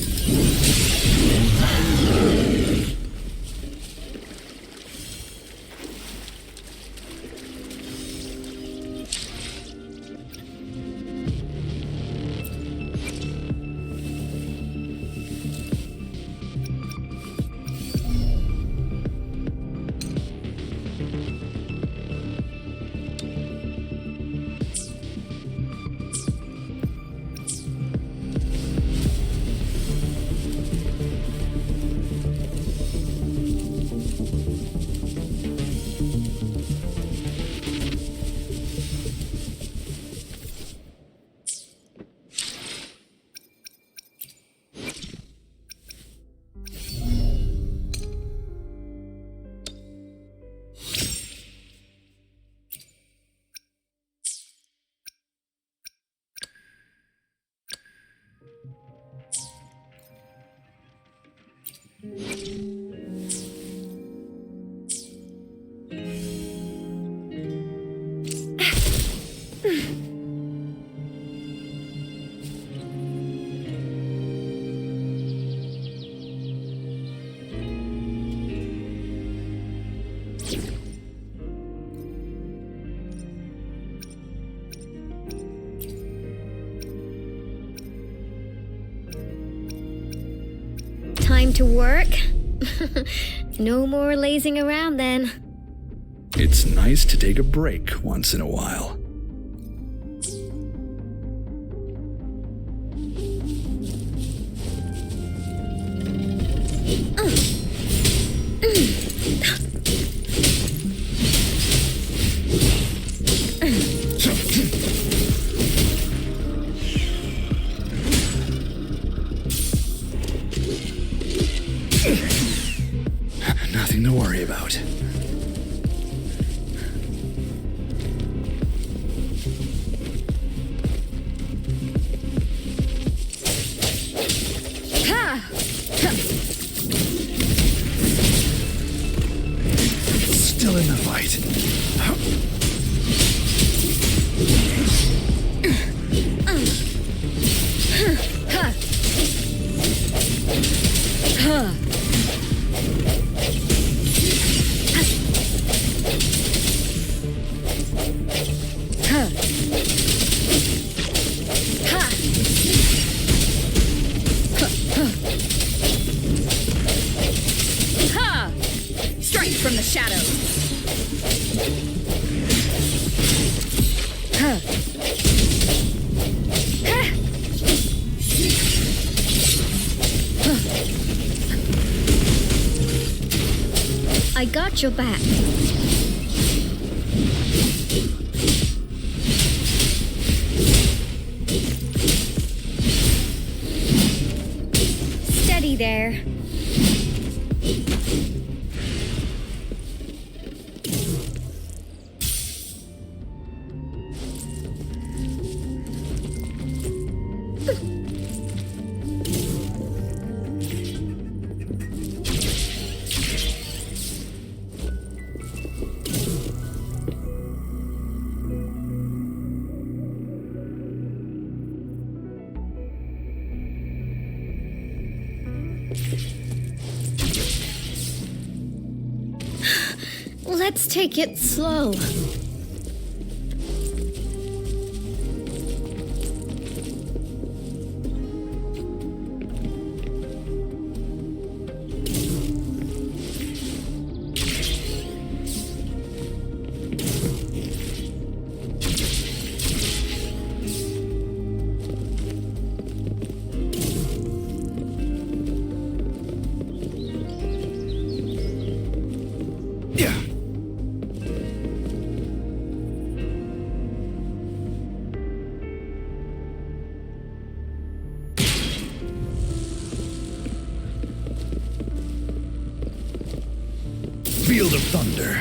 Time to work? No more lazing around then. It's nice to take a break once in a while. Nothing to worry about. Still in the fight. Strike from the shadows. I got your back. there. Let's take it slow. Field of Thunder.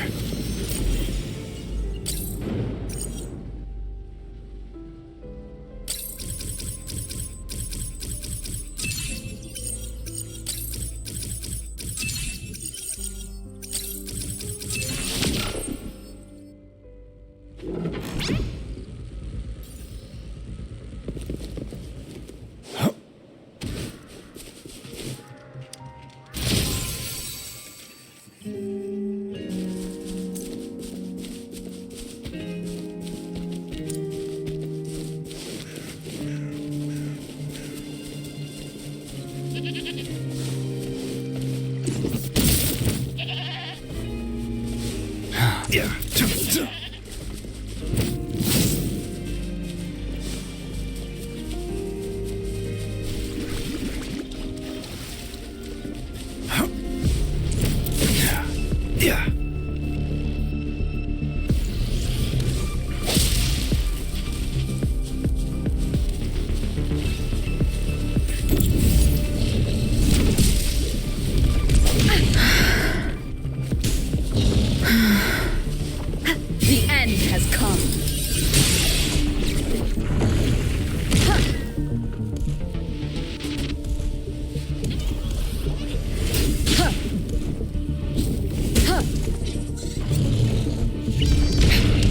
The end has come.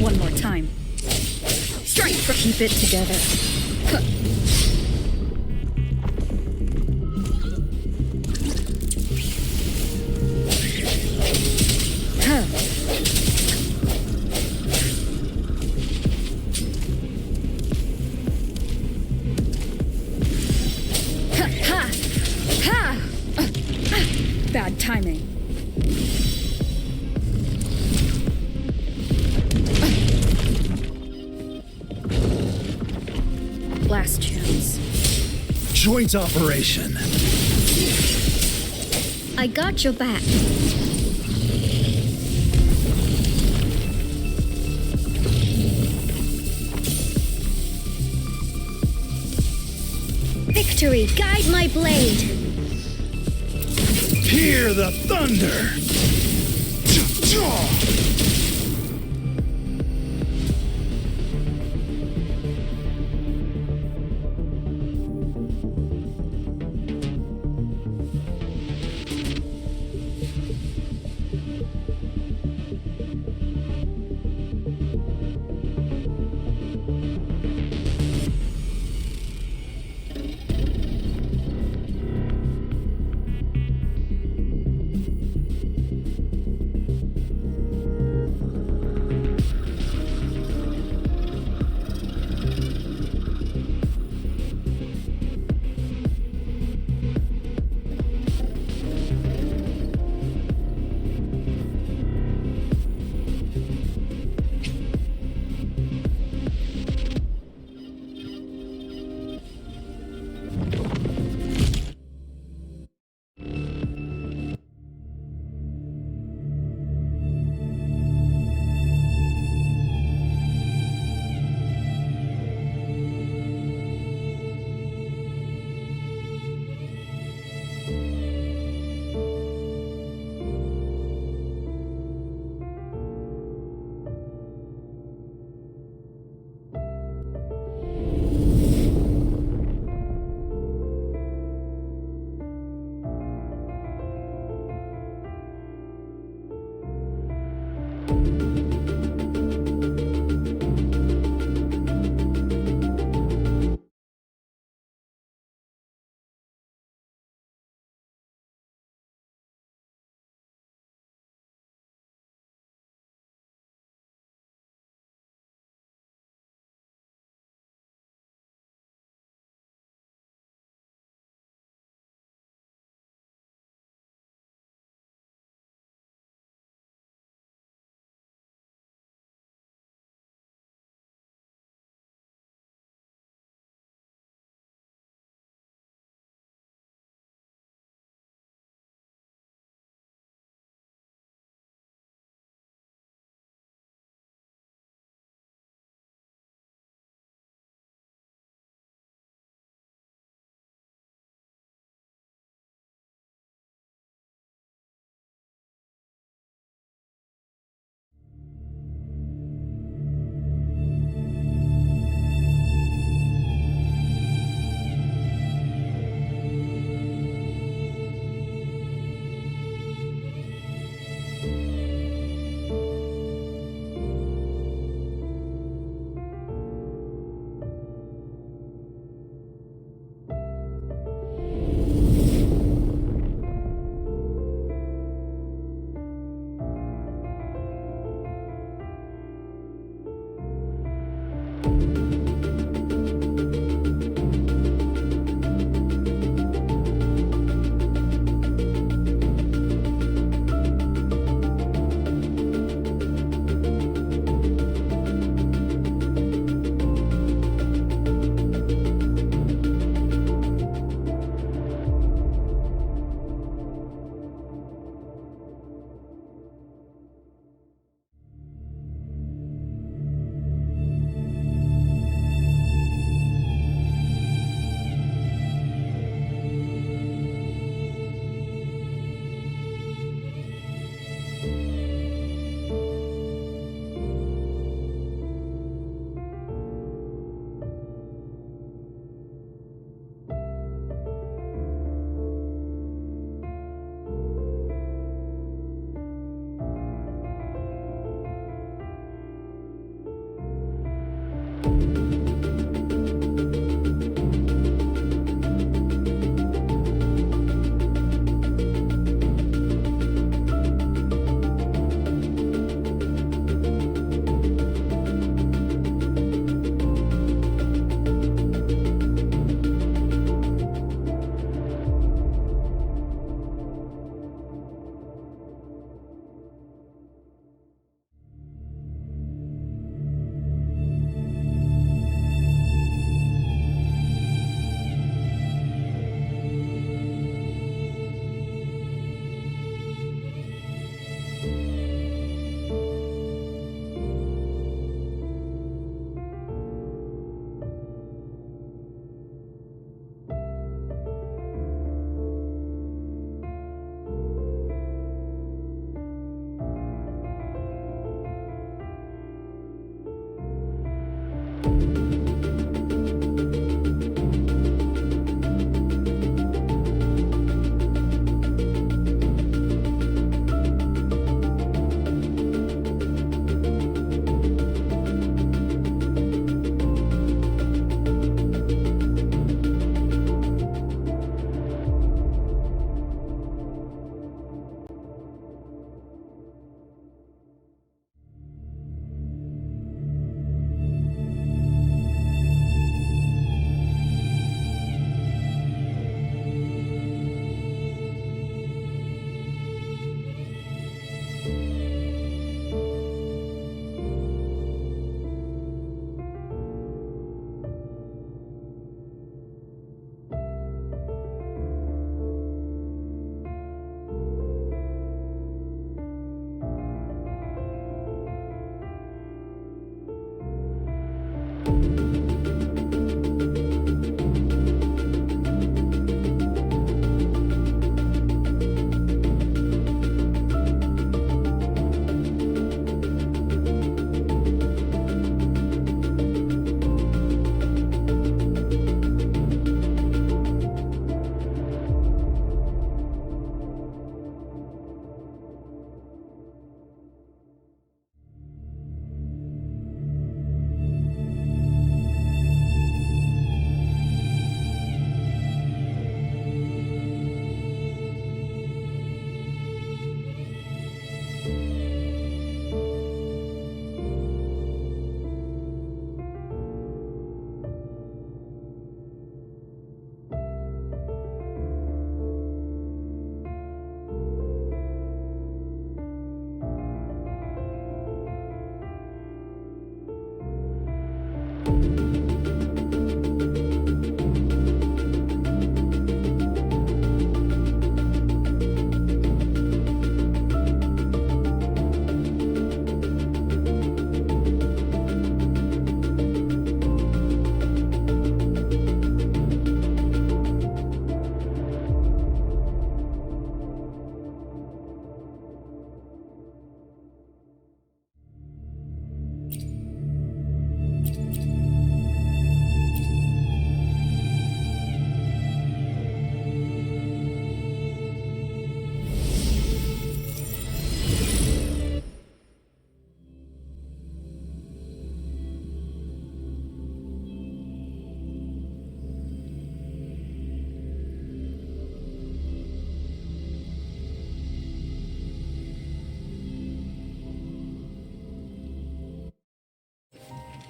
One more time. Strength. Keep it together. Bad timing. Last chance. Joint operation. I got your back. Victory, guide my blade. Hear the thunder!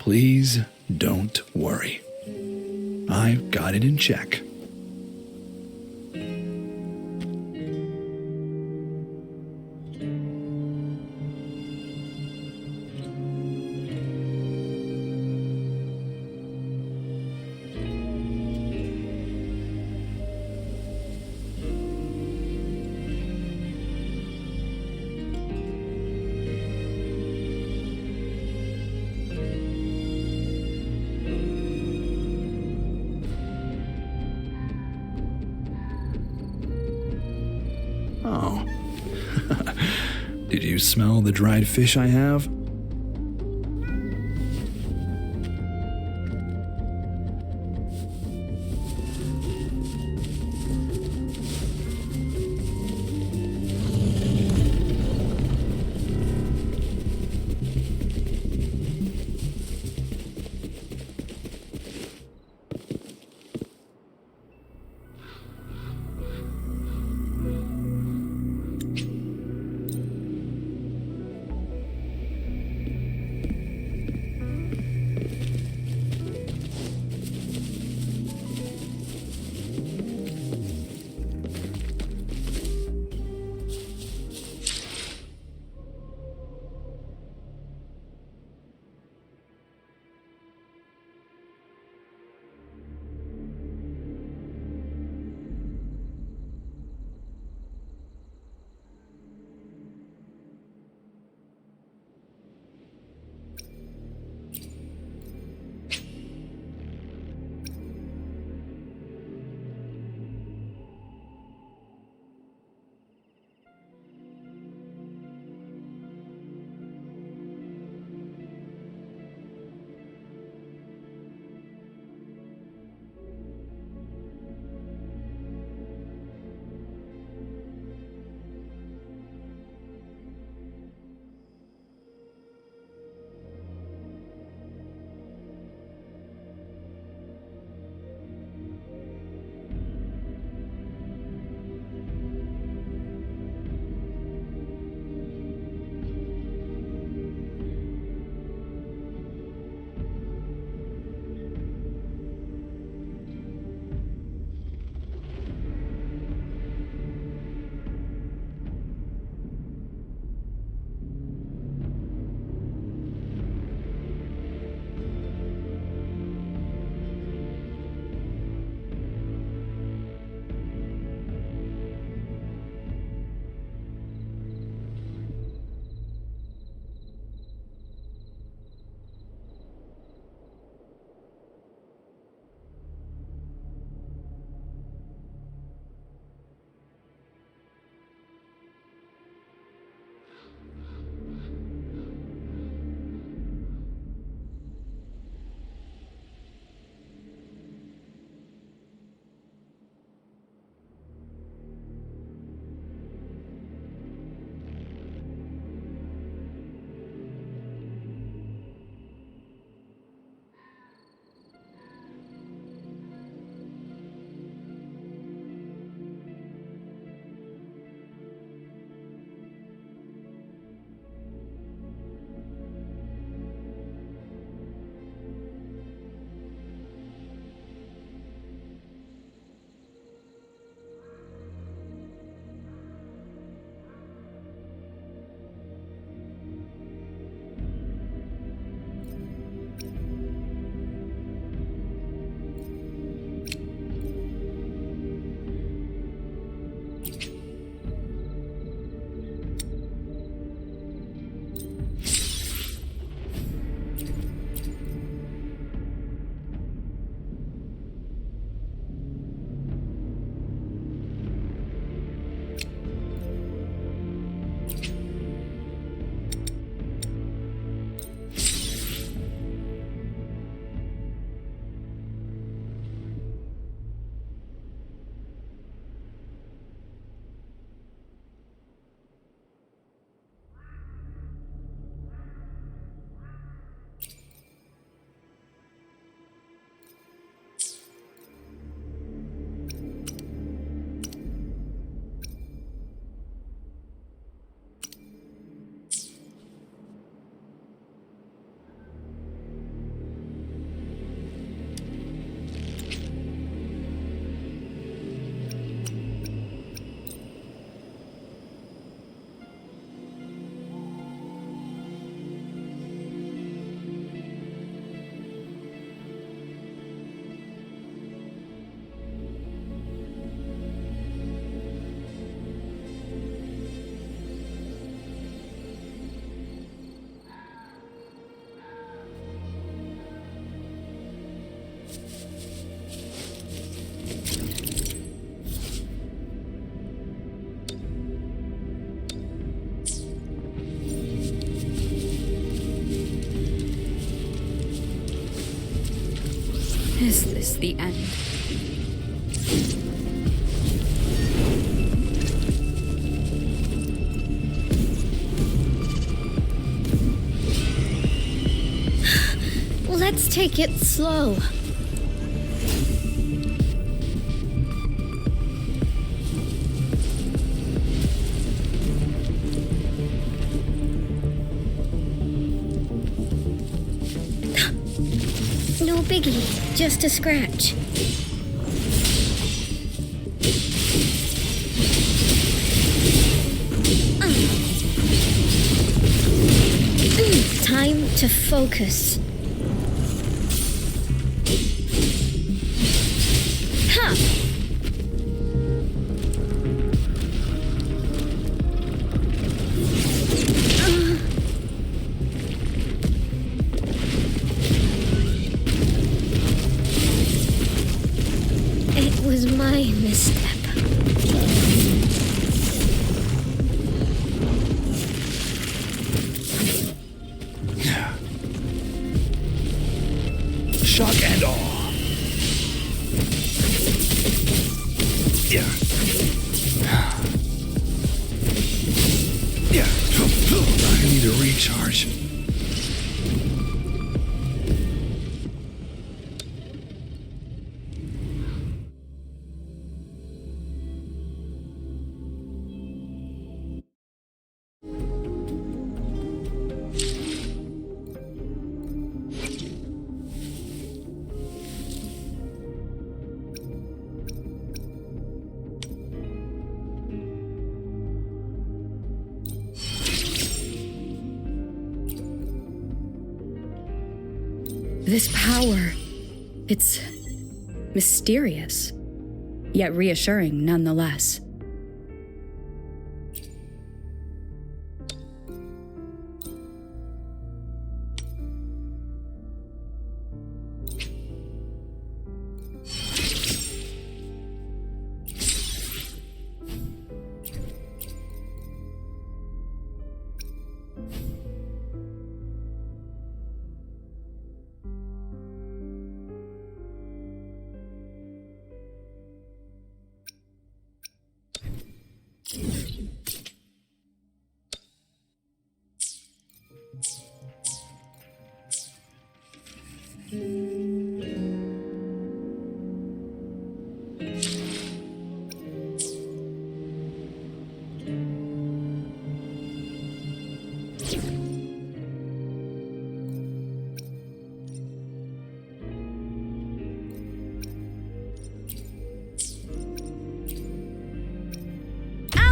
Please don't worry. I've got it in check. Oh. Did you smell the dried fish I have? the end. Let's take it slow. No biggie, just a scratch. Time to focus. Huh. It was my misstep. Shock and awe. Yeah. Yeah. I need a recharge. This power, it's mysterious, yet reassuring nonetheless.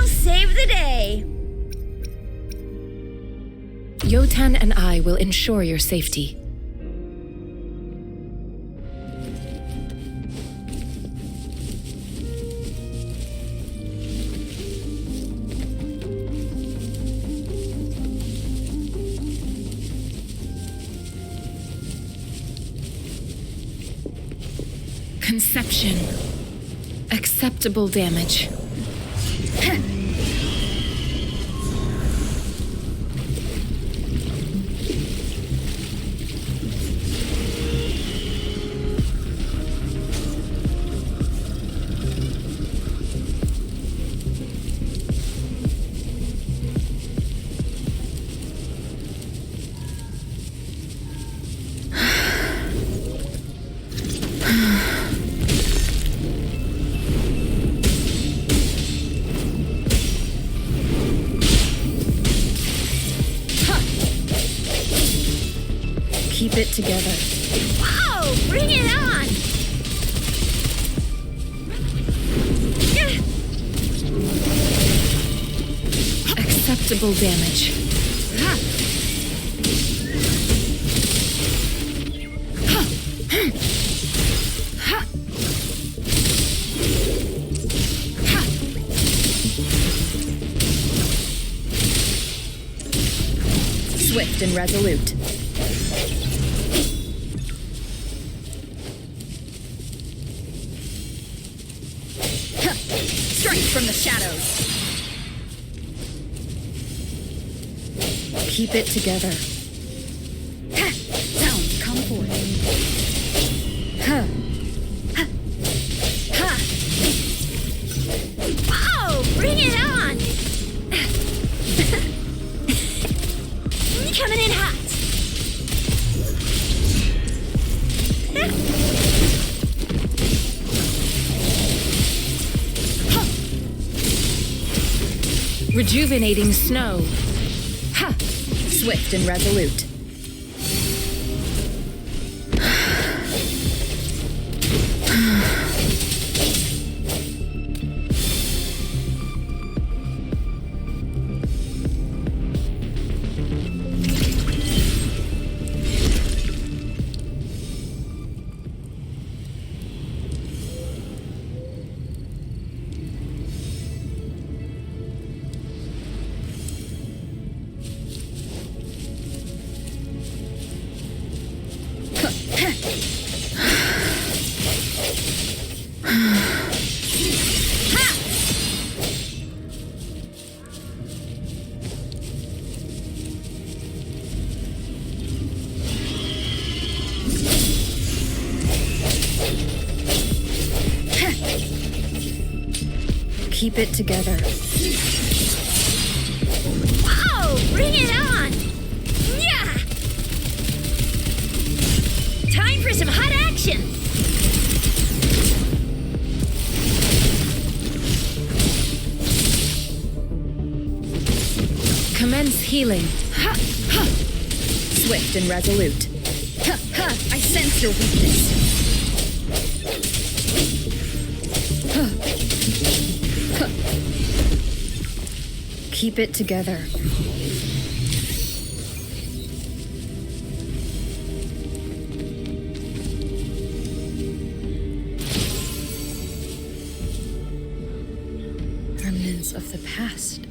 Save the day! Yotan and I will ensure your safety. Conception. Acceptable damage. Keep it together. Wow! Bring it on! Acceptable damage. Swift and resolute. Strike from the shadows. Keep it together. Sound, come forth. Rejuvenating snow. Ha! Swift and resolute. Keep it together. Wow! Bring it on! Yeah! Time for some hot action! Commence healing. Ha! Ha! Swift and resolute. Ha! Ha! I sense your weakness. Keep it together. Remnants of the past.